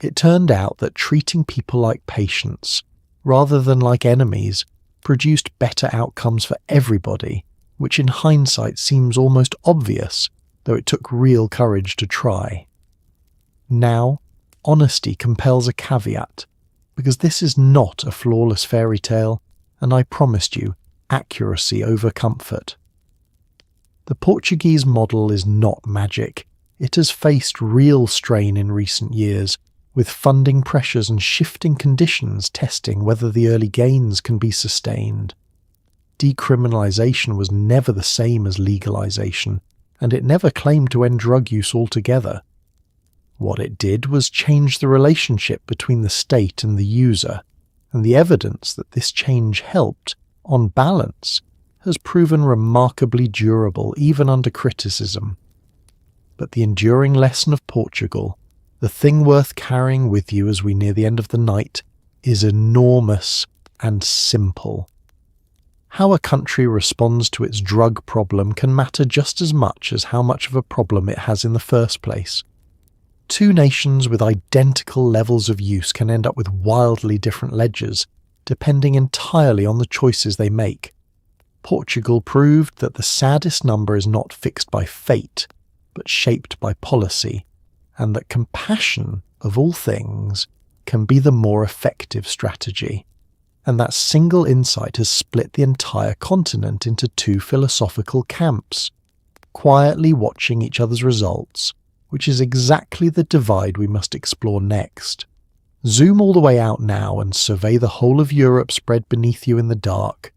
It turned out that treating people like patients, rather than like enemies, produced better outcomes for everybody, which in hindsight seems almost obvious, though it took real courage to try. Now, honesty compels a caveat, because this is not a flawless fairy tale, and I promised you accuracy over comfort. The Portuguese model is not magic. It has faced real strain in recent years, with funding pressures and shifting conditions testing whether the early gains can be sustained. Decriminalisation was never the same as legalisation, and it never claimed to end drug use altogether. What it did was change the relationship between the state and the user, and the evidence that this change helped, on balance, has proven remarkably durable even under criticism. But the enduring lesson of Portugal, the thing worth carrying with you as we near the end of the night, is enormous and simple. How a country responds to its drug problem can matter just as much as how much of a problem it has in the first place. Two nations with identical levels of use can end up with wildly different ledgers, depending entirely on the choices they make. Portugal proved that the saddest number is not fixed by fate, but shaped by policy, and that compassion, of all things, can be the more effective strategy. And that single insight has split the entire continent into two philosophical camps, quietly watching each other's results, which is exactly the divide we must explore next. Zoom all the way out now and survey the whole of Europe spread beneath you in the dark,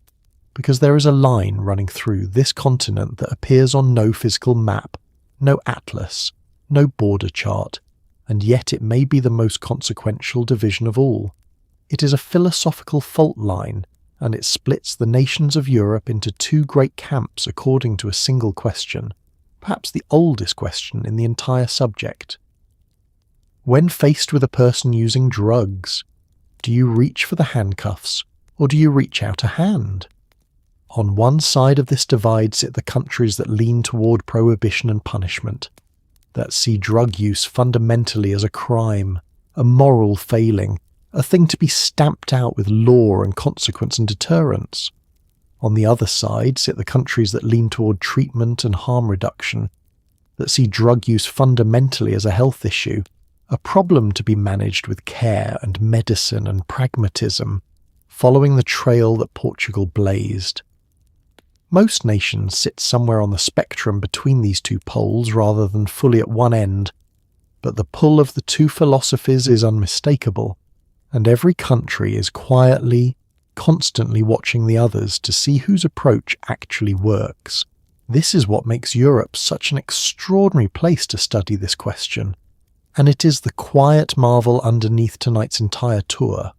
because there is a line running through this continent that appears on no physical map, no atlas, no border chart, and yet it may be the most consequential division of all. It is a philosophical fault line, and it splits the nations of Europe into two great camps according to a single question, perhaps the oldest question in the entire subject. When faced with a person using drugs, do you reach for the handcuffs, or do you reach out a hand? On one side of this divide sit the countries that lean toward prohibition and punishment, that see drug use fundamentally as a crime, a moral failing, a thing to be stamped out with law and consequence and deterrence. On the other side sit the countries that lean toward treatment and harm reduction, that see drug use fundamentally as a health issue, a problem to be managed with care and medicine and pragmatism, following the trail that Portugal blazed. Most nations sit somewhere on the spectrum between these two poles rather than fully at one end, but the pull of the two philosophies is unmistakable, and every country is quietly, constantly watching the others to see whose approach actually works. This is what makes Europe such an extraordinary place to study this question, and it is the quiet marvel underneath tonight's entire tour.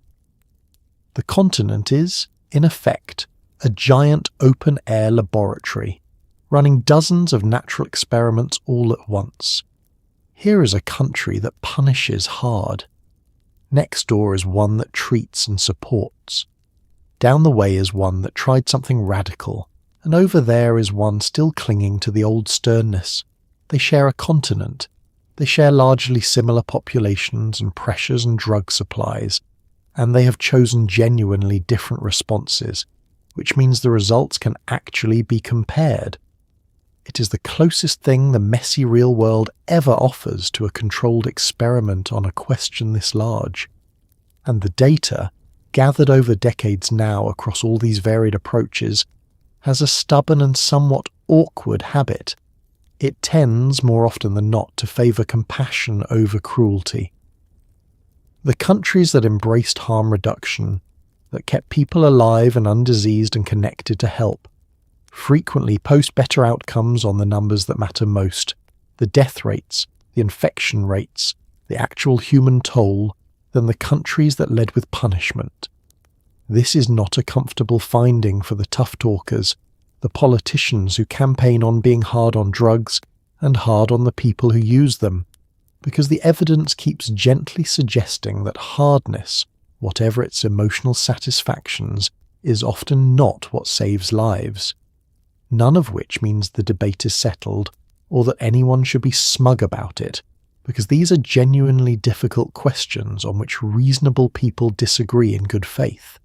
The continent is, in effect, a giant open-air laboratory, running dozens of natural experiments all at once. Here is a country that punishes hard. Next door is one that treats and supports. Down the way is one that tried something radical, and over there is one still clinging to the old sternness. They share a continent. They share largely similar populations and pressures and drug supplies, and they have chosen genuinely different responses, which means the results can actually be compared. It is the closest thing the messy real world ever offers to a controlled experiment on a question this large. And the data, gathered over decades now across all these varied approaches, has a stubborn and somewhat awkward habit. It tends, more often than not, to favour compassion over cruelty. The countries that embraced harm reduction, that kept people alive and undiseased and connected to help, frequently post better outcomes on the numbers that matter most, the death rates, the infection rates, the actual human toll, than the countries that led with punishment. This is not a comfortable finding for the tough talkers, the politicians who campaign on being hard on drugs and hard on the people who use them, because the evidence keeps gently suggesting that hardness, whatever its emotional satisfactions, is often not what saves lives. None of which means the debate is settled, or that anyone should be smug about it, because these are genuinely difficult questions on which reasonable people disagree in good faith.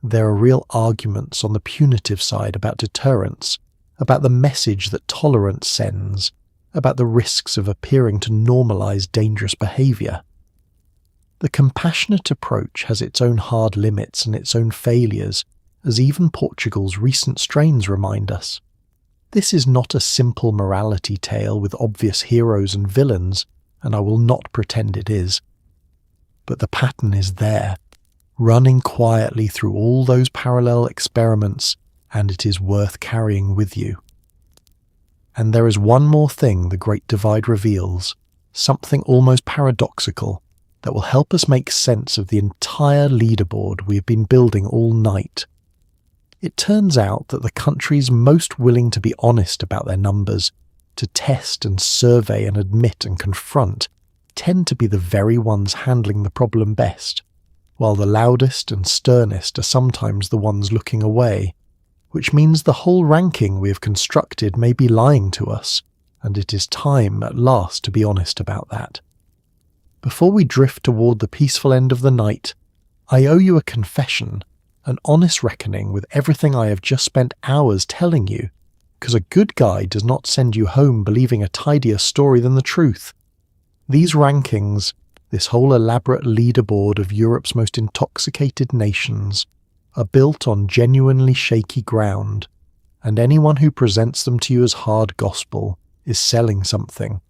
There are real arguments on the punitive side about deterrence, about the message that tolerance sends, about the risks of appearing to normalize dangerous behavior. The compassionate approach has its own hard limits and its own failures, as even Portugal's recent strains remind us. This is not a simple morality tale with obvious heroes and villains, and I will not pretend it is. But the pattern is there, running quietly through all those parallel experiments, and it is worth carrying with you. And there is one more thing the Great Divide reveals, something almost paradoxical, that will help us make sense of the entire leaderboard we have been building all night. It turns out that the countries most willing to be honest about their numbers, to test and survey and admit and confront, tend to be the very ones handling the problem best, while the loudest and sternest are sometimes the ones looking away, which means the whole ranking we have constructed may be lying to us, and it is time at last to be honest about that. Before we drift toward the peaceful end of the night, I owe you a confession, an honest reckoning with everything I have just spent hours telling you, because a good guy does not send you home believing a tidier story than the truth. These rankings, this whole elaborate leaderboard of Europe's most intoxicated nations, are built on genuinely shaky ground, and anyone who presents them to you as hard gospel is selling something.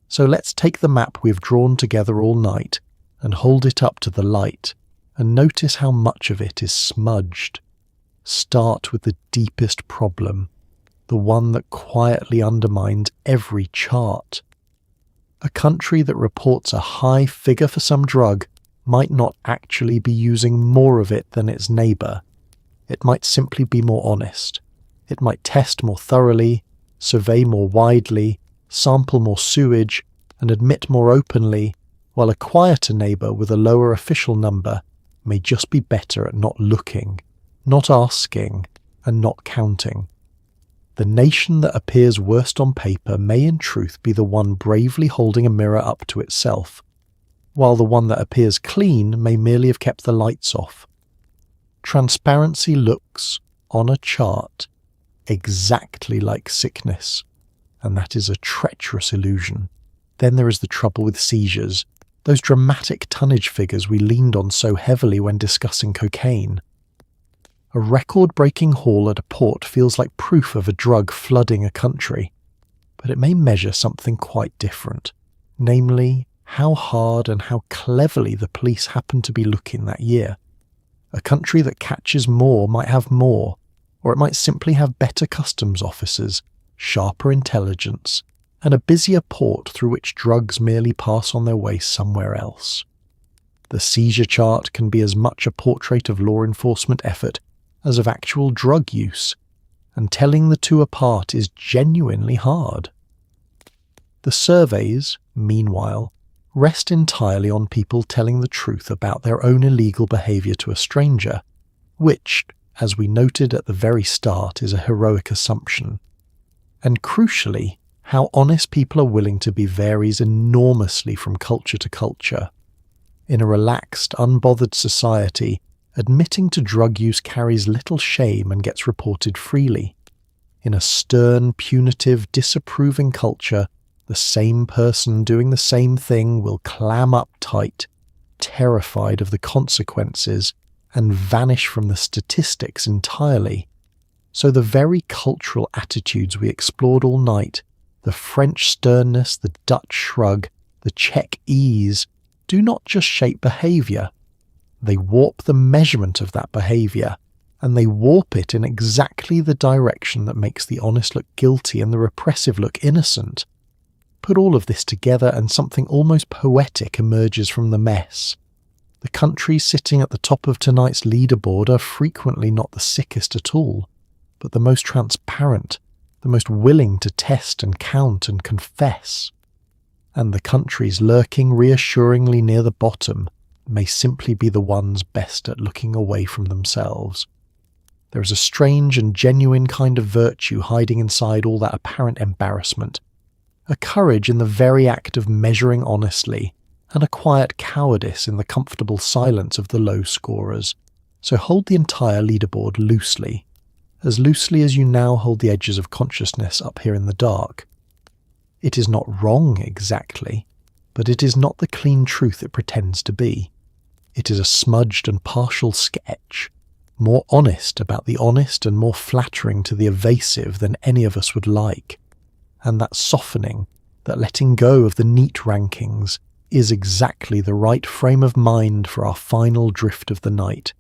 So let's take the map we've drawn together all night and hold it up to the light and notice how much of it is smudged. Start with the deepest problem, the one that quietly undermines every chart. A country that reports a high figure for some drug might not actually be using more of it than its neighbour. It might simply be more honest. It might test more thoroughly, survey more widely, sample more sewage, and admit more openly, while a quieter neighbour with a lower official number may just be better at not looking, not asking, and not counting. The nation that appears worst on paper may in truth be the one bravely holding a mirror up to itself, while the one that appears clean may merely have kept the lights off. Transparency looks, on a chart, exactly like sickness, and that is a treacherous illusion. Then there is the trouble with seizures, those dramatic tonnage figures we leaned on so heavily when discussing cocaine. A record-breaking haul at a port feels like proof of a drug flooding a country, but it may measure something quite different, namely, how hard and how cleverly the police happen to be looking that year. A country that catches more might have more, or it might simply have better customs officers, sharper intelligence, and a busier port through which drugs merely pass on their way somewhere else. The seizure chart can be as much a portrait of law enforcement effort as of actual drug use, and telling the two apart is genuinely hard. The surveys, meanwhile, rest entirely on people telling the truth about their own illegal behaviour to a stranger, which, as we noted at the very start, is a heroic assumption. And crucially, how honest people are willing to be varies enormously from culture to culture. In a relaxed, unbothered society, admitting to drug use carries little shame and gets reported freely. In a stern, punitive, disapproving culture, the same person doing the same thing will clam up tight, terrified of the consequences, and vanish from the statistics entirely. So the very cultural attitudes we explored all night, the French sternness, the Dutch shrug, the Czech ease, do not just shape behaviour. They warp the measurement of that behaviour, and they warp it in exactly the direction that makes the honest look guilty and the repressive look innocent. Put all of this together and something almost poetic emerges from the mess. The countries sitting at the top of tonight's leaderboard are frequently not the sickest at all, but the most transparent, the most willing to test and count and confess. And the countries lurking reassuringly near the bottom may simply be the ones best at looking away from themselves. There is a strange and genuine kind of virtue hiding inside all that apparent embarrassment, a courage in the very act of measuring honestly, and a quiet cowardice in the comfortable silence of the low scorers. So hold the entire leaderboard loosely as you now hold the edges of consciousness up here in the dark. It is not wrong exactly. but it is not the clean truth it pretends to be. It is a smudged and partial sketch, more honest about the honest and more flattering to the evasive than any of us would like. And that softening, that letting go of the neat rankings, is exactly the right frame of mind for our final drift of the night,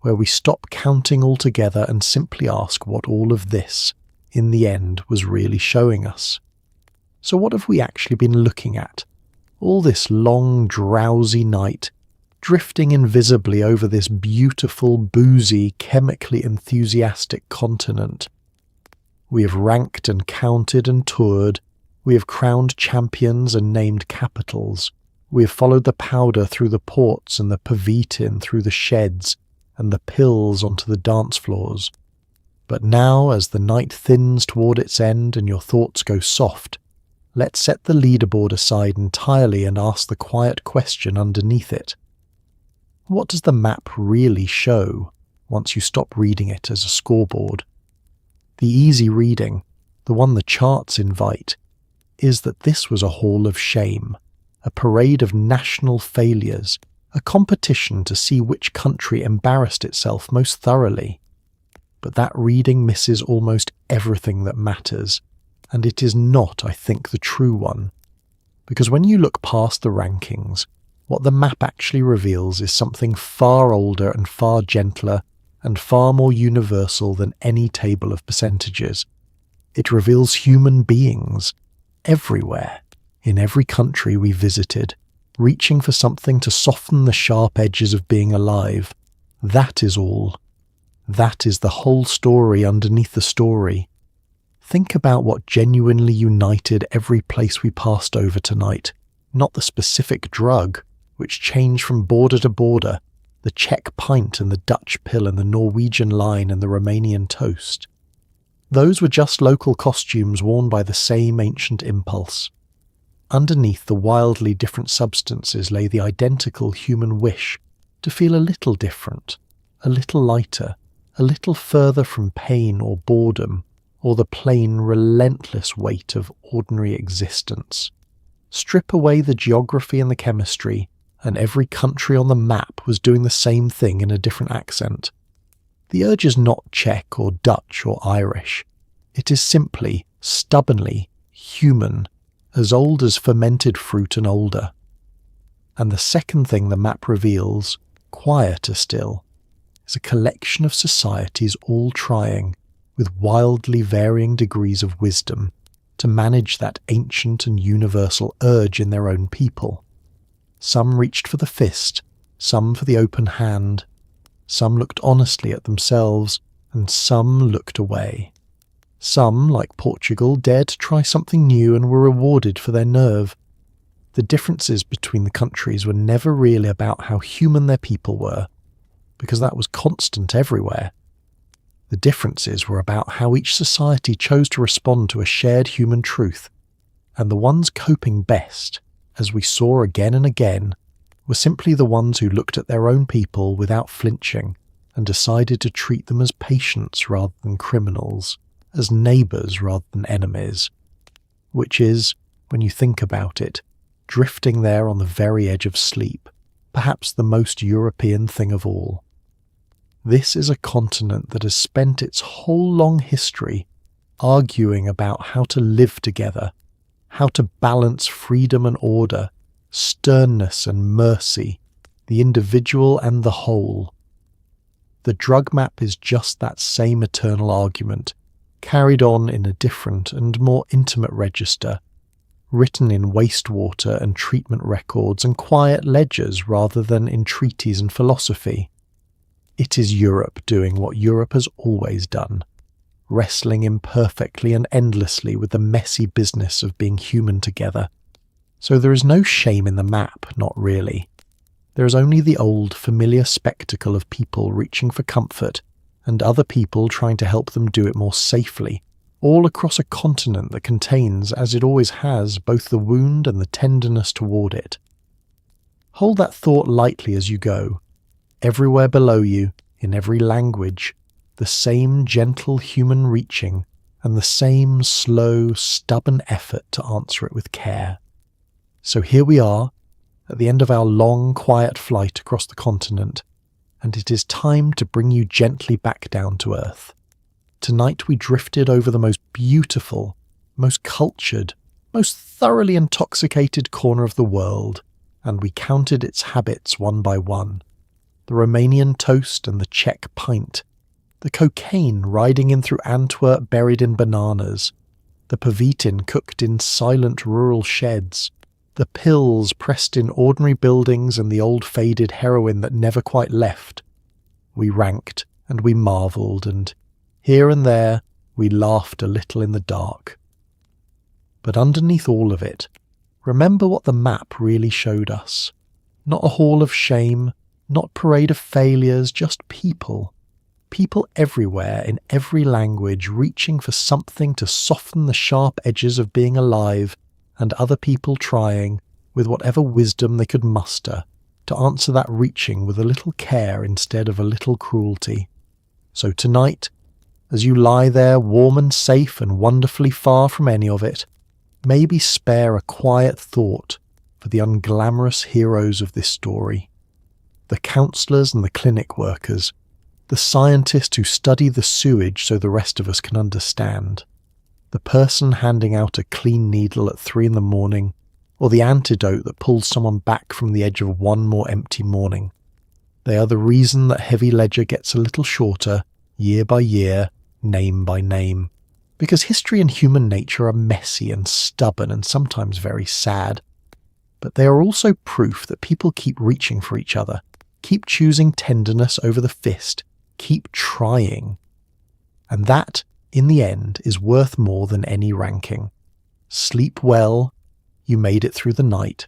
where we stop counting altogether and simply ask what all of this, in the end, was really showing us. So what have we actually been looking at? All this long, drowsy night, drifting invisibly over this beautiful, boozy, chemically enthusiastic continent. We have ranked and counted and toured. We have crowned champions and named capitals. We have followed the powder through the ports and the Pavitin through the sheds and the pills onto the dance floors. But now, as the night thins toward its end and your thoughts go soft, let's set the leaderboard aside entirely and ask the quiet question underneath it. What does the map really show once you stop reading it as a scoreboard? The easy reading, the one the charts invite, is that this was a hall of shame, a parade of national failures, a competition to see which country embarrassed itself most thoroughly. But that reading misses almost everything that matters, and it is not, I think, the true one. Because when you look past the rankings, what the map actually reveals is something far older and far gentler and far more universal than any table of percentages. It reveals human beings, everywhere, in every country we visited, reaching for something to soften the sharp edges of being alive. That is all. That is the whole story underneath the story. Think about what genuinely united every place we passed over tonight, not the specific drug, which changed from border to border, the Czech pint and the Dutch pill and the Norwegian line and the Romanian toast. Those were just local costumes worn by the same ancient impulse. Underneath the wildly different substances lay the identical human wish to feel a little different, a little lighter, a little further from pain or boredom, or the plain, relentless weight of ordinary existence. Strip away the geography and the chemistry, and every country on the map was doing the same thing in a different accent. The urge is not Czech or Dutch or Irish. It is simply, stubbornly, human, as old as fermented fruit and older. And the second thing the map reveals, quieter still, is a collection of societies all trying, with wildly varying degrees of wisdom, to manage that ancient and universal urge in their own people. Some reached for the fist, some for the open hand. Some looked honestly at themselves, and some looked away. Some, like Portugal, dared to try something new and were rewarded for their nerve. The differences between the countries were never really about how human their people were, because that was constant everywhere. The differences were about how each society chose to respond to a shared human truth, and the ones coping best, as we saw again and again, were simply the ones who looked at their own people without flinching and decided to treat them as patients rather than criminals, as neighbours rather than enemies, which is, when you think about it, drifting there on the very edge of sleep, perhaps the most European thing of all. This is a continent that has spent its whole long history arguing about how to live together, how to balance freedom and order, sternness and mercy, the individual and the whole. The drug map is just that same eternal argument, carried on in a different and more intimate register, written in wastewater and treatment records and quiet ledgers rather than in treaties and philosophy. It is Europe doing what Europe has always done, wrestling imperfectly and endlessly with the messy business of being human together. So there is no shame in the map, not really. There is only the old, familiar spectacle of people reaching for comfort and other people trying to help them do it more safely, all across a continent that contains, as it always has, both the wound and the tenderness toward it. Hold that thought lightly as you go. Everywhere below you, in every language, the same gentle human reaching and the same slow, stubborn effort to answer it with care. So here we are, at the end of our long, quiet flight across the continent, and it is time to bring you gently back down to earth. Tonight we drifted over the most beautiful, most cultured, most thoroughly intoxicated corner of the world, and we counted its habits one by one. The Romanian toast and the Czech pint, the cocaine riding in through Antwerp buried in bananas, the Pavitin cooked in silent rural sheds, the pills pressed in ordinary buildings and the old faded heroin that never quite left. We ranked and we marvelled, and here and there we laughed a little in the dark. But underneath all of it, remember what the map really showed us. Not a hall of shame, not parade of failures, just people. People everywhere, in every language, reaching for something to soften the sharp edges of being alive, and other people trying, with whatever wisdom they could muster, to answer that reaching with a little care instead of a little cruelty. So tonight, as you lie there warm and safe and wonderfully far from any of it, maybe spare a quiet thought for the unglamorous heroes of this story. The counsellors and the clinic workers, the scientists who study the sewage so the rest of us can understand, the person handing out a clean needle at 3 a.m, or the antidote that pulls someone back from the edge of one more empty morning. They are the reason that Heavy Ledger gets a little shorter, year by year, name by name. Because history and human nature are messy and stubborn and sometimes very sad. But they are also proof that people keep reaching for each other, keep choosing tenderness over the fist, keep trying. And that, in the end, is worth more than any ranking. Sleep well, you made it through the night.